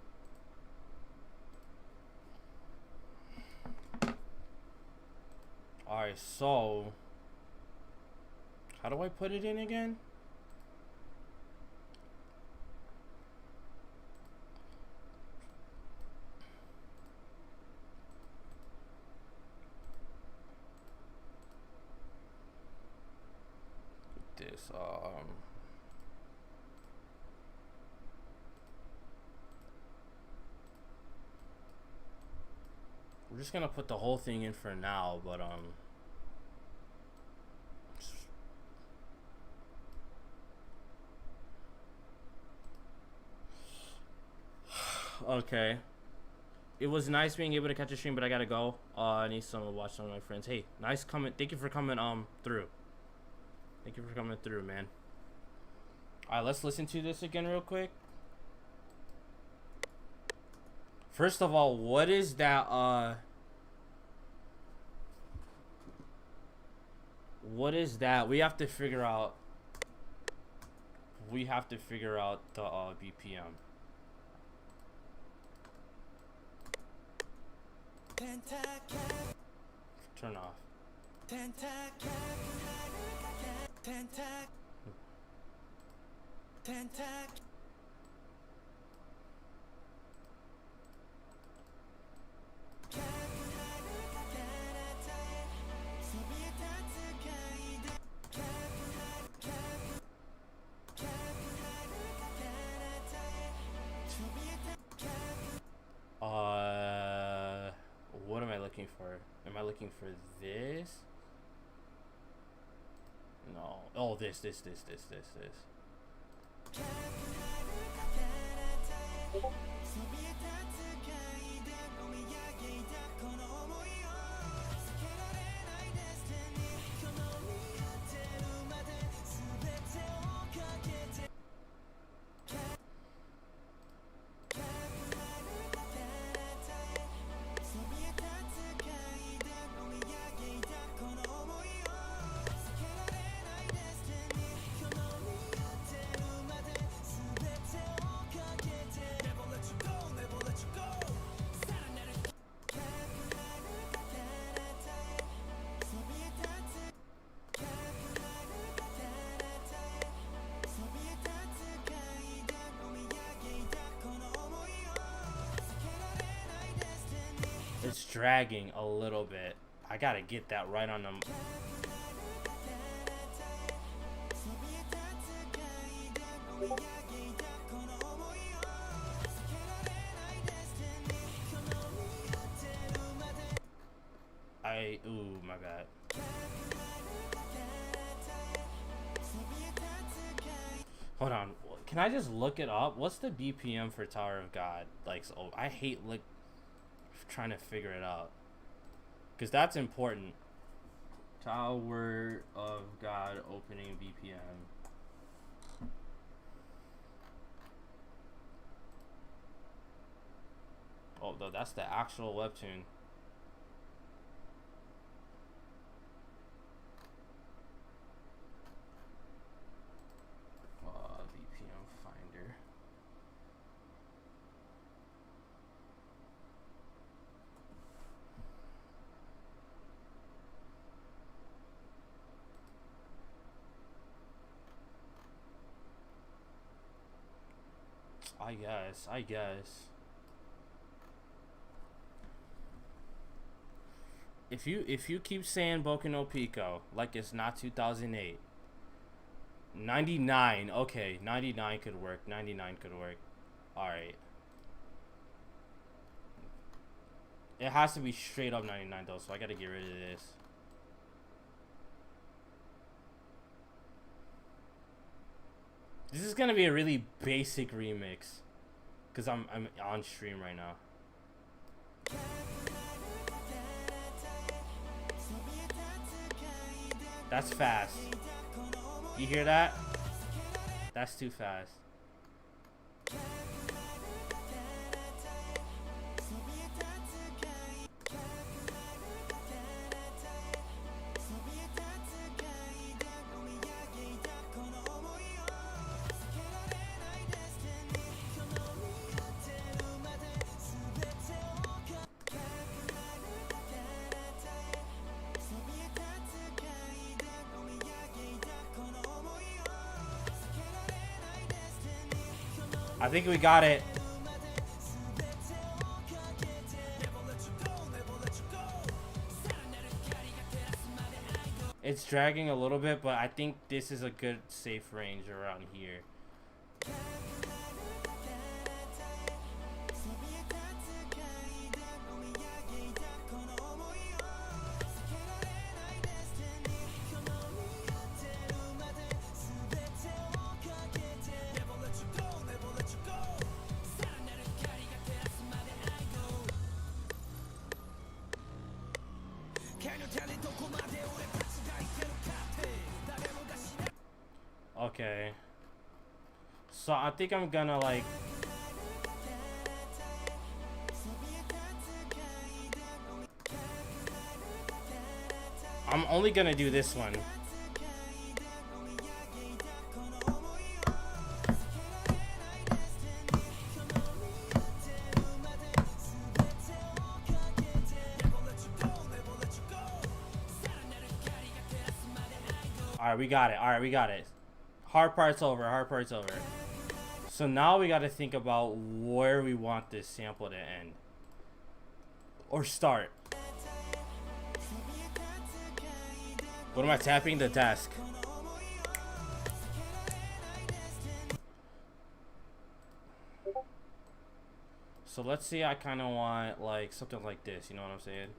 Speaker 1: Alright, so how do I put it in again? This we're just gonna put the whole thing in for now, but okay. It was nice being able to catch a stream, but I gotta go. I need someone to watch some of my friends. Hey, nice comment. Thank you for coming through. Thank you for coming through, man. Alright, let's listen to this again real quick. First of all, what is that what is that? We have to figure out the BPM. Turn off. What am I looking for? Am I looking for this? No. Oh, this. It's dragging a little bit. I gotta get that right on them. Ooh, my bad. Hold on. Can I just look it up? What's the BPM for Tower of God? Like, so I hate trying to figure it out, because that's important. Tower of God opening BPM. Oh, no, that's the actual webtoon. I guess. If you keep saying Boku no Pico like it's not 2008. 99, okay, 99 could work. 99 could work. Alright. It has to be straight up 99 though, so I gotta get rid of this. This is gonna be a really basic remix, cause I'm on stream right now. That's fast. You hear that? That's too fast. I think we got it. It's dragging a little bit, but I think this is a good safe range around here. Okay. So I think I'm gonna like... I'm only gonna do this one. Alright, we got it. Alright, we got it. Hard part's over. Hard part's over. So now we got to think about where we want this sample to end. Or start. What am I tapping? The desk. So let's see, I kind of want like something like this. You know what I'm saying?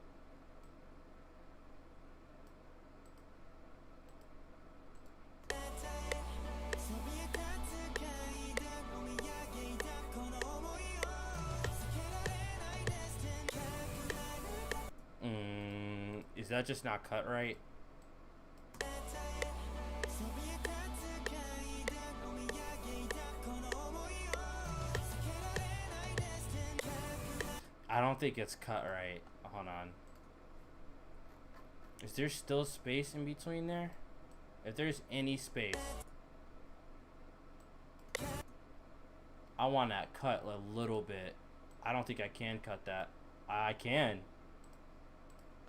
Speaker 1: Is that just not cut right? I don't think it's cut right. Hold on. Is there still space in between there? If there's any space, I want that cut a little bit. I don't think I can cut that. I can.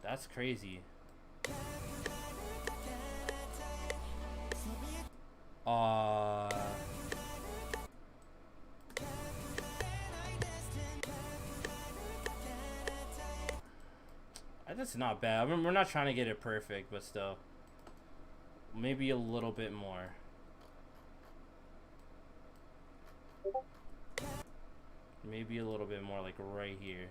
Speaker 1: That's crazy. That's not bad. I mean, we're not trying to get it perfect, but still. Maybe a little bit more. Maybe a little bit more, like right here.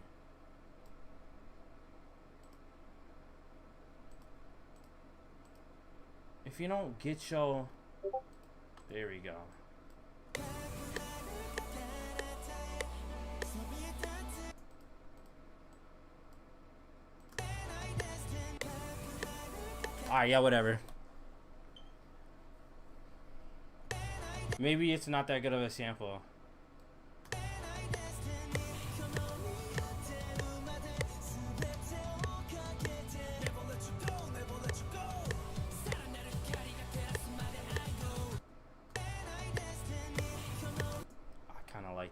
Speaker 1: If you don't get your... There we go. Alright, yeah, whatever. Maybe it's not that good of a sample.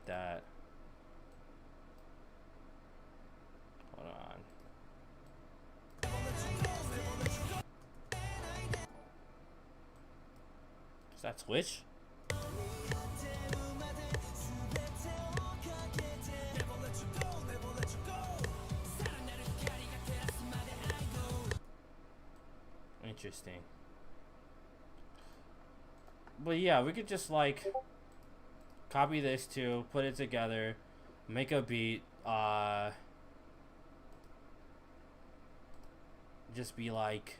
Speaker 1: That. Hold on. Is that Twitch? interesting. But yeah, we could just like copy this too, put it together, make a beat, just be like,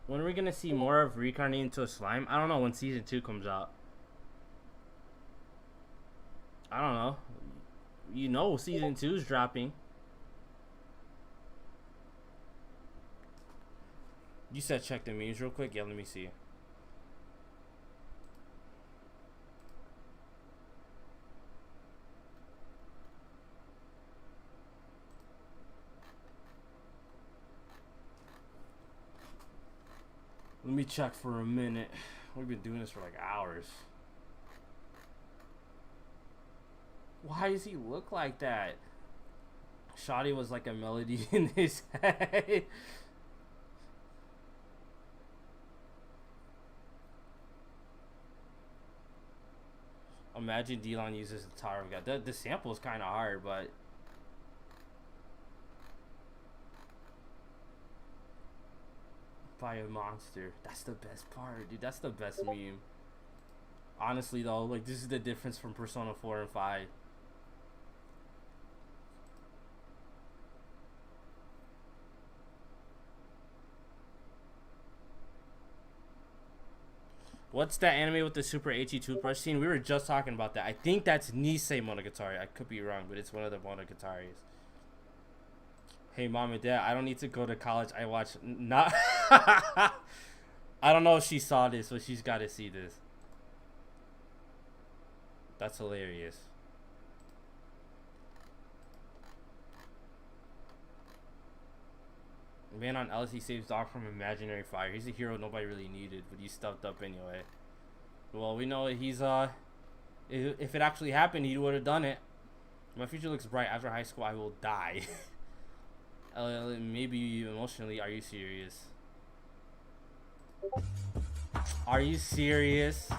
Speaker 1: when are we gonna see more of reincarnating into a slime? I don't know, when season 2 comes out. I don't know. You know season 2 is dropping. You said check the memes real quick? Yeah, let me see. Let me check for a minute. We've been doing this for like hours. Why does he look like that? Shoddy was like a melody in his head. Imagine DLon uses the Tower of God. The sample is kind of hard, but by a monster. That's the best part, dude. That's the best meme. Honestly, though, like this is the difference from Persona 4 and 5. What's that anime with the super HE toothbrush scene? We were just talking about that. I think that's Nisei Monogatari. I could be wrong, but it's one of the Monogataris. Hey, mom and dad, I don't need to go to college. I watch not. I don't know if she saw this, but she's got to see this. That's hilarious. Man on LSD saves dog from imaginary fire. He's a hero nobody really needed, but he's stuffed up anyway. Well, we know he's if it actually happened, he would have done it. My future looks bright. After high school, I will die. Maybe emotionally. Are you serious? Are you serious?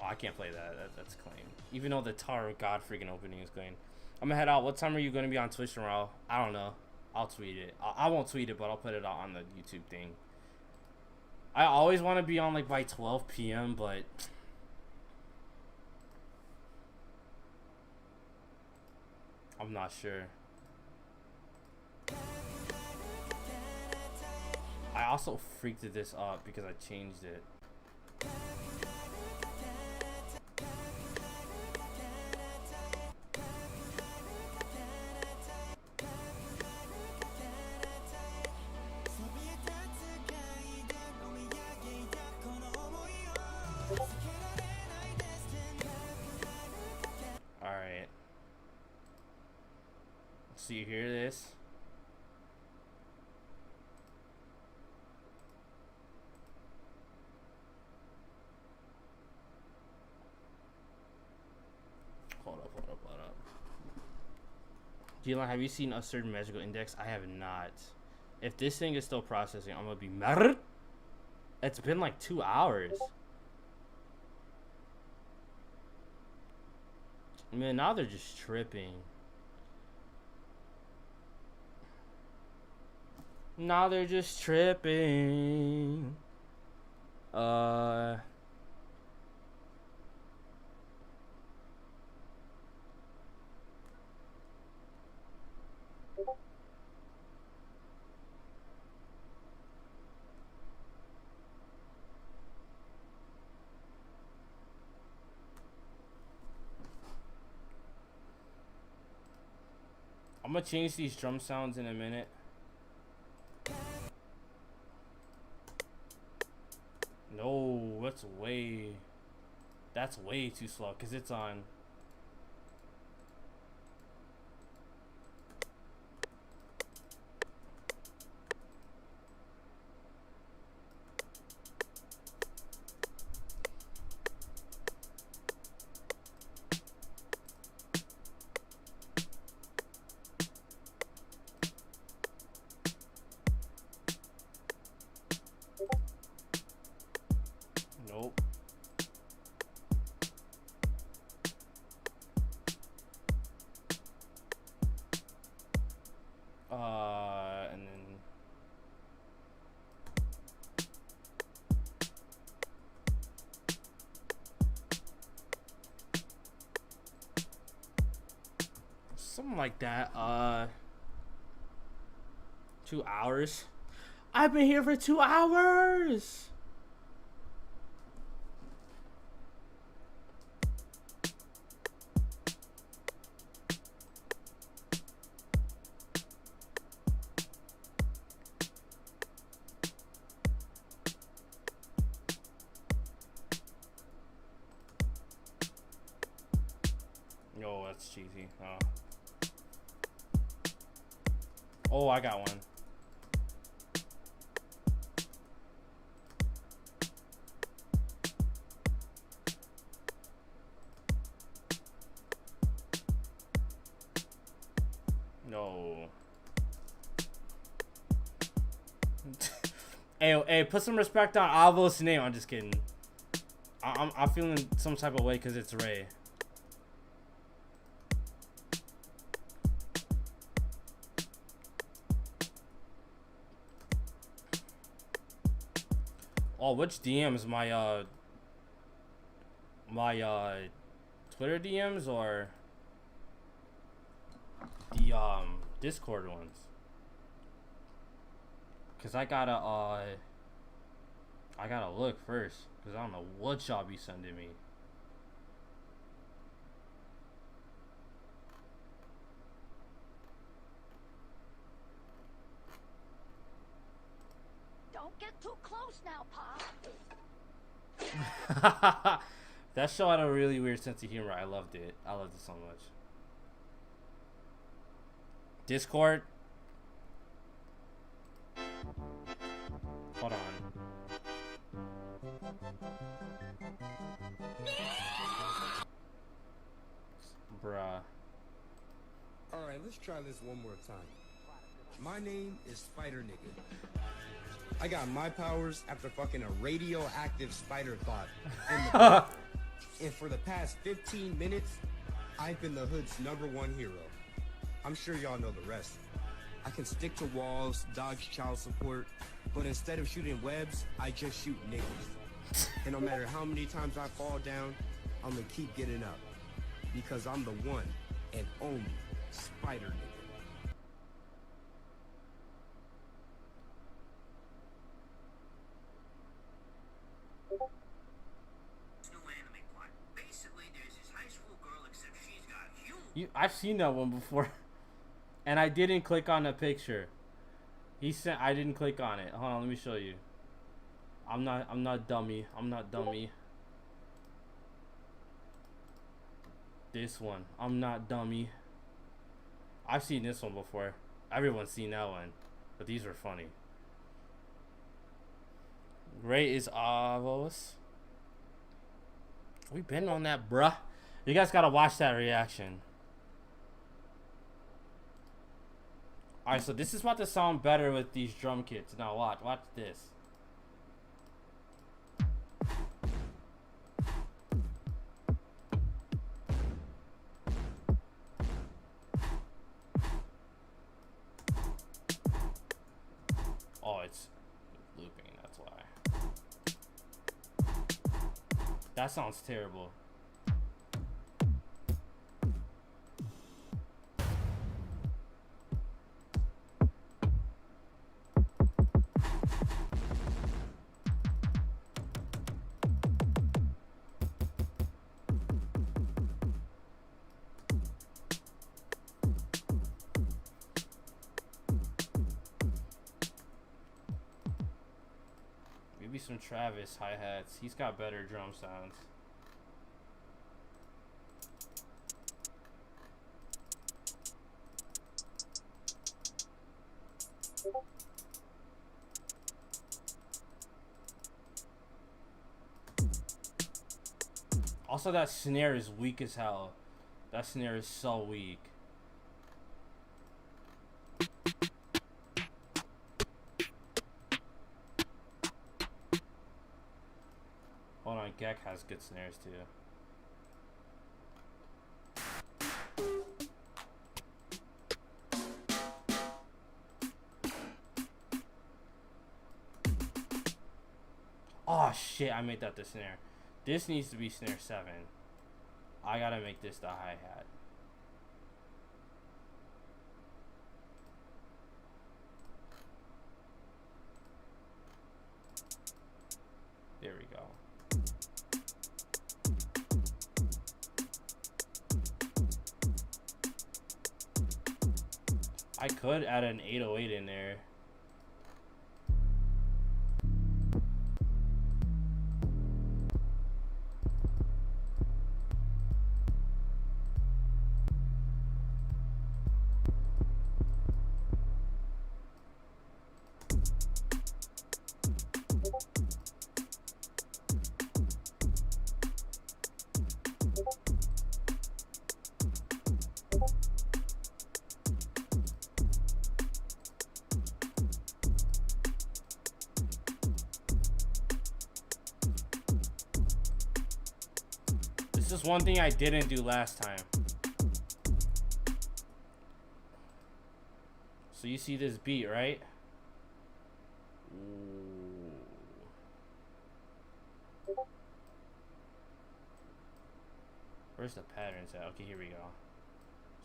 Speaker 1: I can't play that. That's claim. Even though the Tower of God freaking opening is going. I'm gonna head out. What time are you gonna be on Twitch tomorrow? I don't know. I'll tweet it. I won't tweet it, but I'll put it out on the YouTube thing. I always want to be on like by 12 p.m., but I'm not sure. I also freaked this up because I changed it. Alright. So you hear this? Hold up. DLon, have you seen a certain magical index? I have not. If this thing is still processing, I'm gonna be mad. It's been like 2 hours. Man, now they're just tripping. Now they're just tripping. I'm gonna change these drum sounds in a minute. No, that's way too slow because it's on. And then something like that. 2 hours. I've been here for 2 hours. Oh, that's cheesy. Oh, I got one. No. Hey, put some respect on Avo's name. I'm just kidding. I'm feeling some type of way because it's Ray. Oh, which DMs? My Twitter DMs or the Discord ones? Cause I gotta look first, cause I don't know what y'all be sending me.
Speaker 12: Don't get too close now, Pop.
Speaker 1: That show had a really weird sense of humor. I loved it. I loved it so much. Discord. Hold on. Bruh.
Speaker 2: Alright, let's try this one more time. My name is Spider Nigga. I got my powers after fucking a radioactive spider thought in the and for the past 15 minutes, I've been the hood's #1 hero. I'm sure y'all know the rest. I can stick to walls, dodge child support, but instead of shooting webs, I just shoot niggas. And no matter how many times I fall down, I'm gonna keep getting up. Because I'm the one and only Spider Nigga.
Speaker 1: I've seen that one before, and I didn't click on the picture. He sent. I didn't click on it. Hold on, let me show you. I'm not dummy. I'm not dummy. This one. I'm not dummy. I've seen this one before. Everyone's seen that one, but these were funny. Great is Avos. We been on that, bruh. You guys gotta watch that reaction. Alright, so this is about to sound better with these drum kits. Now watch this. Oh, it's looping, that's why. That sounds terrible. Maybe some Travis hi-hats. He's got better drum sounds. Also, that snare is weak as hell. That snare is so weak. Hold on, Gek has good snares too. Oh shit, I made that the snare. This needs to be snare 7. I gotta make this the hi-hat. There we go. I could add an 808 in there. This is one thing I didn't do last time. So you see this beat, right? Ooh. Where's the patterns at? Okay, here we go.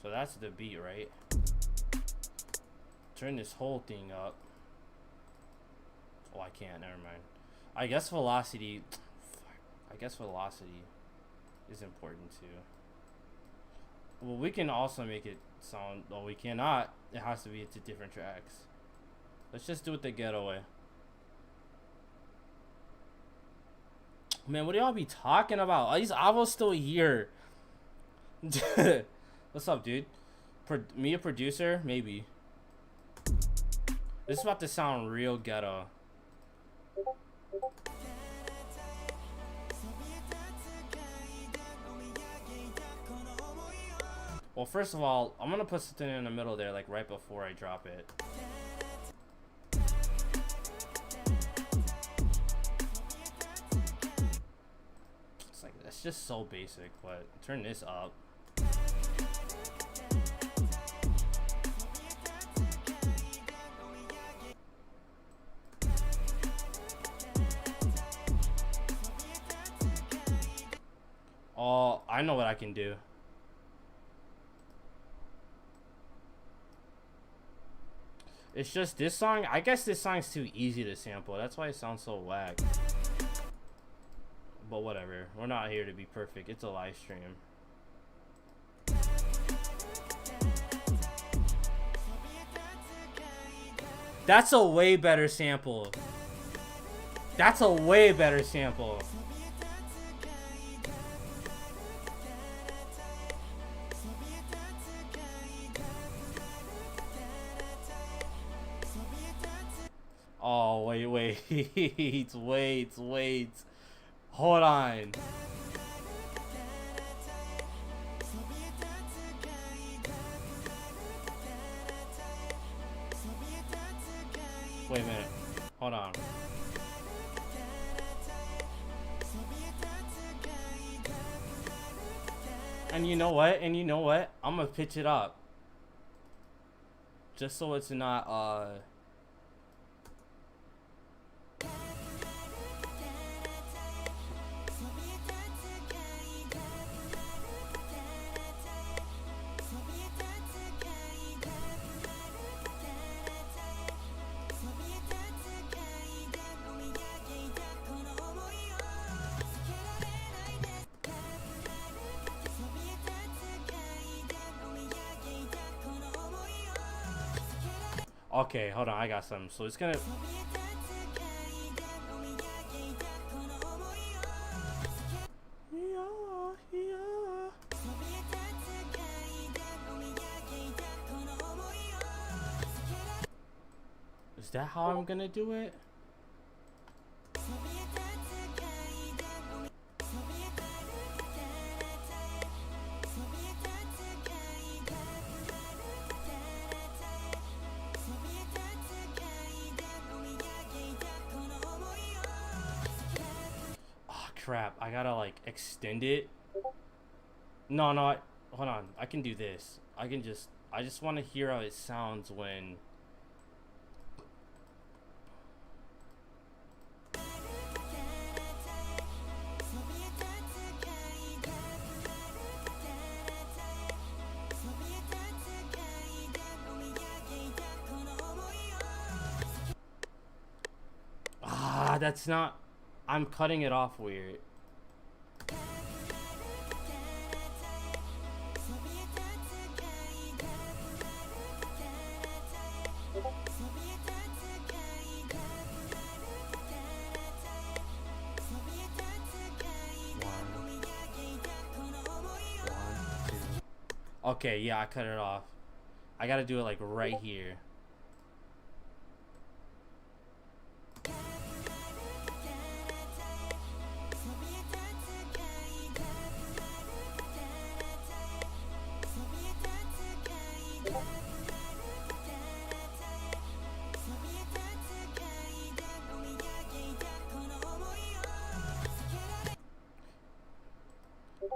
Speaker 1: So that's the beat, right? Turn this whole thing up. Oh, I can't. Never mind. I guess velocity. I guess velocity is important too. Well, we can also make it sound. Well, we cannot. It has to be to different tracks. Let's just do it the ghetto way. Man, what do y'all be talking about? Are these avos still here? What's up, dude? Me a producer? Maybe. This is about to sound real ghetto. Well, first of all, I'm gonna put something in the middle there, like right before I drop it. It's like, that's just so basic, but turn this up. Oh, I know what I can do. It's just this song. I guess this song's too easy to sample. That's why it sounds so whack. But whatever. We're not here to be perfect. It's a live stream. That's a way better sample. That's a way better sample. Oh, wait. Wait. Hold on. Wait a minute. Hold on. And you know what? I'm gonna pitch it up. Just so it's not, okay, hold on, I got something. So it's gonna... Is that how I'm gonna do it? Crap, I gotta like extend it. No, hold on. I can do this. I just want to hear how it sounds when... that's not. I'm cutting it off weird. Okay, yeah, I cut it off. I gotta do it like right here.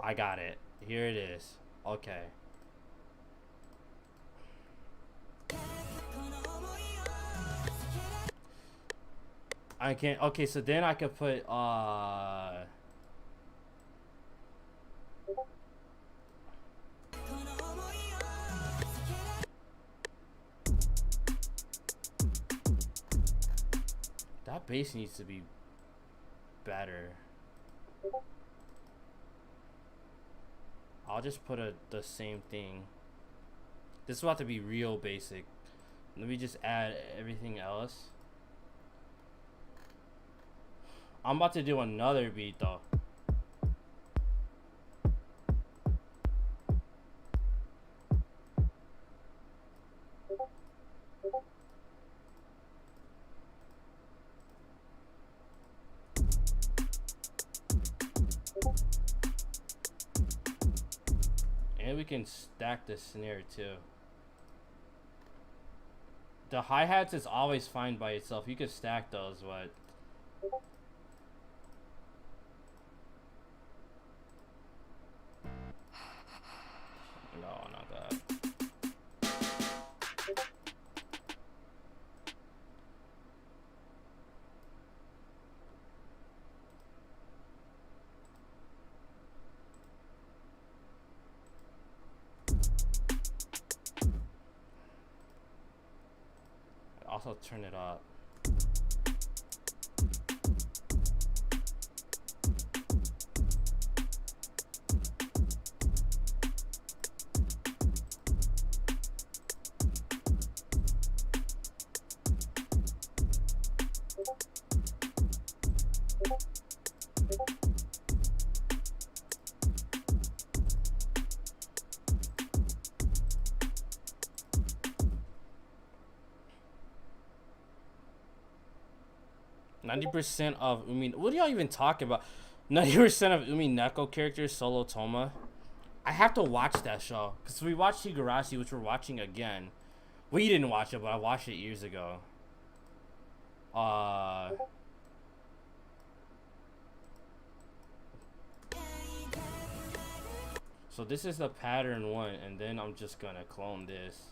Speaker 1: I got it. Here it is. Okay. I can't. Okay, so then I could put that bass needs to be better. I'll just put the same thing. This is about to be real basic. Let me just add everything else. I'm about to do another beat though. And we can stack the snare too. The hi-hats is always fine by itself. You can stack those, but no, not that. Also turn it up. %of Umi. What are y'all even talking about? 90% of Umi Neko characters solo Toma. I have to watch that show because we watched Higurashi, which we're watching again. We didn't watch it, but I watched it years ago. So this is the pattern one, and then I'm just gonna clone this.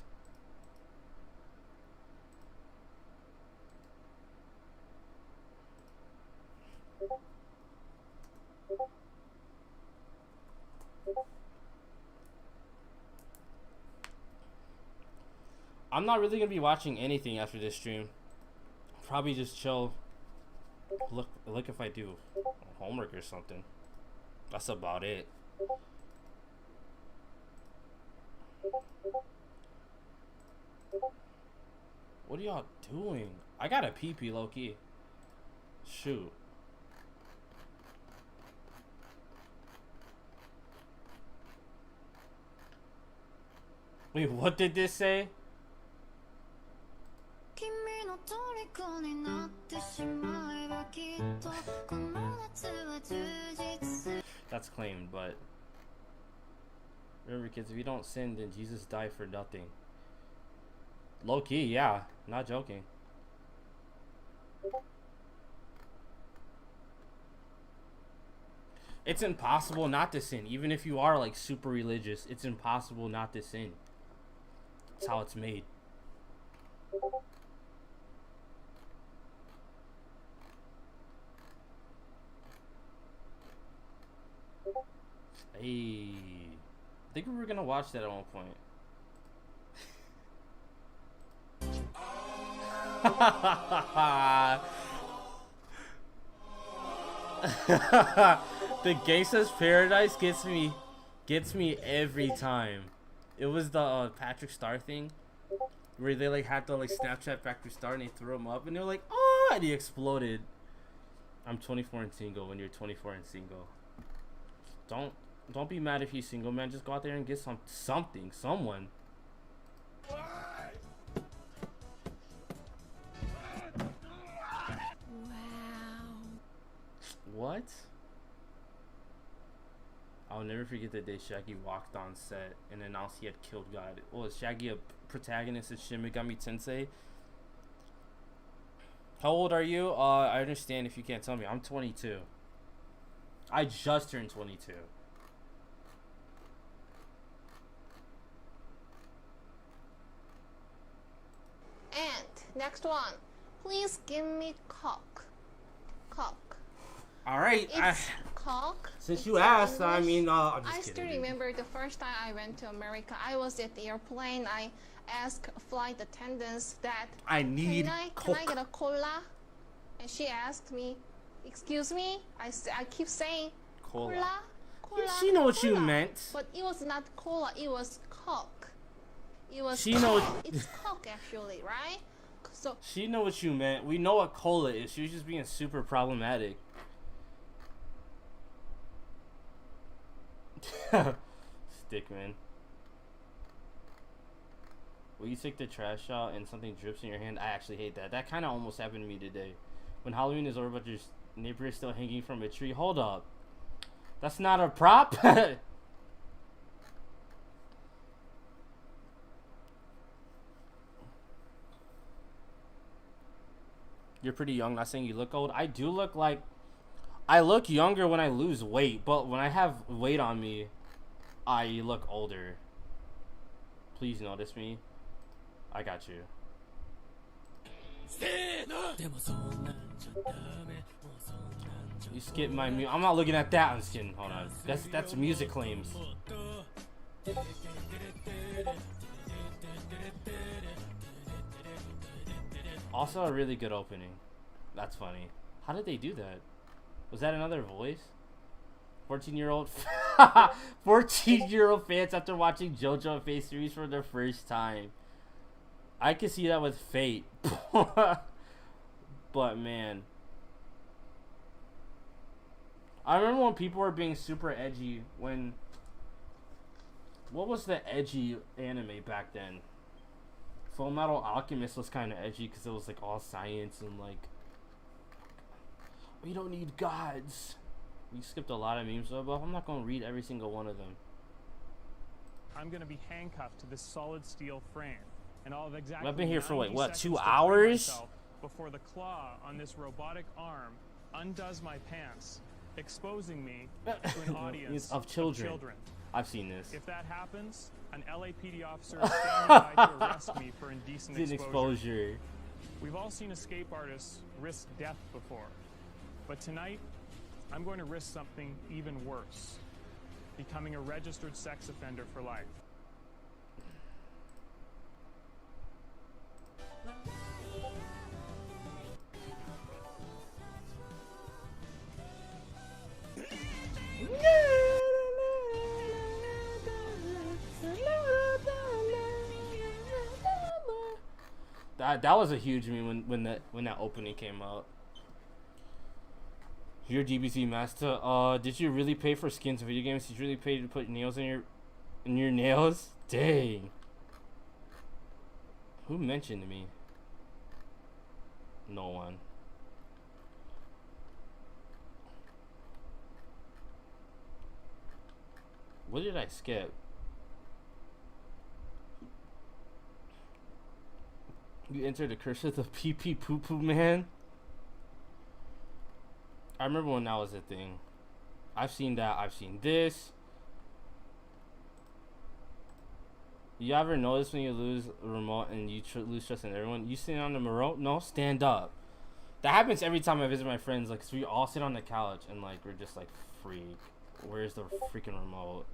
Speaker 1: I'm not really gonna be watching anything after this stream. Probably just chill. Look if I do homework or something. That's about it. What are y'all doing? I got a pee-pee low key. Shoot. Wait, what did this say? That's claimed, but remember kids, if you don't sin, then Jesus died for nothing. Low key, yeah, not joking. It's impossible not to sin, even if you are like super religious. It's impossible not to sin. That's how it's made. Hey, I think we were gonna watch that at one point. The Gangsta's Paradise gets me every time. It was the Patrick Star thing where they like had to like Snapchat Patrick Star and they threw him up and they're like, oh, and he exploded. I'm 24 and single. When you're 24 and single, don't be mad if he's single, man. Just go out there and get someone. What? I'll never forget the day Shaggy walked on set and announced he had killed God. Oh, is Shaggy a protagonist in Shin Megami Tensei? How old are you? I understand if you can't tell me. I'm 22. I just turned 22.
Speaker 3: And next one. Please give me cock. Cock.
Speaker 1: All right.
Speaker 3: It's cock.
Speaker 1: Since you asked, I mean, I'm just
Speaker 3: I
Speaker 1: kidding,
Speaker 3: still
Speaker 1: dude.
Speaker 3: remember the first time I went to America. I was at the airplane. I asked flight attendants that
Speaker 1: I need
Speaker 3: can I get a cola? And she asked me, excuse me? I keep saying
Speaker 1: Cola.
Speaker 3: cola.
Speaker 1: She know what you
Speaker 3: cola.
Speaker 1: meant.
Speaker 3: But it was not cola. It was cock. It was.
Speaker 1: She know.
Speaker 3: It's cock actually, right? So
Speaker 1: She know what you meant. We know what cola is. She was just being super problematic. Stick, man. Will you take the trash out and something drips in your hand? I actually hate that. That kind of almost happened to me today. When Halloween is over, but your neighbor is still hanging from a tree. Hold up. That's not a prop? You're pretty young. Not saying you look old. I do look like... I look younger when I lose weight, but when I have weight on me, I look older. Please notice me. I got you. You skip my music. I'm not looking at that. I'm just kidding. Hold on. That's music claims. Also a really good opening. That's funny. How did they do that? Was that another voice? 14-year-old 14-year-old fans after watching JoJo Face series for the first time. I could see that with Fate. But man, I remember when people were being super edgy when... What was the edgy anime back then? Full Metal Alchemist was kind of edgy because it was like all science and like... We don't need gods. We skipped a lot of memes though, but I'm not going to read every single one of them.
Speaker 22: I'm going to be handcuffed to this solid steel frame. And I'll have exactly
Speaker 1: I've been here for, wait,
Speaker 22: 90
Speaker 1: what,
Speaker 22: seconds
Speaker 1: 2
Speaker 22: to free
Speaker 1: hours?
Speaker 22: myself before the claw on this robotic arm undoes my pants, exposing me to an audience
Speaker 1: of children.
Speaker 22: of children.
Speaker 1: I've seen this.
Speaker 22: If that happens, an LAPD officer is standing by to arrest me for indecent
Speaker 1: exposure.
Speaker 22: We've all seen escape artists risk death before, but tonight I'm going to risk something even worse: becoming a registered sex offender for life.
Speaker 1: That was a huge meme when that opening came out. Your DBZ master. Did you really pay for skins in video games? Did you really pay to put nails in your nails? Dang. Who mentioned me? No one. What did I skip? You entered the curse of the pee pee poo poo man. I remember when that was a thing. I've seen that. I've seen this. You ever notice when you lose a remote and you lose trust in everyone? You sitting on the remote? No, stand up. That happens every time I visit my friends. Like, 'cause we all sit on the couch and like we're just like, freak. Where's the freaking remote?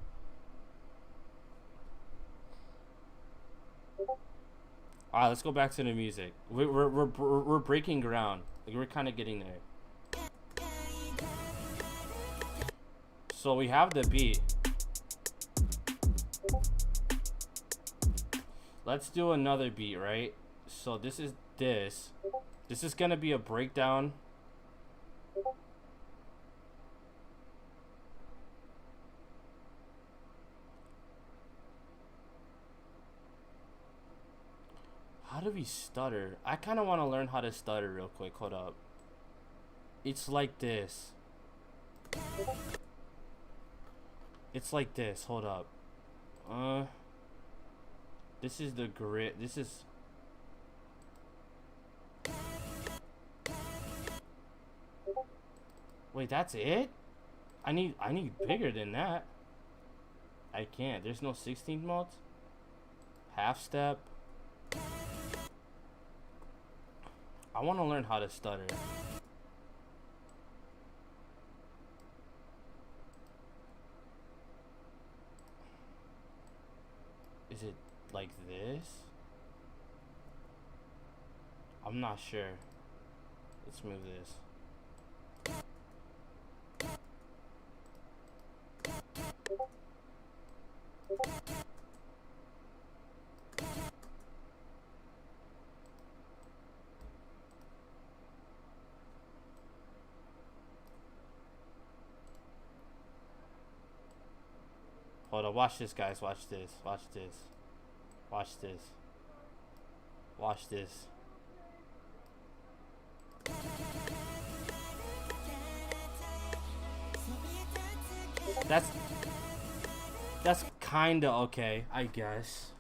Speaker 1: Alright, let's go back to the music. We're breaking ground. Like, we're kind of getting there. So we have the beat. Let's do another beat, right? So this is this. This is gonna be a breakdown. How do we stutter? I kind of want to learn how to stutter real quick. Hold up. It's like this. It's like this. Hold up. This is the grit. This is... Wait, that's it? I need bigger than that. I can't. There's no 16th modes. Half step. I want to learn how to stutter. Is it like this? I'm not sure. Let's move this. Hold on, watch this, guys. Watch this. Watch this. Watch this. Watch this. That's kinda okay, I guess.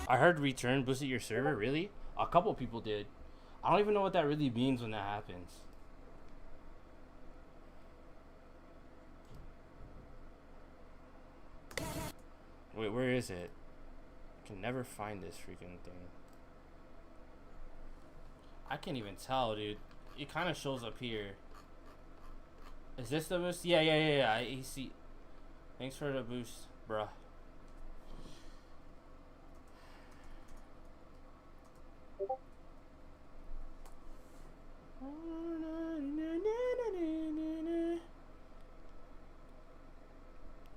Speaker 1: I heard return boosted your server. Really? A couple people did. I don't even know what that really means when that happens. Wait, where is it? I can never find this freaking thing. I can't even tell, dude. It kind of shows up here. Is this the boost? Yeah. I see. Thanks for the boost, bruh.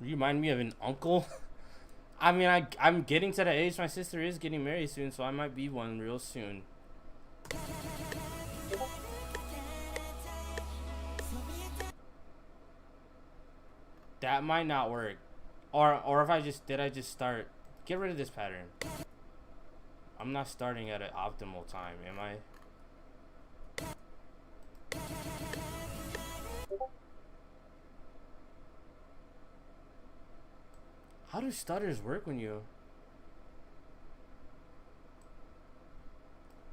Speaker 1: You remind me of an uncle. I mean, I'm getting to the age my sister is getting married soon, so I might be one real soon. That might not work. Or if I just start, get rid of this pattern. I'm not starting at an optimal time, am I? How do stutters work when you...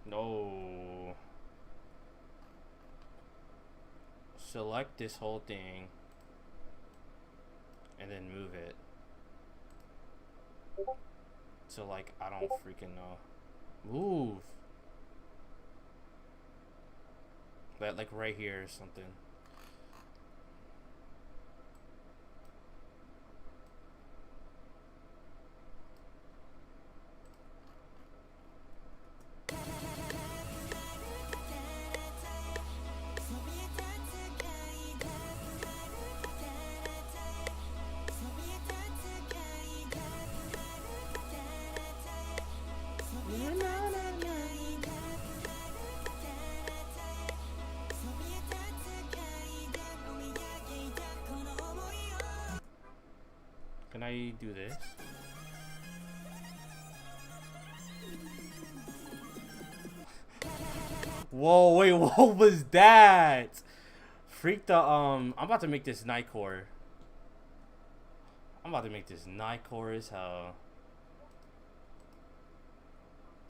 Speaker 1: No. Select this whole thing. And then move it. So like, I don't freaking know. Move. Like right here or something. Can I do this? Whoa, wait, what was that? Freak the, I'm about to make this Nightcore. I'm about to make this Nightcore as hell.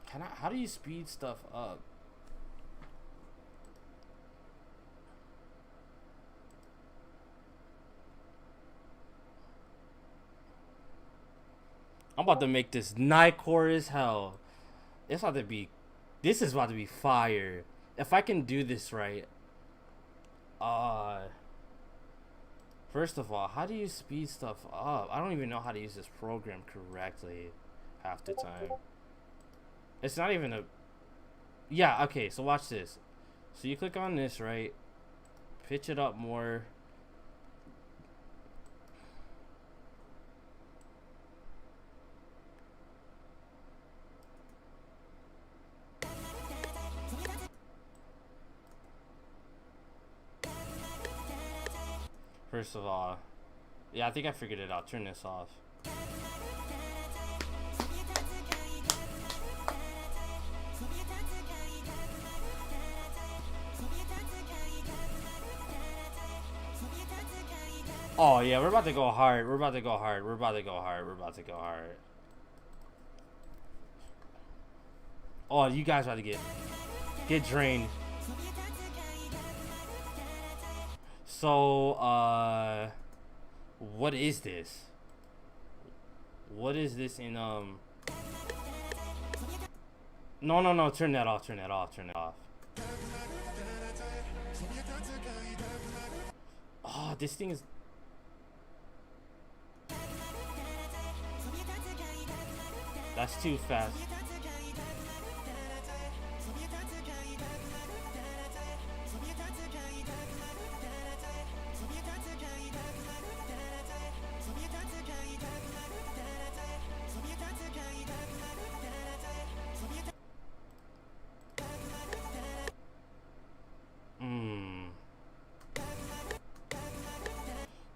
Speaker 1: How do you speed stuff up? I'm about to make this Nightcore as hell. It's about to be, this is about to be fire. If I can do this right. First of all, how do you speed stuff up? I don't even know how to use this program correctly half the time. It's not even a, Yeah, okay, so watch this. So you click on this, right? Pitch it up more. First of all, yeah, I think I figured it out. Turn this off. Oh yeah, we're about to go hard. We're about to go hard. We're about to go hard. We're about to go hard. Oh, you guys about to get drained. So, what is this? What is this in, No, turn that off, turn that off, turn it off. Oh, this thing is... That's too fast.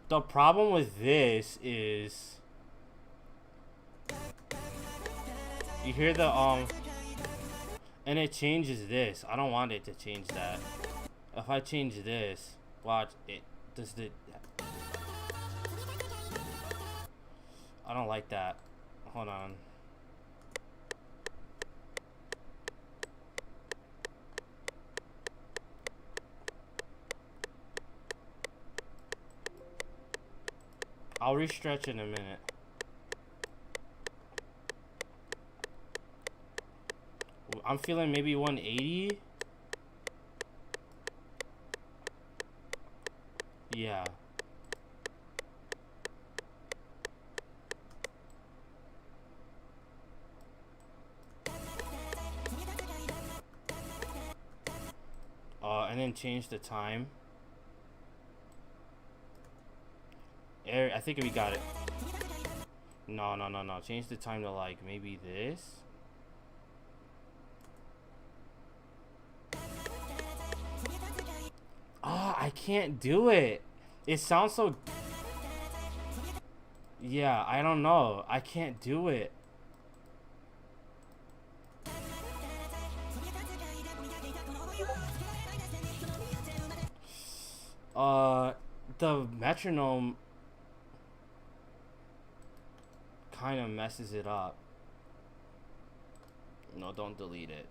Speaker 1: The problem with this is you hear the and it changes this. I don't want it to change that. If I change this, watch it does the I don't like that. Hold on. I'll restretch in a minute. I'm feeling maybe 180. Yeah. And then change the time. I think we got it. No. Change the time to like maybe this. Oh, I can't do it. It sounds so... Yeah, I don't know. I can't do it. The metronome kind of messes it up. No, don't delete it.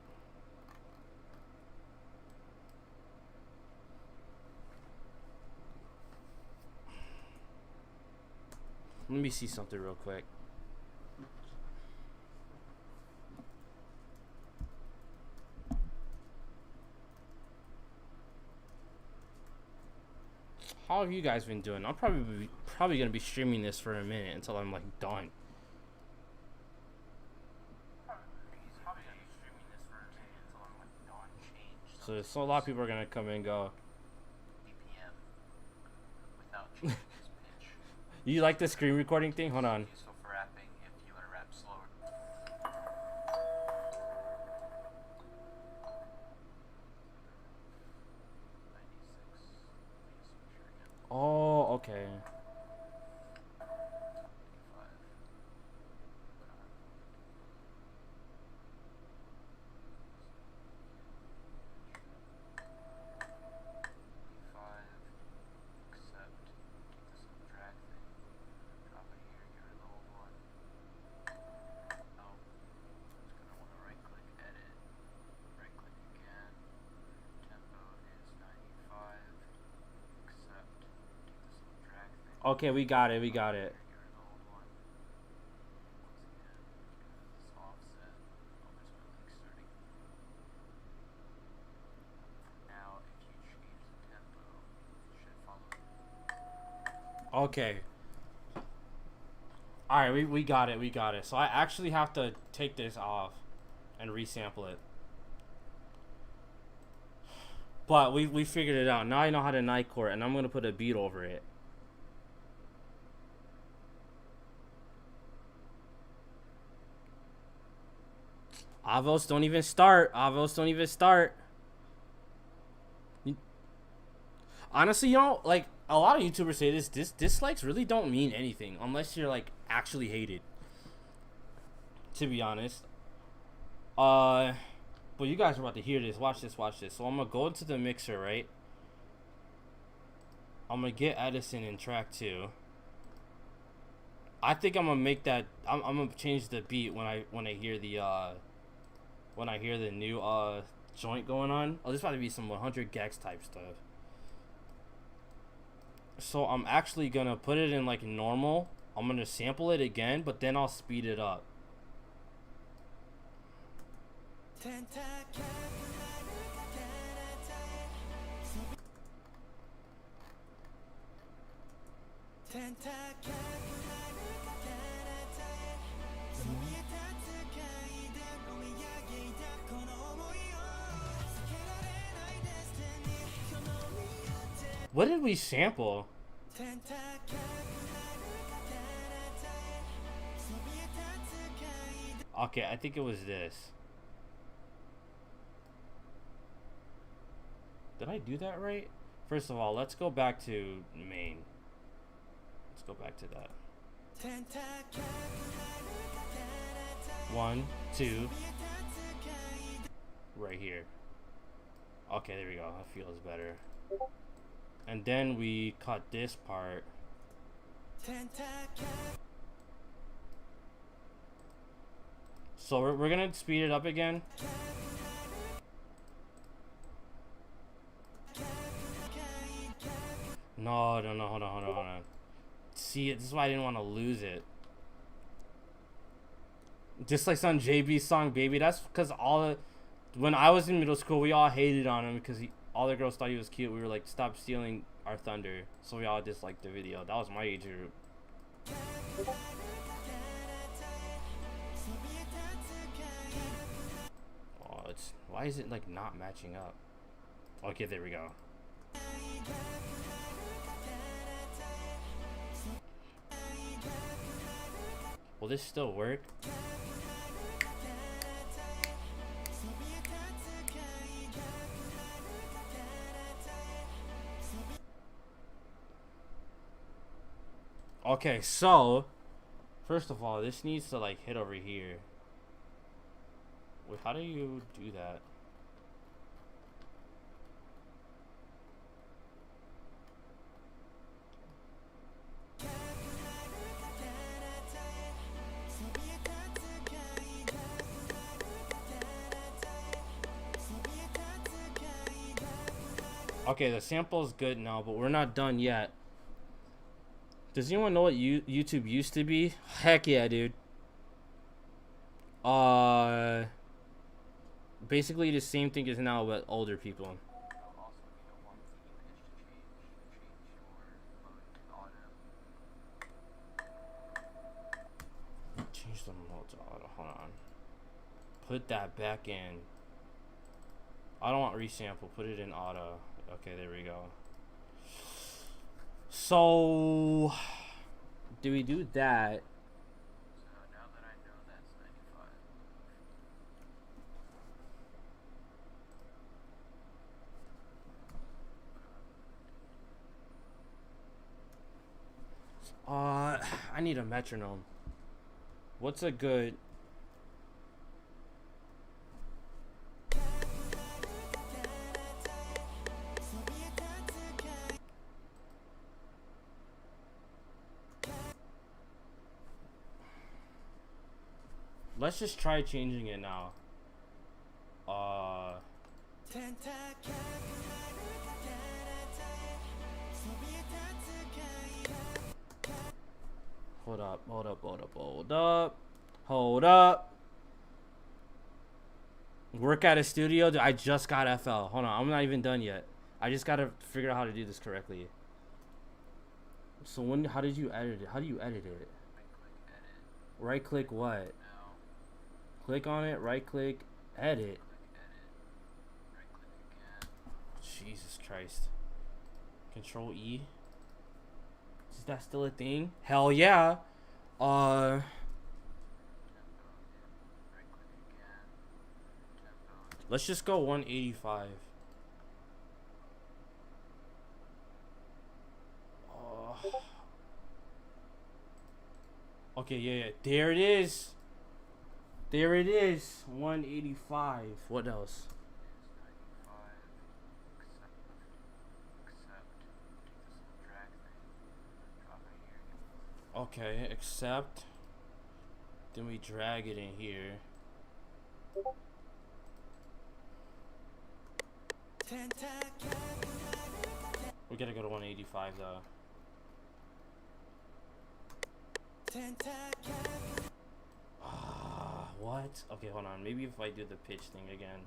Speaker 1: Let me see something real quick. How have you guys been doing? I'm probably gonna be streaming this for a minute until I'm like done. So a lot of people are gonna come and go. You like the screen recording thing? Hold on. Oh, okay. Okay, we got it. We got it. Okay. Alright, we got it. We got it. So I actually have to take this off and resample it. But we figured it out. Now I know how to night court, and I'm gonna put a beat over it. Avos, don't even start. Avos, don't even start. Honestly, you know, like, a lot of YouTubers say this, dislikes really don't mean anything unless you're, like, actually hated. To be honest. But you guys are about to hear this. Watch this, watch this. So I'm gonna go into the mixer, right? I'm gonna get Edison in track 2. I think I'm gonna make that, I'm gonna change the beat when I hear the new joint going on. Oh, this is about to be some 100 gex type stuff. So I'm actually gonna put it in like normal. I'm gonna sample it again, but then I'll speed it up. What did we sample? Okay, I think it was this. Did I do that right? First of all, let's go back to main. Let's go back to that. 1, 2. Right here. Okay, there we go. That feels better. And then we cut this part. So we're gonna speed it up again. No, hold on. See, this is why I didn't want to lose it. Just like some JB song, Baby. That's because when I was in middle school, we all hated on him because all the girls thought he was cute. We were like, stop stealing our thunder. So we all disliked the video. That was my age group. Oh, why is it like not matching up? Okay, there we go. Will this still work? Okay, so first of all, this needs to like hit over here. Wait, how do you do that? Okay, the sample is good now, but we're not done yet. Does anyone know what YouTube used to be? Heck yeah, dude. Basically the same thing as now, but older people. Change the mode to auto. Hold on. Put that back in. I don't want resample. Put it in auto. Okay, there we go. So, do we do that? I need a metronome. What's a good... Let's just try changing it now. Hold up. Work at a studio? I just got FL. Hold on, I'm not even done yet. I just gotta figure out how to do this correctly. So how did you edit it? How do you edit it? Right click what? Click on it, right click, edit. Christ. Control E. Is that still a thing? Hell yeah. Let's just go 185. Okay, yeah. There it is. There it is. 185. What else? Okay, accept. Then we drag it in here. We gotta go to 185 though. What? Okay, hold on. Maybe if I do the pitch thing again.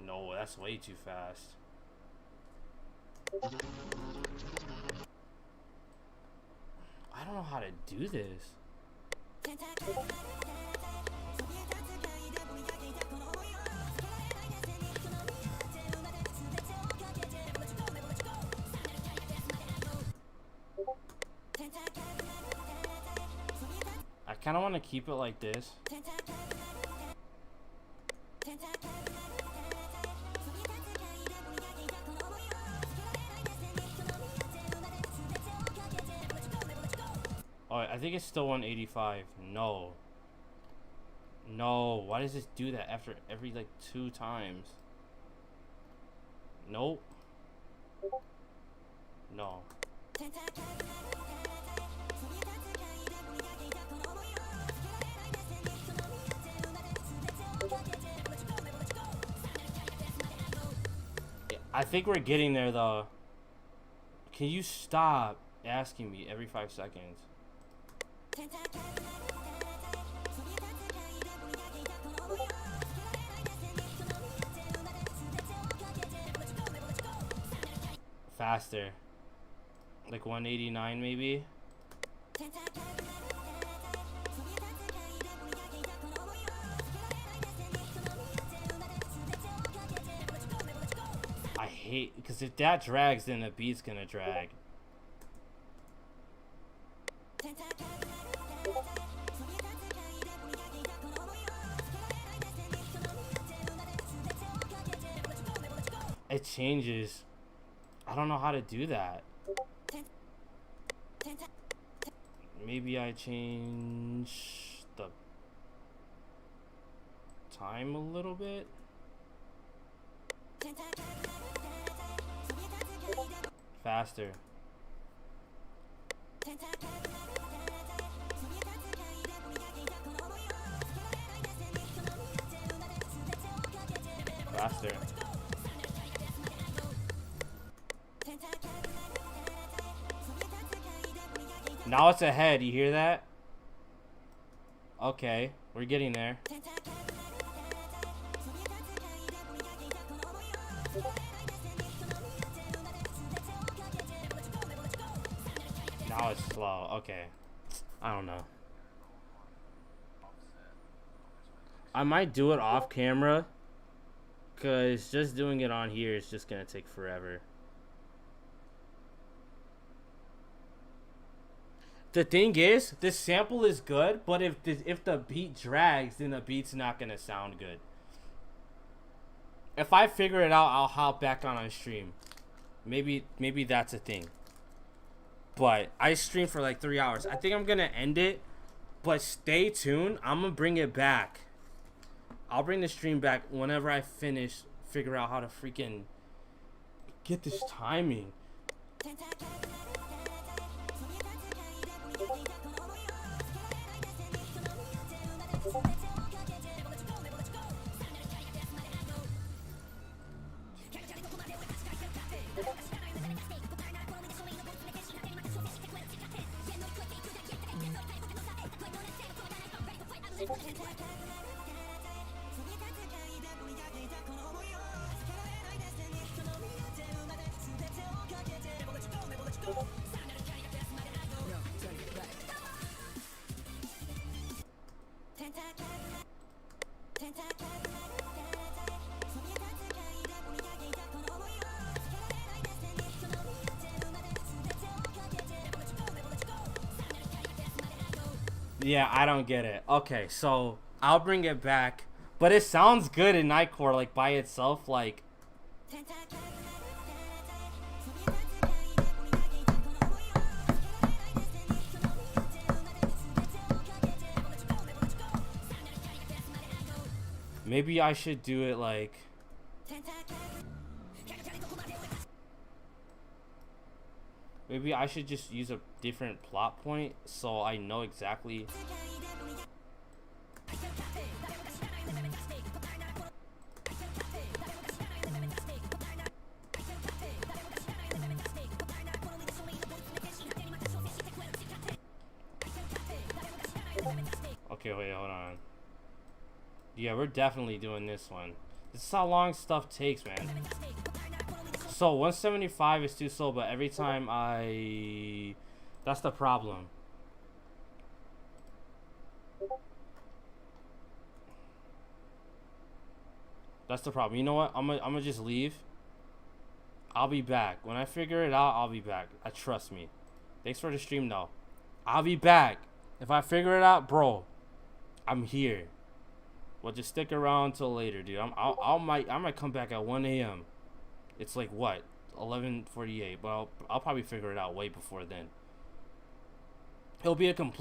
Speaker 1: No, that's way too fast. I don't know how to do this. I kind of want to keep it like this. Oh, I think it's still 185. No. No. Why does this do that after every like 2 times? Nope. No. I think we're getting there though. Can you stop asking me every 5 seconds? Faster. Like 189 maybe? I hate, because if that drags, then the beat's gonna drag. It changes. I don't know how to do that. Maybe I change the time a little bit. Faster. Faster. Now it's ahead, you hear that? Okay, we're getting there. Now it's slow, okay. I don't know. I might do it off camera, because just doing it on here is just gonna take forever. The thing is, this sample is good, but if the beat drags, then the beat's not gonna sound good. If I figure it out, I'll hop back on stream. Maybe that's a thing. But I streamed for like 3 hours. I think I'm gonna end it, but stay tuned. I'm gonna bring it back. I'll bring the stream back whenever I figure out how to freaking get this timing. Yeah, I don't get it. Okay, so I'll bring it back. But it sounds good in Nightcore, like by itself, like. Maybe I should do it like. Maybe I should just use a different plot point so I know exactly. Okay, wait, hold on. Yeah, we're definitely doing this one. This is how long stuff takes, man. So 175 is too slow, but every time that's the problem. That's the problem. You know what? I'm gonna just leave. I'll be back. When I figure it out, I'll be back. Trust me. Thanks for the stream, though. I'll be back. If I figure it out, bro, I'm here. Well, just stick around till later, dude. I might come back at 1 a.m. It's like what, 11:48. But I'll probably figure it out way before then. It'll be a complete.